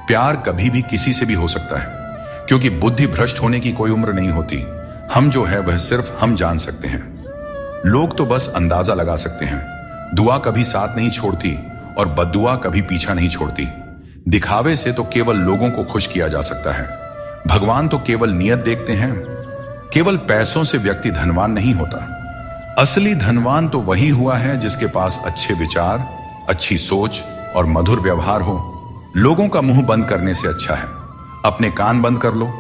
प्यार कभी भी किसी से भी हो सकता है, क्योंकि बुद्धि भ्रष्ट होने की कोई उम्र नहीं होती। हम जो है वह सिर्फ हम जान सकते हैं। लोग तो बस अंदाजा लगा सकते हैं। दुआ कभी साथ नहीं छोड़ती और बद्दुआ कभी पीछा नहीं छोड़ती। दिखावे से तो केवल लोगों को खुश किया जा सकता है। भगवान तो केवल नियत देखते हैं। केवल पैसों से व्यक्ति धनवान नहीं होता। असली धनवान तो वही हुआ है जिसके पास अच्छे विचार, अच्छी सोच और मधुर व्यवहार हो। लोगों का मुंह बंद करने से अच्छा है अपने कान बंद कर लो।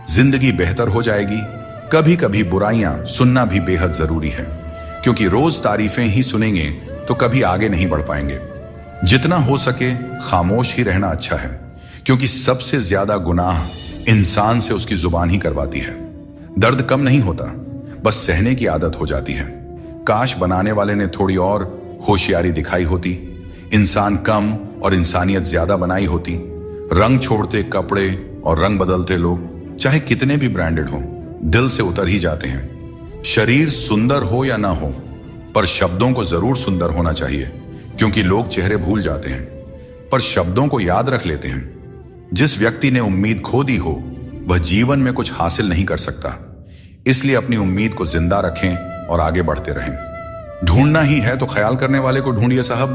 जिंदगी बेहतर हो जाएगी। कभी कभी बुराइयां सुनना भी बेहद जरूरी है, क्योंकि रोज तारीफें ही सुनेंगे तो कभी आगे नहीं बढ़ पाएंगे। जितना हो सके खामोश ही रहना अच्छा है, क्योंकि सबसे ज्यादा गुनाह इंसान से उसकी जुबान ही करवाती है। दर्द कम नहीं होता, बस सहने की आदत हो जाती है। काश बनाने वाले ने थोड़ी और होशियारी दिखाई होती, इंसान कम और इंसानियत ज्यादा बनाई होती। रंग छोड़ते कपड़े और रंग बदलते लोग चाहे कितने भी ब्रांडेड हों, दिल से उतर ही जाते हैं। शरीर सुंदर हो या ना हो, पर शब्दों को जरूर सुंदर होना चाहिए, क्योंकि लोग चेहरे भूल जाते हैं पर शब्दों को याद रख लेते हैं। जिस व्यक्ति ने उम्मीद खो दी हो वह जीवन में कुछ हासिल नहीं कर सकता। इसलिए अपनी उम्मीद को जिंदा रखें और आगे बढ़ते रहें। ढूंढना ही है तो ख्याल करने वाले को ढूंढिए साहब,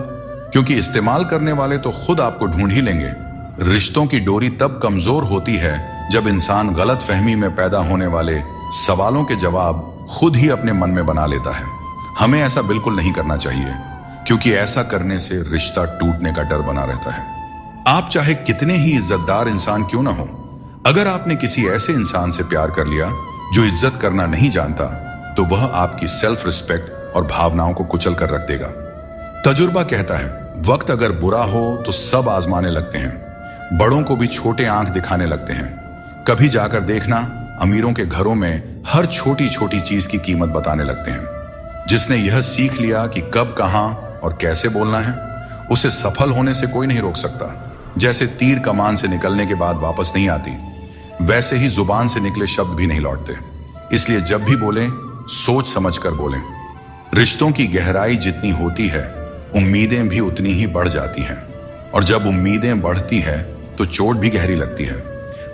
क्योंकि इस्तेमाल करने वाले तो खुद आपको ढूंढ ही लेंगे। रिश्तों की डोरी तब कमजोर होती है जब इंसान गलत फहमी में पैदा होने वाले सवालों के जवाब खुद ही अपने मन में बना लेता है। हमें ऐसा बिल्कुल नहीं करना चाहिए, क्योंकि ऐसा करने से रिश्ता टूटने का डर बना रहता है। आप चाहे कितने ही इज्जतदार इंसान क्यों ना हो, अगर आपने किसी ऐसे इंसान से प्यार कर लिया जो इज्जत करना नहीं जानता, तो वह आपकी सेल्फ रिस्पेक्ट और भावनाओं को कुचल कर रख देगा। तजुर्बा कहता है वक्त अगर बुरा हो तो सब आजमाने लगते हैं, बड़ों को भी छोटे आंख दिखाने लगते हैं। कभी जाकर देखना, अमीरों के घरों में हर छोटी छोटी चीज की कीमत बताने लगते हैं। जिसने यह सीख लिया कि कब, कहां और कैसे बोलना है, उसे सफल होने से कोई नहीं रोक सकता। जैसे तीर कमान से निकलने के बाद वापस नहीं आती, वैसे ही जुबान से निकले शब्द भी नहीं लौटते। इसलिए जब भी बोलें सोच समझ कर बोलें। रिश्तों की गहराई जितनी होती है, उम्मीदें भी उतनी ही बढ़ जाती हैं, और जब उम्मीदें बढ़ती है तो चोट भी गहरी लगती है।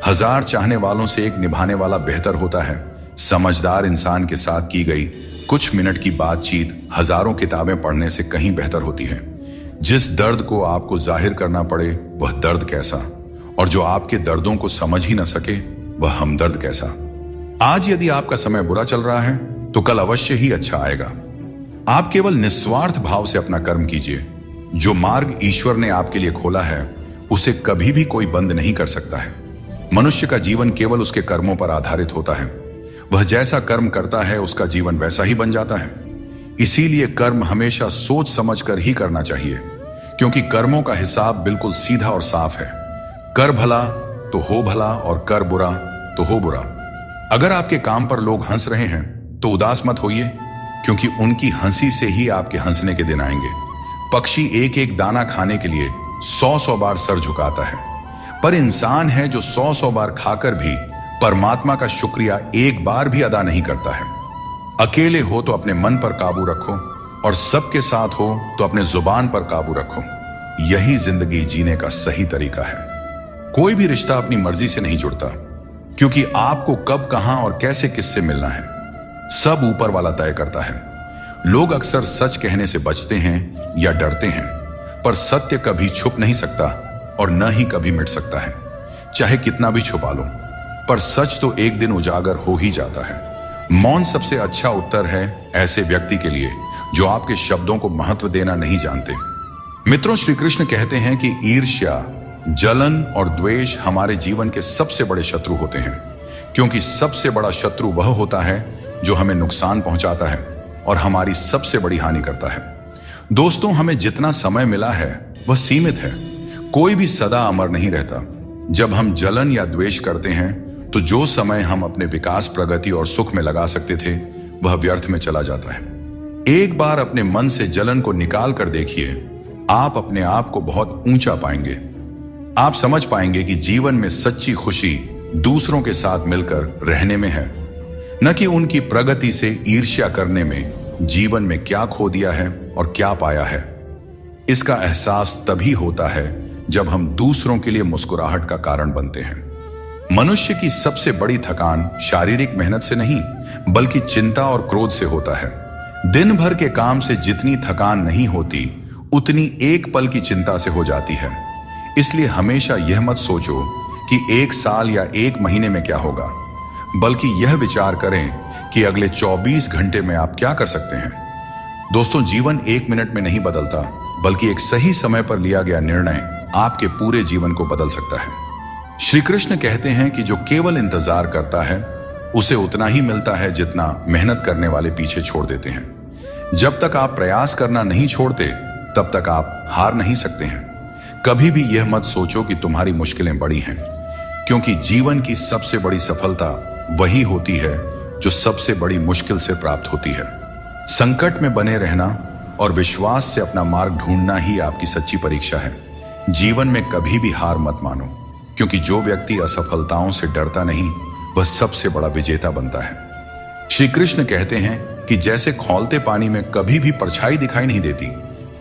1000 चाहने वालों से एक निभाने वाला बेहतर होता है। समझदार इंसान के साथ की गई कुछ मिनट की बातचीत हजारों किताबें पढ़ने से कहीं बेहतर होती है। जिस दर्द को आपको जाहिर करना पड़े वह दर्द कैसा, और जो आपके दर्दों को समझ ही न सके वह हमदर्द कैसा। आज यदि आपका समय बुरा चल रहा है तो कल अवश्य ही अच्छा आएगा। आप केवल निस्वार्थ भाव से अपना कर्म कीजिए। जो मार्ग ईश्वर ने आपके लिए खोला है उसे कभी भी कोई बंद नहीं कर सकता है। मनुष्य का जीवन केवल उसके कर्मों पर आधारित होता है। वह जैसा कर्म करता है उसका जीवन वैसा ही बन जाता है। इसीलिए कर्म हमेशा सोच समझ कर ही करना चाहिए, क्योंकि कर्मों का हिसाब बिल्कुल सीधा और साफ है। कर भला तो हो भला, और कर बुरा तो हो बुरा। अगर आपके काम पर लोग हंस रहे हैं तो उदास मत होइए, क्योंकि उनकी हंसी से ही आपके हंसने के दिन आएंगे। पक्षी एक एक दाना खाने के लिए 100-100 बार सर झुकाता है, पर इंसान है जो 100-100 बार खाकर भी परमात्मा का शुक्रिया एक बार भी अदा नहीं करता है। अकेले हो तो अपने मन पर काबू रखो, और सबके साथ हो तो अपने जुबान पर काबू रखो। यही जिंदगी जीने का सही तरीका है। कोई भी रिश्ता अपनी मर्जी से नहीं जुड़ता, क्योंकि आपको कब, कहां और कैसे किससे मिलना है सब ऊपर वाला तय करता है। लोग अक्सर सच कहने से बचते हैं या डरते हैं, पर सत्य कभी छुप नहीं सकता और न ही कभी मिट सकता है। चाहे कितना भी छुपा लो, पर सच तो एक दिन उजागर हो ही जाता है। मौन सबसे अच्छा उत्तर है ऐसे व्यक्ति के लिए जो आपके शब्दों को महत्व देना नहीं जानते। मित्रों, श्री कृष्ण कहते हैं कि ईर्ष्या, जलन और द्वेष हमारे जीवन के सबसे बड़े शत्रु होते हैं, क्योंकि सबसे बड़ा शत्रु वह होता है जो हमें नुकसान पहुंचाता है और हमारी सबसे बड़ी हानि करता है। दोस्तों, हमें जितना समय मिला है वह सीमित है। कोई भी सदा अमर नहीं रहता। जब हम जलन या द्वेष करते हैं तो जो समय हम अपने विकास, प्रगति और सुख में लगा सकते थे वह व्यर्थ में चला जाता है। एक बार अपने मन से जलन को निकाल कर देखिए, आप अपने आप को बहुत ऊंचा पाएंगे। आप समझ पाएंगे कि जीवन में सच्ची खुशी दूसरों के साथ मिलकर रहने में है, न कि उनकी प्रगति से ईर्ष्या करने में। जीवन में क्या खो दिया है और क्या पाया है, इसका एहसास तभी होता है जब हम दूसरों के लिए मुस्कुराहट का कारण बनते हैं। मनुष्य की सबसे बड़ी थकान शारीरिक मेहनत से नहीं, बल्कि चिंता और क्रोध से होता है। दिन भर के काम से जितनी थकान नहीं होती, उतनी एक पल की चिंता से हो जाती है। इसलिए हमेशा यह मत सोचो कि 1 साल या 1 महीने में क्या होगा, बल्कि यह विचार करें कि अगले 24 घंटे में आप क्या कर सकते हैं। दोस्तों, जीवन 1 मिनट में नहीं बदलता, बल्कि एक सही समय पर लिया गया निर्णय आपके पूरे जीवन को बदल सकता है। श्री कृष्ण कहते हैं कि जो केवल इंतजार करता है उसे उतना ही मिलता है जितना मेहनत करने वाले पीछे छोड़ देते हैं। जब तक आप प्रयास करना नहीं छोड़ते तब तक आप हार नहीं सकते हैं। कभी भी यह मत सोचो कि तुम्हारी मुश्किलें बड़ी हैं, क्योंकि जीवन की सबसे बड़ी सफलता वही होती है जो सबसे बड़ी मुश्किल से प्राप्त होती है। संकट में बने रहना और विश्वास से अपना मार्ग ढूंढना ही आपकी सच्ची परीक्षा है। जीवन में कभी भी हार मत मानो, क्योंकि जो व्यक्ति असफलताओं से डरता नहीं वह सबसे बड़ा विजेता बनता है। श्री कृष्ण कहते हैं कि जैसे खौलते पानी में कभी भी परछाई दिखाई नहीं देती,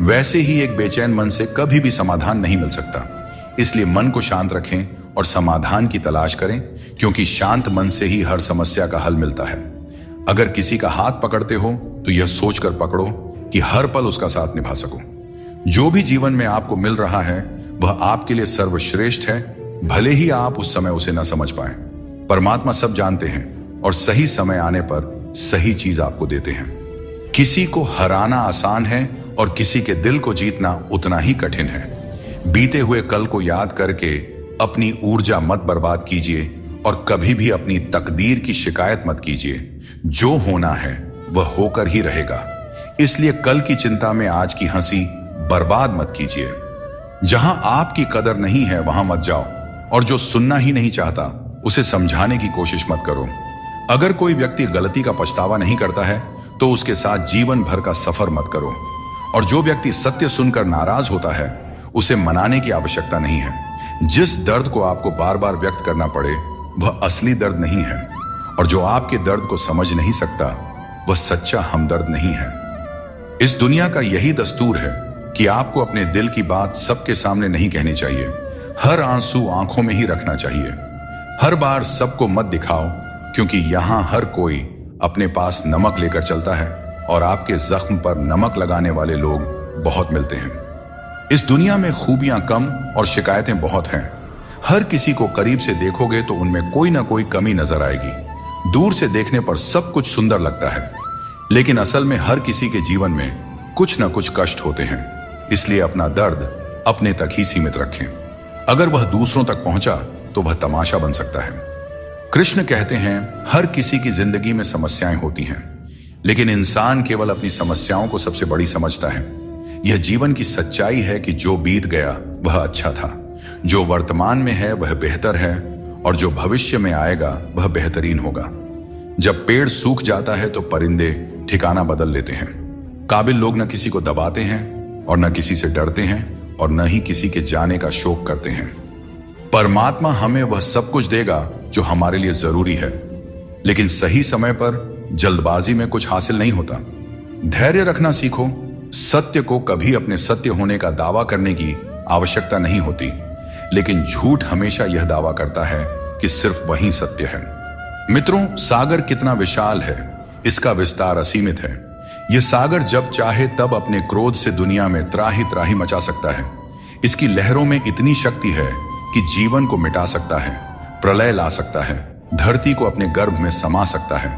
वैसे ही एक बेचैन मन से कभी भी समाधान नहीं मिल सकता। इसलिए मन को शांत रखें और समाधान की तलाश करें, क्योंकि शांत मन से ही हर समस्या का हल मिलता है। अगर किसी का हाथ पकड़ते हो तो यह सोचकर पकड़ो कि हर पल उसका साथ निभा सको। जो भी जीवन में आपको मिल रहा है वह आपके लिए सर्वश्रेष्ठ है, भले ही आप उस समय उसे न समझ पाए। परमात्मा सब जानते हैं और सही समय आने पर सही चीज आपको देते हैं। किसी को हराना आसान है और किसी के दिल को जीतना उतना ही कठिन है। बीते हुए कल को याद करके अपनी ऊर्जा मत बर्बाद कीजिए और कभी भी अपनी तकदीर की शिकायत मत कीजिए। जो होना है वह होकर ही रहेगा। इसलिए कल की चिंता में आज की हंसी बर्बाद मत कीजिए। जहां आपकी कदर नहीं है वहां मत जाओ, और जो सुनना ही नहीं चाहता उसे समझाने की कोशिश मत करो। अगर कोई व्यक्ति गलती का पछतावा नहीं करता है तो उसके साथ जीवन भर का सफर मत करो, और जो व्यक्ति सत्य सुनकर नाराज होता है उसे मनाने की आवश्यकता नहीं है। जिस दर्द को आपको बार बार व्यक्त करना पड़े वह असली दर्द नहीं है, और जो आपके दर्द को समझ नहीं सकता वह सच्चा हमदर्द नहीं है। इस दुनिया का यही दस्तूर है कि आपको अपने दिल की बात सबके सामने नहीं कहनी चाहिए। हर आंसू आंखों में ही रखना चाहिए। हर बार सबको मत दिखाओ, क्योंकि यहां हर कोई अपने पास नमक लेकर चलता है और आपके जख्म पर नमक लगाने वाले लोग बहुत मिलते हैं। इस दुनिया में खूबियां कम और शिकायतें बहुत हैं। हर किसी को करीब से देखोगे तो उनमें कोई ना कोई कमी नजर आएगी। दूर से देखने पर सब कुछ सुंदर लगता है, लेकिन असल में हर किसी के जीवन में कुछ ना कुछ कष्ट होते हैं। इसलिए अपना दर्द अपने तक ही सीमित रखें। अगर वह दूसरों तक पहुंचा तो वह तमाशा बन सकता है। कृष्ण कहते हैं हर किसी की जिंदगी में समस्याएं होती हैं, लेकिन इंसान केवल अपनी समस्याओं को सबसे बड़ी समझता है। यह जीवन की सच्चाई है कि जो बीत गया वह अच्छा था, जो वर्तमान में है वह बेहतर है, और जो भविष्य में आएगा वह बेहतरीन होगा। जब पेड़ सूख जाता है तो परिंदे ठिकाना बदल लेते हैं। काबिल लोग न किसी को दबाते हैं और न किसी से डरते हैं और न ही किसी के जाने का शोक करते हैं। परमात्मा हमें वह सब कुछ देगा जो हमारे लिए जरूरी है, लेकिन सही समय पर जल्दबाजी में कुछ हासिल नहीं होता। धैर्य रखना सीखो। सत्य को कभी अपने सत्य होने का दावा करने की आवश्यकता नहीं होती, लेकिन झूठ हमेशा यह दावा करता है कि सिर्फ वही सत्य है। मित्रों, सागर कितना विशाल है, इसका विस्तार असीमित है। यह सागर जब चाहे तब अपने क्रोध से दुनिया में त्राही त्राही मचा सकता है। इसकी लहरों में इतनी शक्ति है कि जीवन को मिटा सकता है, प्रलय ला सकता है, धरती को अपने गर्भ में समा सकता है।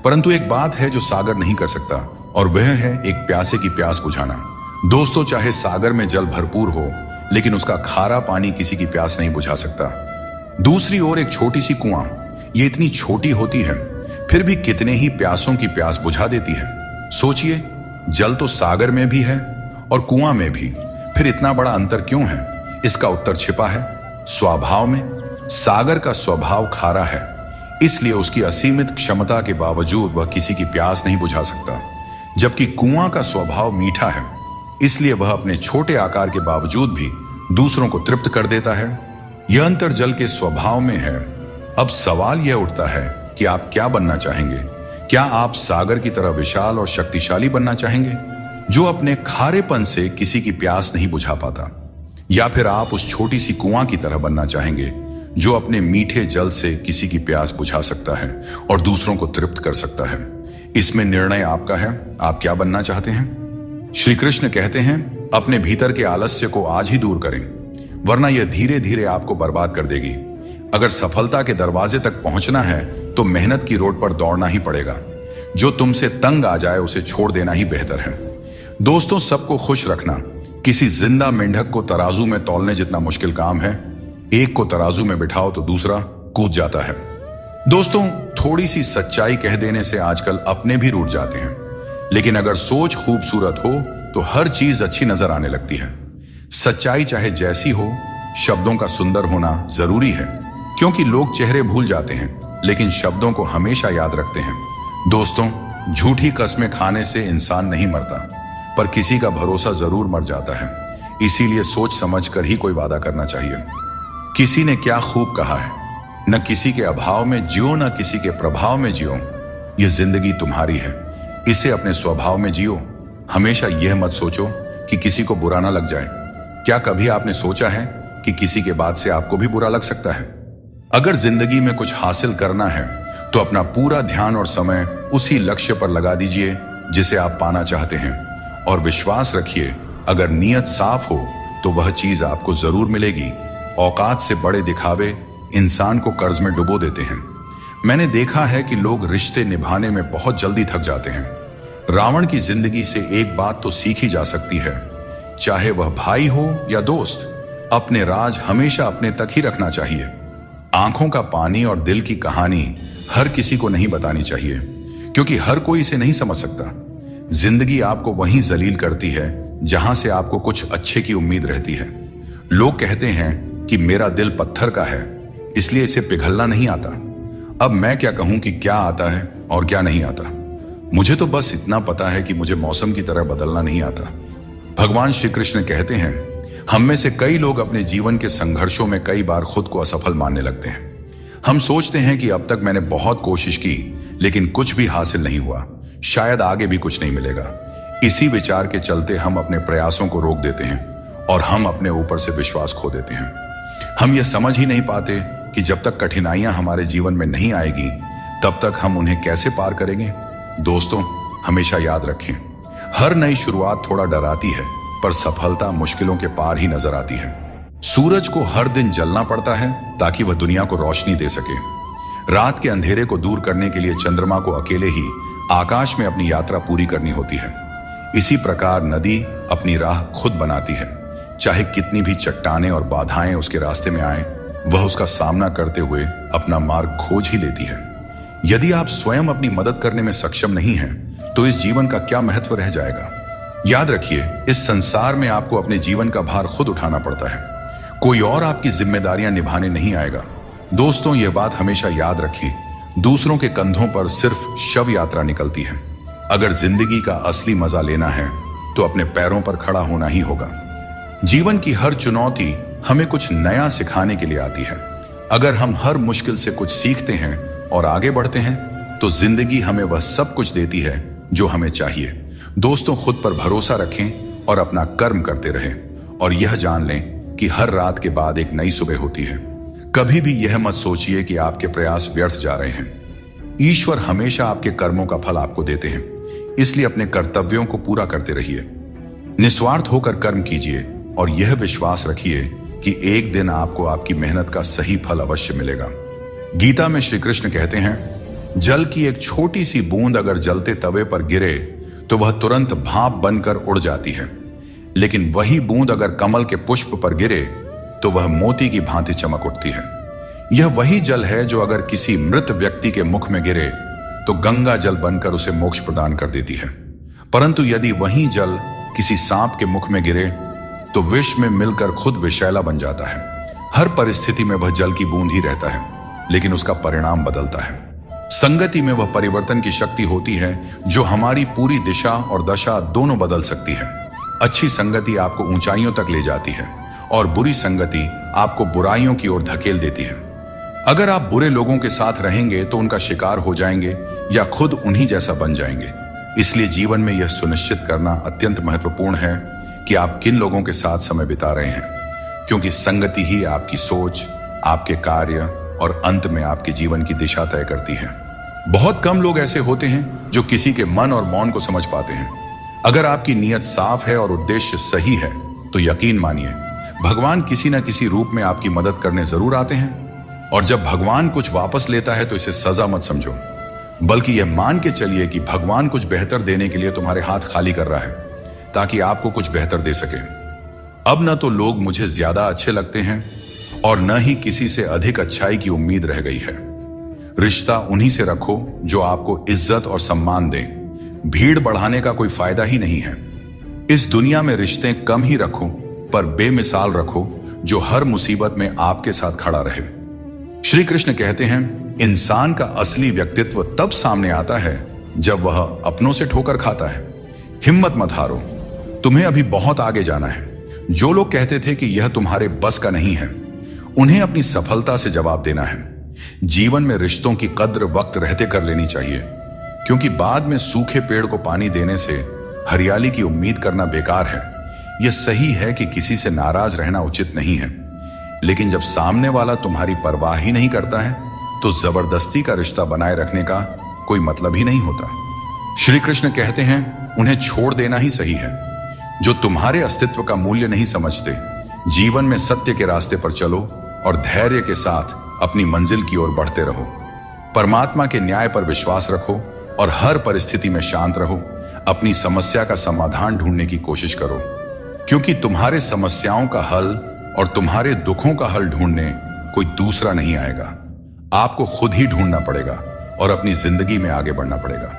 परंतु एक बात है जो सागर नहीं कर सकता, और वह है एक प्यासे की प्यास बुझाना। दोस्तों, चाहे सागर में जल भरपूर हो, लेकिन उसका खारा पानी किसी की प्यास नहीं बुझा सकता। दूसरी ओर एक छोटी सी कुआं, ये इतनी छोटी होती है फिर भी कितने ही प्यासों की प्यास बुझा देती है। सोचिए, जल तो सागर में भी है और कुआं में भी, फिर इतना बड़ा अंतर क्यों है? इसका उत्तर छिपा है स्वभाव में। सागर का स्वभाव खारा है, इसलिए उसकी असीमित क्षमता के बावजूद वह किसी की प्यास नहीं बुझा सकता, जबकि कुआं का स्वभाव मीठा है, इसलिए वह अपने छोटे आकार के बावजूद भी दूसरों को तृप्त कर देता है। यह अंतर जल के स्वभाव में है। अब सवाल यह उठता है कि आप क्या बनना चाहेंगे? क्या आप सागर की तरह विशाल और शक्तिशाली बनना चाहेंगे, जो अपने खारेपन से किसी की प्यास नहीं बुझा पाता, या फिर आप उस छोटी सी कुआं की तरह बनना चाहेंगे जो अपने मीठे जल से किसी की प्यास बुझा सकता है और दूसरों को तृप्त कर सकता है? इसमें निर्णय आपका है। आप क्या बनना चाहते हैं? श्री कृष्ण कहते हैं अपने भीतर के आलस्य को आज ही दूर करें, वरना यह धीरे धीरे आपको बर्बाद कर देगी। अगर सफलता के दरवाजे तक पहुंचना है तो तो मेहनत की रोड पर दौड़ना ही पड़ेगा। जो तुमसे तंग आ जाए उसे छोड़ देना ही बेहतर है। दोस्तों, सबको खुश रखना किसी जिंदा मेंढक को तराजू में तौलने जितना मुश्किल काम है। एक को तराजू में बिठाओ तो दूसरा कूद जाता है। दोस्तों, थोड़ी सी सच्चाई कह देने से आजकल अपने भी रूठ जाते हैं, लेकिन अगर सोच खूबसूरत हो तो हर चीज अच्छी नजर आने लगती है। सच्चाई चाहे जैसी हो, शब्दों का सुंदर होना जरूरी है, क्योंकि लोग चेहरे भूल जाते हैं लेकिन शब्दों को हमेशा याद रखते हैं। दोस्तों, झूठी कस्में खाने से इंसान नहीं मरता, पर किसी का भरोसा जरूर मर जाता है। इसीलिए सोच समझ कर ही कोई वादा करना चाहिए। किसी ने क्या खूब कहा है, न किसी के अभाव में जियो, न किसी के प्रभाव में जियो। यह जिंदगी तुम्हारी है, इसे अपने स्वभाव में जियो। हमेशा यह मत सोचो कि किसी को बुरा ना लग जाए। क्या कभी आपने सोचा है कि किसी के बात से आपको भी बुरा लग सकता है? अगर जिंदगी में कुछ हासिल करना है तो अपना पूरा ध्यान और समय उसी लक्ष्य पर लगा दीजिए जिसे आप पाना चाहते हैं, और विश्वास रखिए, अगर नीयत साफ हो तो वह चीज आपको जरूर मिलेगी। औकात से बड़े दिखावे इंसान को कर्ज में डुबो देते हैं। मैंने देखा है कि लोग रिश्ते निभाने में बहुत जल्दी थक जाते हैं। रावण की जिंदगी से एक बात तो सीखी जा सकती है, चाहे वह भाई हो या दोस्त, अपने राज हमेशा अपने तक ही रखना चाहिए। आंखों का पानी और दिल की कहानी हर किसी को नहीं बतानी चाहिए, क्योंकि हर कोई इसे नहीं समझ सकता। जिंदगी आपको वहीं जलील करती है जहां से आपको कुछ अच्छे की उम्मीद रहती है। लोग कहते हैं कि मेरा दिल पत्थर का है, इसलिए इसे पिघलना नहीं आता। अब मैं क्या कहूं कि क्या आता है और क्या नहीं आता। मुझे तो बस इतना पता है कि मुझे मौसम की तरह बदलना नहीं आता। भगवान श्री कृष्ण कहते हैं, हम में से कई लोग अपने जीवन के संघर्षों में कई बार खुद को असफल मानने लगते हैं। हम सोचते हैं कि अब तक मैंने बहुत कोशिश की लेकिन कुछ भी हासिल नहीं हुआ, शायद आगे भी कुछ नहीं मिलेगा। इसी विचार के चलते हम अपने प्रयासों को रोक देते हैं और हम अपने ऊपर से विश्वास खो देते हैं। हम यह समझ ही नहीं पाते कि जब तक कठिनाइयां हमारे जीवन में नहीं आएगी तब तक हम उन्हें कैसे पार करेंगे। दोस्तों, हमेशा याद रखें, हर नई शुरुआत थोड़ा डराती है, पर सफलता मुश्किलों के पार ही नजर आती है। सूरज को हर दिन जलना पड़ता है ताकि वह दुनिया को रोशनी दे सके। रात के अंधेरे को दूर करने के लिए चंद्रमा को अकेले ही आकाश में अपनी यात्रा पूरी करनी होती है। इसी प्रकार नदी अपनी राह खुद बनाती है। चाहे कितनी भी चट्टानें और बाधाएं उसके रास्ते में आए, वह उसका सामना करते हुए अपना मार्ग खोज ही लेती है। यदि आप स्वयं अपनी मदद करने में सक्षम नहीं हैं, तो इस जीवन का क्या महत्व रह जाएगा। याद रखिए, इस संसार में आपको अपने जीवन का भार खुद उठाना पड़ता है, कोई और आपकी जिम्मेदारियां निभाने नहीं आएगा। दोस्तों, यह बात हमेशा याद रखें, दूसरों के कंधों पर सिर्फ शव यात्रा निकलती है। अगर जिंदगी का असली मजा लेना है तो अपने पैरों पर खड़ा होना ही होगा। जीवन की हर चुनौती हमें कुछ नया सिखाने के लिए आती है। अगर हम हर मुश्किल से कुछ सीखते हैं और आगे बढ़ते हैं तो जिंदगी हमें वह सब कुछ देती है जो हमें चाहिए। दोस्तों, खुद पर भरोसा रखें और अपना कर्म करते रहें, और यह जान लें कि हर रात के बाद एक नई सुबह होती है। कभी भी यह मत सोचिए कि आपके प्रयास व्यर्थ जा रहे हैं। ईश्वर हमेशा आपके कर्मों का फल आपको देते हैं, इसलिए अपने कर्तव्यों को पूरा करते रहिए। निस्वार्थ होकर कर्म कीजिए और यह विश्वास रखिए कि एक दिन आपको आपकी मेहनत का सही फल अवश्य मिलेगा। गीता में श्री कृष्ण कहते हैं, जल की एक छोटी सी बूंद अगर जलते तवे पर गिरे तो वह तुरंत भाप बनकर उड़ जाती है, लेकिन वही बूंद अगर कमल के पुष्प पर गिरे तो वह मोती की भांति चमक उठती है। यह वही जल है जो अगर किसी मृत व्यक्ति के मुख में गिरे तो गंगा जल बनकर उसे मोक्ष प्रदान कर देती है, परंतु यदि वही जल किसी सांप के मुख में गिरे तो विष में मिलकर खुद विषैला बन जाता है। हर परिस्थिति में वह जल की बूंद ही रहता है, लेकिन उसका परिणाम बदलता है। संगति में वह परिवर्तन की शक्ति होती है जो हमारी पूरी दिशा और दशा दोनों बदल सकती है। अच्छी संगति आपको ऊंचाइयों तक ले जाती है और बुरी संगति आपको बुराइयों की ओर धकेल देती है। अगर आप बुरे लोगों के साथ रहेंगे तो उनका शिकार हो जाएंगे या खुद उन्हीं जैसा बन जाएंगे। इसलिए जीवन में यह सुनिश्चित करना अत्यंत महत्वपूर्ण है कि आप किन लोगों के साथ समय बिता रहे हैं, क्योंकि संगति ही आपकी सोच, आपके कार्य और अंत में आपके जीवन की दिशा तय करती है। बहुत कम लोग ऐसे होते हैं जो किसी के मन और मौन को समझ पाते हैं। अगर आपकी नीयत साफ है और उद्देश्य सही है तो यकीन मानिए, भगवान किसी न किसी रूप में आपकी मदद करने जरूर आते हैं। और जब भगवान कुछ वापस लेता है तो इसे सजा मत समझो, बल्कि यह मान के चलिए कि भगवान कुछ बेहतर देने के लिए तुम्हारे हाथ खाली कर रहा है, ताकि आपको कुछ बेहतर दे सके। अब न तो लोग मुझे ज्यादा अच्छे लगते हैं और न ही किसी से अधिक अच्छाई की उम्मीद रह गई है। रिश्ता उन्हीं से रखो जो आपको इज्जत और सम्मान दें। भीड़ बढ़ाने का कोई फायदा ही नहीं है। इस दुनिया में रिश्ते कम ही रखो, पर बेमिसाल रखो, जो हर मुसीबत में आपके साथ खड़ा रहे। श्री कृष्ण कहते हैं, इंसान का असली व्यक्तित्व तब सामने आता है जब वह अपनों से ठोकर खाता है। हिम्मत मत हारो, तुम्हें अभी बहुत आगे जाना है। जो लोग कहते थे कि यह तुम्हारे बस का नहीं है, उन्हें अपनी सफलता से जवाब देना है। जीवन में रिश्तों की कद्र वक्त रहते कर लेनी चाहिए, क्योंकि बाद में सूखे पेड़ को पानी देने से हरियाली की उम्मीद करना बेकार है। यह सही है कि किसी से नाराज रहना उचित नहीं है, लेकिन जब सामने वाला तुम्हारी परवाह ही नहीं करता है तो जबरदस्ती का रिश्ता बनाए रखने का कोई मतलब ही नहीं होता। श्री कृष्ण कहते हैं, उन्हें छोड़ देना ही सही है जो तुम्हारे अस्तित्व का मूल्य नहीं समझते। जीवन में सत्य के रास्ते पर चलो और धैर्य के साथ अपनी मंजिल की ओर बढ़ते रहो। परमात्मा के न्याय पर विश्वास रखो और हर परिस्थिति में शांत रहो। अपनी समस्या का समाधान ढूंढने की कोशिश करो, क्योंकि तुम्हारे समस्याओं का हल और तुम्हारे दुखों का हल ढूंढने कोई दूसरा नहीं आएगा। आपको खुद ही ढूंढना पड़ेगा और अपनी जिंदगी में आगे बढ़ना पड़ेगा।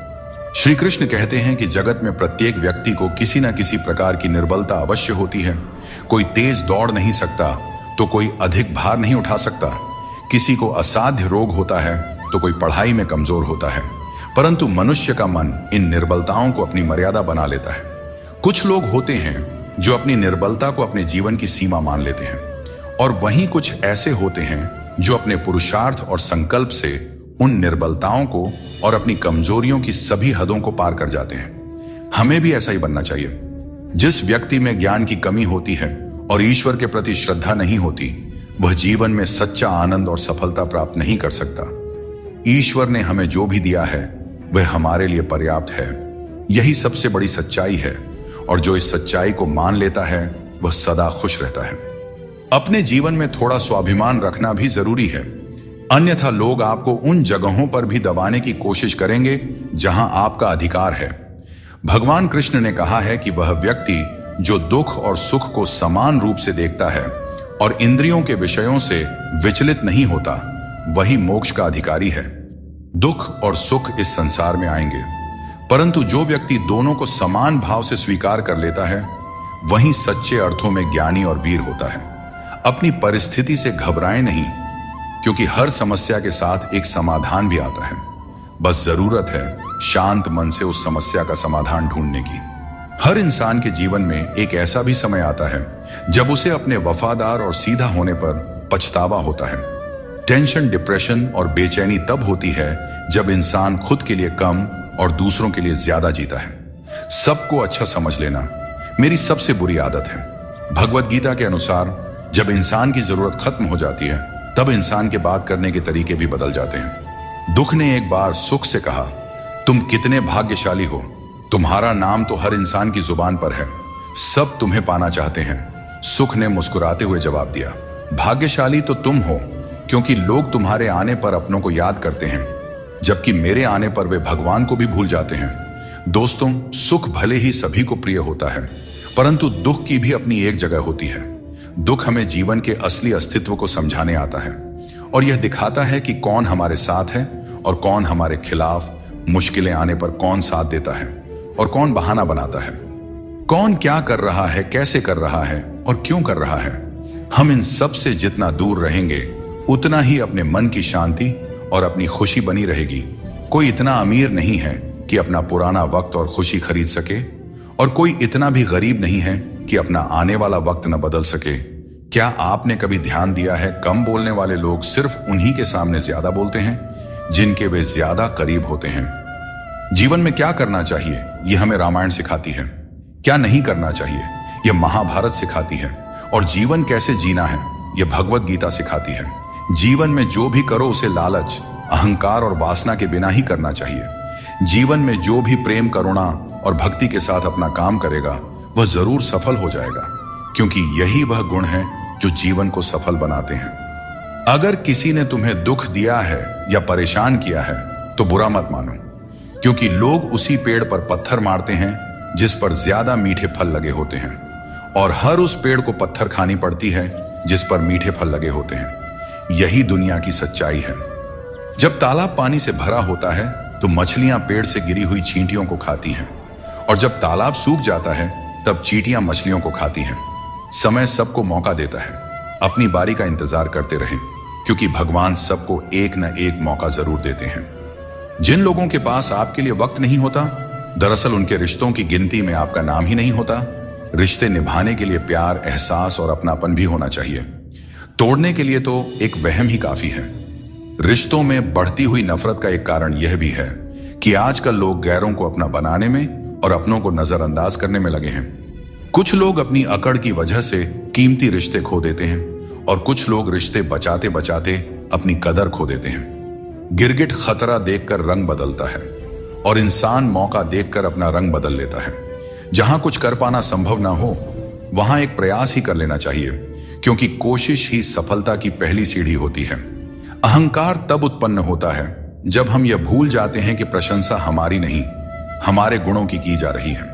श्री कृष्ण कहते हैं कि जगत में प्रत्येक व्यक्ति को किसी न किसी प्रकार की निर्बलता अवश्य होती है। कोई तेज दौड़ नहीं सकता तो कोई अधिक भार नहीं उठा सकता। किसी को असाध्य रोग होता है तो कोई पढ़ाई में कमजोर होता है, परंतु मनुष्य का मन इन निर्बलताओं को अपनी मर्यादा बना लेता है। कुछ लोग होते हैं जो अपनी निर्बलता को अपने जीवन की सीमा मान लेते हैं, और वहीं कुछ ऐसे होते हैं जो अपने पुरुषार्थ और संकल्प से उन निर्बलताओं को और अपनी कमजोरियों की सभी हदों को पार कर जाते हैं। हमें भी ऐसा ही बनना चाहिए। जिस व्यक्ति में ज्ञान की कमी होती है और ईश्वर के प्रति श्रद्धा नहीं होती, वह जीवन में सच्चा आनंद और सफलता प्राप्त नहीं कर सकता। ईश्वर ने हमें जो भी दिया है वह हमारे लिए पर्याप्त है। यही सबसे बड़ी सच्चाई है, और जो इस सच्चाई को मान लेता है वह सदा खुश रहता है। अपने जीवन में थोड़ा स्वाभिमान रखना भी जरूरी है, अन्यथा लोग आपको उन जगहों पर भी दबाने की कोशिश करेंगे जहां आपका अधिकार है। भगवान कृष्ण ने कहा है कि वह व्यक्ति जो दुख और सुख को समान रूप से देखता है और इंद्रियों के विषयों से विचलित नहीं होता, वही मोक्ष का अधिकारी है। दुख और सुख इस संसार में आएंगे, परंतु जो व्यक्ति दोनों को समान भाव से स्वीकार कर लेता है, वही सच्चे अर्थों में ज्ञानी और वीर होता है। अपनी परिस्थिति से घबराएं नहीं, क्योंकि हर समस्या के साथ एक समाधान भी आता है। बस जरूरत है शांत मन से उस समस्या का समाधान ढूंढने की। हर इंसान के जीवन में एक ऐसा भी समय आता है जब उसे अपने वफादार और सीधा होने पर पछतावा होता है। टेंशन, डिप्रेशन और बेचैनी तब होती है जब इंसान खुद के लिए कम और दूसरों के लिए ज्यादा जीता है। सबको अच्छा समझ लेना मेरी सबसे बुरी आदत है। भगवत गीता के अनुसार जब इंसान की जरूरत खत्म हो जाती है, तब इंसान के बात करने के तरीके भी बदल जाते हैं। दुख ने एक बार सुख से कहा, तुम कितने भाग्यशाली हो, तुम्हारा नाम तो हर इंसान की जुबान पर है, सब तुम्हें पाना चाहते हैं। सुख ने मुस्कुराते हुए जवाब दिया, भाग्यशाली तो तुम हो, क्योंकि लोग तुम्हारे आने पर अपनों को याद करते हैं, जबकि मेरे आने पर वे भगवान को भी भूल जाते हैं। दोस्तों, सुख भले ही सभी को प्रिय होता है, परंतु दुख की भी अपनी एक जगह होती है। दुख हमें जीवन के असली अस्तित्व को समझाने आता है, और यह दिखाता है कि कौन हमारे साथ है और कौन हमारे खिलाफ। मुश्किलें आने पर कौन साथ देता है और कौन बहाना बनाता है, कौन क्या कर रहा है, कैसे कर रहा है और क्यों कर रहा है। हम इन सब से जितना दूर रहेंगे, उतना ही अपने मन की शांति और अपनी खुशी बनी रहेगी। कोई इतना अमीर नहीं है कि अपना पुराना वक्त और खुशी खरीद सके, और कोई इतना भी गरीब नहीं है कि अपना आने वाला वक्त न बदल सके। क्या आपने कभी ध्यान दिया है, कम बोलने वाले लोग सिर्फ उन्हीं के सामने ज्यादा बोलते हैं जिनके वे ज्यादा करीब होते हैं। जीवन में क्या करना चाहिए, यह हमें रामायण सिखाती है। क्या नहीं करना चाहिए, यह महाभारत सिखाती है। और जीवन कैसे जीना है, यह भगवत गीता सिखाती है। जीवन में जो भी करो उसे लालच, अहंकार और वासना के बिना ही करना चाहिए। जीवन में जो भी प्रेम, करुणा और भक्ति के साथ अपना काम करेगा, वह जरूर सफल हो जाएगा, क्योंकि यही वह गुण है जो जीवन को सफल बनाते हैं। अगर किसी ने तुम्हें दुख दिया है या परेशान किया है तो बुरा मत मानो, क्योंकि लोग उसी पेड़ पर पत्थर मारते हैं जिस पर ज्यादा मीठे फल लगे होते हैं, और हर उस पेड़ को पत्थर खानी पड़ती है जिस पर मीठे फल लगे होते हैं। यही दुनिया की सच्चाई है। जब तालाब पानी से भरा होता है तो मछलियां पेड़ से गिरी हुई चींटियों को खाती हैं, और जब तालाब सूख जाता है तब चींटियां मछलियों को खाती हैं। समय सबको मौका देता है, अपनी बारी का इंतजार करते रहें, क्योंकि भगवान सबको एक न एक मौका जरूर देते हैं। जिन लोगों के पास आपके लिए वक्त नहीं होता, दरअसल उनके रिश्तों की गिनती में आपका नाम ही नहीं होता। रिश्ते निभाने के लिए प्यार, एहसास और अपनापन भी होना चाहिए। तोड़ने के लिए तो एक वहम ही काफी है। रिश्तों में बढ़ती हुई नफरत का एक कारण यह भी है कि आजकल लोग गैरों को अपना बनाने में और अपनों को नजरअंदाज करने में लगे हैं। कुछ लोग अपनी अकड़ की वजह से कीमती रिश्ते खो देते हैं, और कुछ लोग रिश्ते बचाते बचाते अपनी कदर खो देते हैं। गिरगिट खतरा देखकर रंग बदलता है, और इंसान मौका देखकर अपना रंग बदल लेता है। जहां कुछ कर पाना संभव ना हो, वहां एक प्रयास ही कर लेना चाहिए, क्योंकि कोशिश ही सफलता की पहली सीढ़ी होती है। अहंकार तब उत्पन्न होता है जब हम यह भूल जाते हैं कि प्रशंसा हमारी नहीं, हमारे गुणों की जा रही है।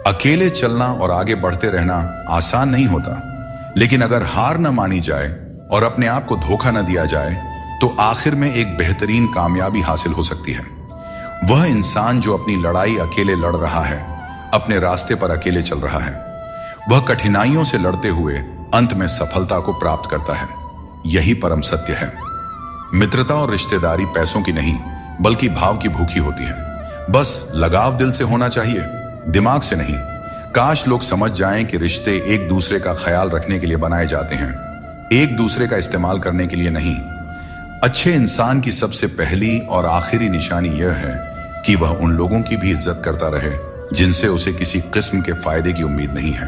अकेले चलना और आगे बढ़ते रहना आसान नहीं होता, लेकिन अगर हार न मानी जाए और अपने आप को धोखा न दिया जाए तो आखिर में एक बेहतरीन कामयाबी हासिल हो सकती है। वह इंसान जो अपनी लड़ाई अकेले लड़ रहा है, अपने रास्ते पर अकेले चल रहा है, वह कठिनाइयों से लड़ते हुए अंत में सफलता को प्राप्त करता है। यही परम सत्य है। मित्रता और रिश्तेदारी पैसों की नहीं बल्कि भाव की भूखी होती है। बस लगाव दिल से होना चाहिए, दिमाग से नहीं। काश लोग समझ जाएं कि रिश्ते एक दूसरे का ख्याल रखने के लिए बनाए जाते हैं, एक दूसरे का इस्तेमाल करने के लिए नहीं। अच्छे इंसान की सबसे पहली और आखिरी निशानी यह है कि वह उन लोगों की भी इज्जत करता रहे जिनसे उसे किसी किस्म के फायदे की उम्मीद नहीं है।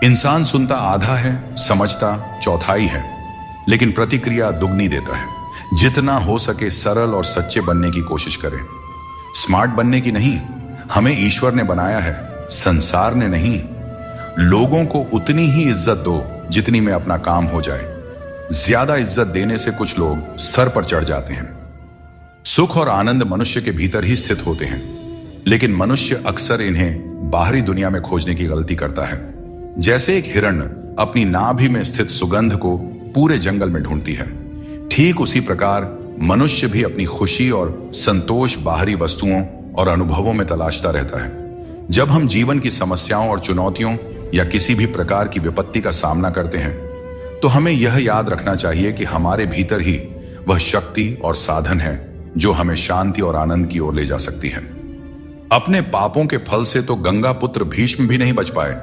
इंसान सुनता आधा है, समझता चौथाई है, लेकिन प्रतिक्रिया दुगनी देता है। जितना हो सके सरल और सच्चे बनने की कोशिश करें। स्मार्ट बनने की नहीं, हमें ईश्वर ने बनाया है, संसार ने नहीं। लोगों को उतनी ही इज्जत दो जितनी में अपना काम हो जाए। ज्यादा इज्जत देने से कुछ लोग सर पर चढ़ जाते हैं। सुख और आनंद मनुष्य के भीतर ही स्थित होते हैं, लेकिन मनुष्य अक्सर इन्हें बाहरी दुनिया में खोजने की गलती करता है। जैसे एक हिरण अपनी नाभि में स्थित सुगंध को पूरे जंगल में ढूंढती है, ठीक उसी प्रकार मनुष्य भी अपनी खुशी और संतोष बाहरी वस्तुओं और अनुभवों में तलाशता रहता है। जब हम जीवन की समस्याओं और चुनौतियों या किसी भी प्रकार की विपत्ति का सामना करते हैं तो हमें यह याद रखना चाहिए कि हमारे भीतर ही वह शक्ति और साधन है जो हमें शांति और आनंद की ओर ले जा सकती है। अपने पापों के फल से तो गंगा पुत्र भीष्म भी नहीं बच पाए,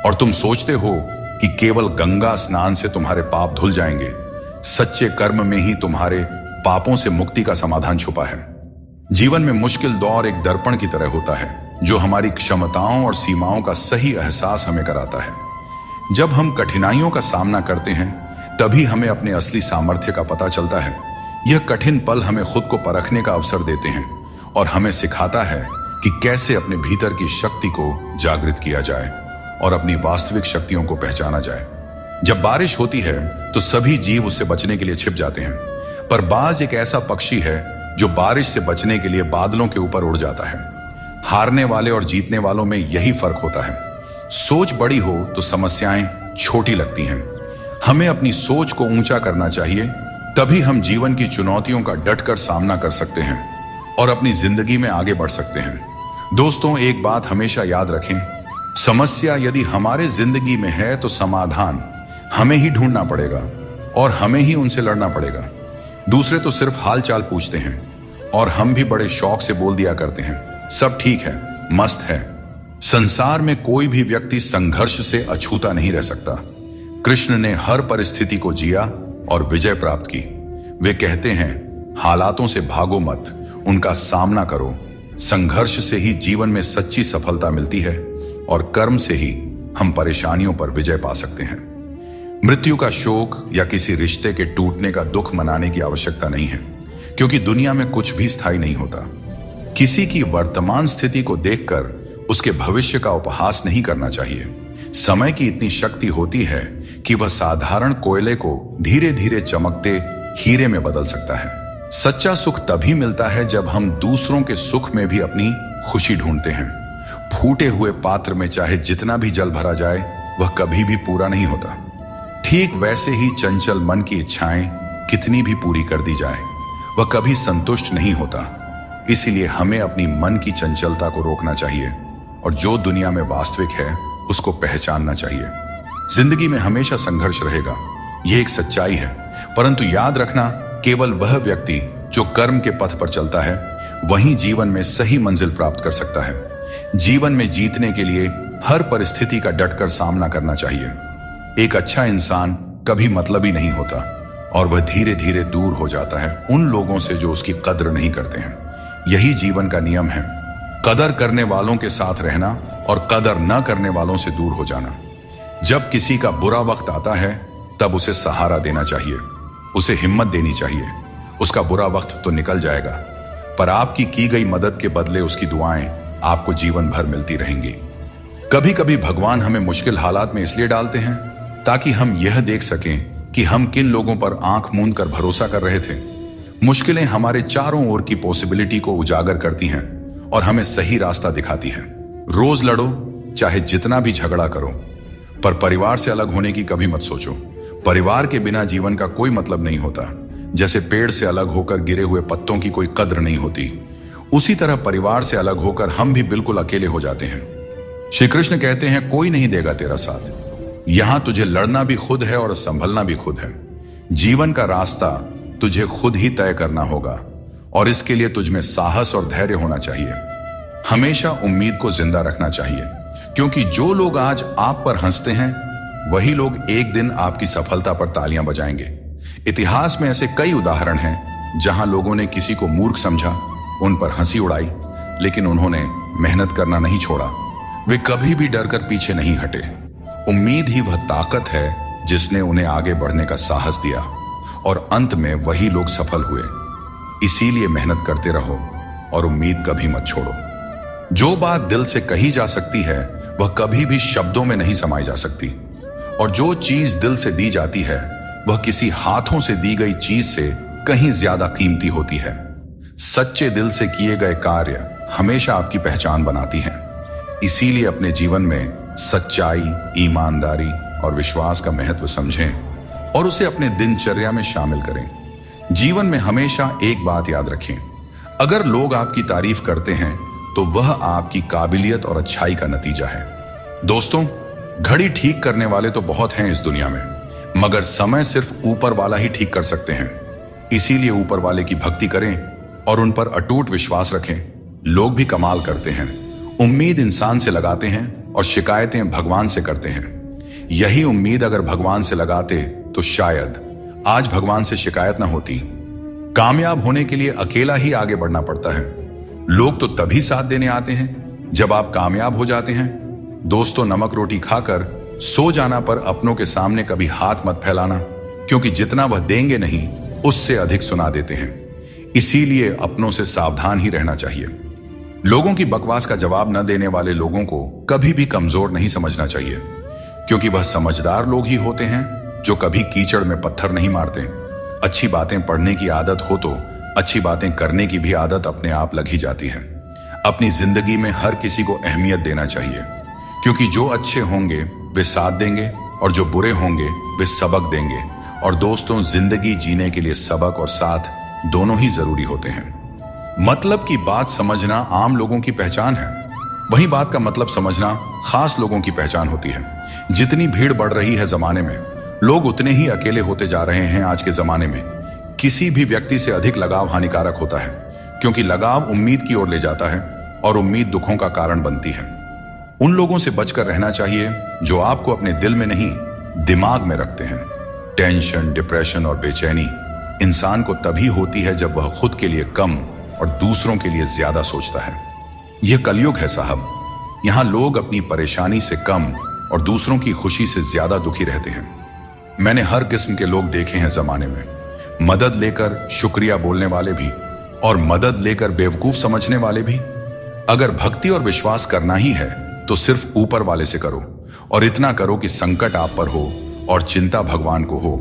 और तुम सोचते हो कि केवल गंगा स्नान से तुम्हारे पाप धुल जाएंगे। सच्चे कर्म में ही तुम्हारे पापों से मुक्ति का समाधान छुपा है। जीवन में मुश्किल दौर एक दर्पण की तरह होता है जो हमारी क्षमताओं और सीमाओं का सही एहसास हमें कराता है। जब हम कठिनाइयों का सामना करते हैं तभी हमें अपने असली सामर्थ्य का पता चलता है। यह कठिन पल हमें खुद को परखने का अवसर देते हैं और हमें सिखाता है कि कैसे अपने भीतर की शक्ति को जागृत किया जाए और अपनी वास्तविक शक्तियों को पहचाना जाए। जब बारिश होती है तो सभी जीव उससे बचने के लिए छिप जाते हैं, पर बाज एक ऐसा पक्षी है जो बारिश से बचने के लिए बादलों के ऊपर उड़ जाता है। हारने वाले और जीतने वालों में यही फर्क होता है। सोच बड़ी हो तो समस्याएं छोटी लगती हैं। हमें अपनी सोच को ऊंचा करना चाहिए, तभी हम जीवन की चुनौतियों का डटकर सामना कर सकते हैं और अपनी जिंदगी में आगे बढ़ सकते हैं। दोस्तों, एक बात हमेशा याद रखें, समस्या यदि हमारे जिंदगी में है तो समाधान हमें ही ढूंढना पड़ेगा और हमें ही उनसे लड़ना पड़ेगा। दूसरे तो सिर्फ हाल चाल पूछते हैं और हम भी बड़े शौक से बोल दिया करते हैं, सब ठीक है, मस्त है। संसार में कोई भी व्यक्ति संघर्ष से अछूता नहीं रह सकता। कृष्ण ने हर परिस्थिति को जिया और विजय प्राप्त की। वे कहते हैं, हालातों से भागो मत, उनका सामना करो। संघर्ष से ही जीवन में सच्ची सफलता मिलती है और कर्म से ही हम परेशानियों पर विजय पा सकते हैं। मृत्यु का शोक या किसी रिश्ते के टूटने का दुख मनाने की आवश्यकता नहीं है, क्योंकि दुनिया में कुछ भी स्थायी नहीं होता। किसी की वर्तमान स्थिति को देखकर उसके भविष्य का उपहास नहीं करना चाहिए। समय की इतनी शक्ति होती है कि वह साधारण कोयले को धीरे धीरे चमकते हीरे में बदल सकता है। सच्चा सुख तभी मिलता है जब हम दूसरों के सुख में भी अपनी खुशी ढूंढते हैं। फूटे हुए पात्र में चाहे जितना भी जल भरा जाए, वह कभी भी पूरा नहीं होता। ठीक वैसे ही चंचल मन की इच्छाएं कितनी भी पूरी कर दी जाए, वह कभी संतुष्ट नहीं होता। इसीलिए हमें अपनी मन की चंचलता को रोकना चाहिए और जो दुनिया में वास्तविक है उसको पहचानना चाहिए। जिंदगी में हमेशा संघर्ष रहेगा, यह एक सच्चाई है, परंतु याद रखना, केवल वह व्यक्ति जो कर्म के पथ पर चलता है वही जीवन में सही मंजिल प्राप्त कर सकता है। जीवन में जीतने के लिए हर परिस्थिति का डटकर सामना करना चाहिए। एक अच्छा इंसान कभी मतलबी नहीं होता और वह धीरे धीरे दूर हो जाता है उन लोगों से जो उसकी कद्र नहीं करते हैं। यही जीवन का नियम है, कदर करने वालों के साथ रहना और कदर न करने वालों से दूर हो जाना। जब किसी का बुरा वक्त आता है तब उसे सहारा देना चाहिए, उसे हिम्मत देनी चाहिए। उसका बुरा वक्त तो निकल जाएगा, पर आपकी की गई मदद के बदले उसकी दुआएं आपको जीवन भर मिलती रहेंगी। कभी कभी भगवान हमें मुश्किल हालात में इसलिए डालते हैं ताकि हम यह देख सकें कि हम किन लोगों पर आंख मूंद कर भरोसा कर रहे थे। मुश्किलें हमारे चारों ओर की पॉसिबिलिटी को उजागर करती हैं और हमें सही रास्ता दिखाती हैं। रोज लड़ो, चाहे जितना भी झगड़ा करो, पर परिवार से अलग होने की कभी मत सोचो। परिवार के बिना जीवन का कोई मतलब नहीं होता। जैसे पेड़ से अलग होकर गिरे हुए पत्तों की कोई कद्र नहीं होती, उसी तरह परिवार से अलग होकर हम भी बिल्कुल अकेले हो जाते हैं। श्री कृष्ण कहते हैं, कोई नहीं देगा तेरा साथ। यहां तुझे लड़ना भी खुद है और संभलना भी खुद है। जीवन का रास्ता तुझे खुद ही तय करना होगा और इसके लिए तुझ में साहस और धैर्य होना चाहिए। हमेशा उम्मीद को जिंदा रखना चाहिए, क्योंकि जो लोग आज आप पर हंसते हैं वही लोग एक दिन आपकी सफलता पर तालियां बजाएंगे। इतिहास में ऐसे कई उदाहरण हैं जहां लोगों ने किसी को मूर्ख समझा, उन पर हंसी उड़ाई, लेकिन उन्होंने मेहनत करना नहीं छोड़ा। वे कभी भी डरकर पीछे नहीं हटे। उम्मीद ही वह ताकत है जिसने उन्हें आगे बढ़ने का साहस दिया और अंत में वही लोग सफल हुए। इसीलिए मेहनत करते रहो और उम्मीद कभी मत छोड़ो। जो बात दिल से कही जा सकती है वह कभी भी शब्दों में नहीं समाई जा सकती, और जो चीज दिल से दी जाती है वह किसी हाथों से दी गई चीज से कहीं ज्यादा कीमती होती है। सच्चे दिल से किए गए कार्य हमेशा आपकी पहचान बनाती हैं। इसीलिए अपने जीवन में सच्चाई, ईमानदारी और विश्वास का महत्व समझें और उसे अपने दिनचर्या में शामिल करें। जीवन में हमेशा एक बात याद रखें, अगर लोग आपकी तारीफ करते हैं तो वह आपकी काबिलियत और अच्छाई का नतीजा है। दोस्तों, घड़ी ठीक करने वाले तो बहुत हैं इस दुनिया में, मगर समय सिर्फ ऊपर वाला ही ठीक कर सकते हैं। इसीलिए ऊपर वाले की भक्ति करें और उन पर अटूट विश्वास रखें। लोग भी कमाल करते हैं, उम्मीद इंसान से लगाते हैं और शिकायतें भगवान से करते हैं। यही उम्मीद अगर भगवान से लगाते तो शायद आज भगवान से शिकायत ना होती। कामयाब होने के लिए अकेला ही आगे बढ़ना पड़ता है। लोग तो तभी साथ देने आते हैं जब आप कामयाब हो जाते हैं। दोस्तों, नमक रोटी खाकर सो जाना पर अपनों के सामने कभी हाथ मत फैलाना, क्योंकि जितना वह देंगे नहीं उससे अधिक सुना देते हैं। इसीलिए अपनों से सावधान ही रहना चाहिए। लोगों की बकवास का जवाब न देने वाले लोगों को कभी भी कमजोर नहीं समझना चाहिए, क्योंकि वह समझदार लोग ही होते हैं जो कभी कीचड़ में पत्थर नहीं मारते। अच्छी बातें पढ़ने की आदत हो तो अच्छी बातें करने की भी आदत अपने आप लग ही जाती है। अपनी जिंदगी में हर किसी को अहमियत देना चाहिए, क्योंकि जो अच्छे होंगे वे साथ देंगे और जो बुरे होंगे वे सबक देंगे। और दोस्तों, जिंदगी जीने के लिए सबक और साथ दोनों ही जरूरी होते हैं। मतलब की बात समझना आम लोगों की पहचान है, वही बात का मतलब समझना खास लोगों की पहचान होती है। जितनी भीड़ बढ़ रही है जमाने में, लोग उतने ही अकेले होते जा रहे हैं। आज के जमाने में किसी भी व्यक्ति से अधिक लगाव हानिकारक होता है, क्योंकि लगाव उम्मीद की ओर ले जाता है और उम्मीद दुखों का कारण बनती है। उन लोगों से बचकर रहना चाहिए जो आपको अपने दिल में नहीं दिमाग में रखते हैं। टेंशन, डिप्रेशन और बेचैनी इंसान को तभी होती है जब वह खुद के लिए कम और दूसरों के लिए ज्यादा सोचता है। यह कलयुग है साहब, यहां लोग अपनी परेशानी से कम और दूसरों की खुशी से ज्यादा दुखी रहते हैं। मैंने हर किस्म के लोग देखे हैं जमाने में, मदद लेकर शुक्रिया बोलने वाले भी और मदद लेकर बेवकूफ समझने वाले भी। अगर भक्ति और विश्वास करना ही है तो सिर्फ ऊपर वाले से करो, और इतना करो कि संकट आप पर हो और चिंता भगवान को हो।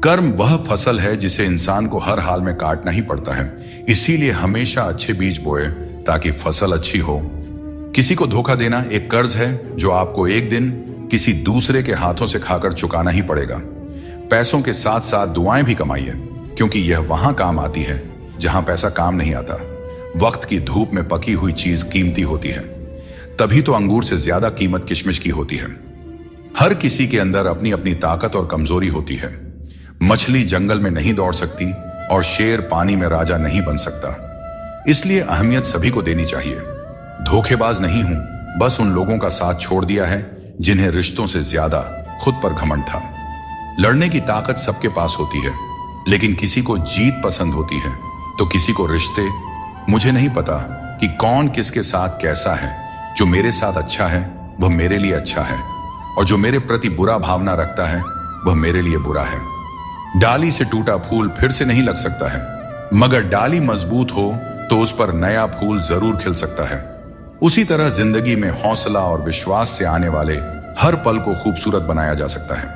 कर्म वह फसल है जिसे इंसान को हर हाल में काटना ही पड़ता है, इसीलिए हमेशा अच्छे बीज बोए ताकि फसल अच्छी हो। किसी को धोखा देना एक कर्ज है जो आपको एक दिन किसी दूसरे के हाथों से खाकर चुकाना ही पड़ेगा। पैसों के साथ साथ दुआएं भी कमाइए, क्योंकि यह वहां काम आती है जहां पैसा काम नहीं आता। वक्त की धूप में पकी हुई चीज कीमती होती है, तभी तो अंगूर से ज्यादा कीमत किशमिश की होती है। हर किसी के अंदर अपनी अपनी ताकत और कमजोरी होती है। मछली जंगल में नहीं दौड़ सकती और शेर पानी में राजा नहीं बन सकता, इसलिए अहमियत सभी को देनी चाहिए। धोखेबाज नहीं हूं, बस उन लोगों का साथ छोड़ दिया है जिन्हें रिश्तों से ज्यादा खुद पर घमंड था। लड़ने की ताकत सबके पास होती है, लेकिन किसी को जीत पसंद होती है तो किसी को रिश्ते। मुझे नहीं पता कि कौन किसके साथ कैसा है। जो मेरे साथ अच्छा है वह मेरे लिए अच्छा है, और जो मेरे प्रति बुरा भावना रखता है वह मेरे लिए बुरा है। डाली से टूटा फूल फिर से नहीं लग सकता है, मगर डाली मजबूत हो तो उस पर नया फूल जरूर खिल सकता है। उसी तरह जिंदगी में हौसला और विश्वास से आने वाले हर पल को खूबसूरत बनाया जा सकता है।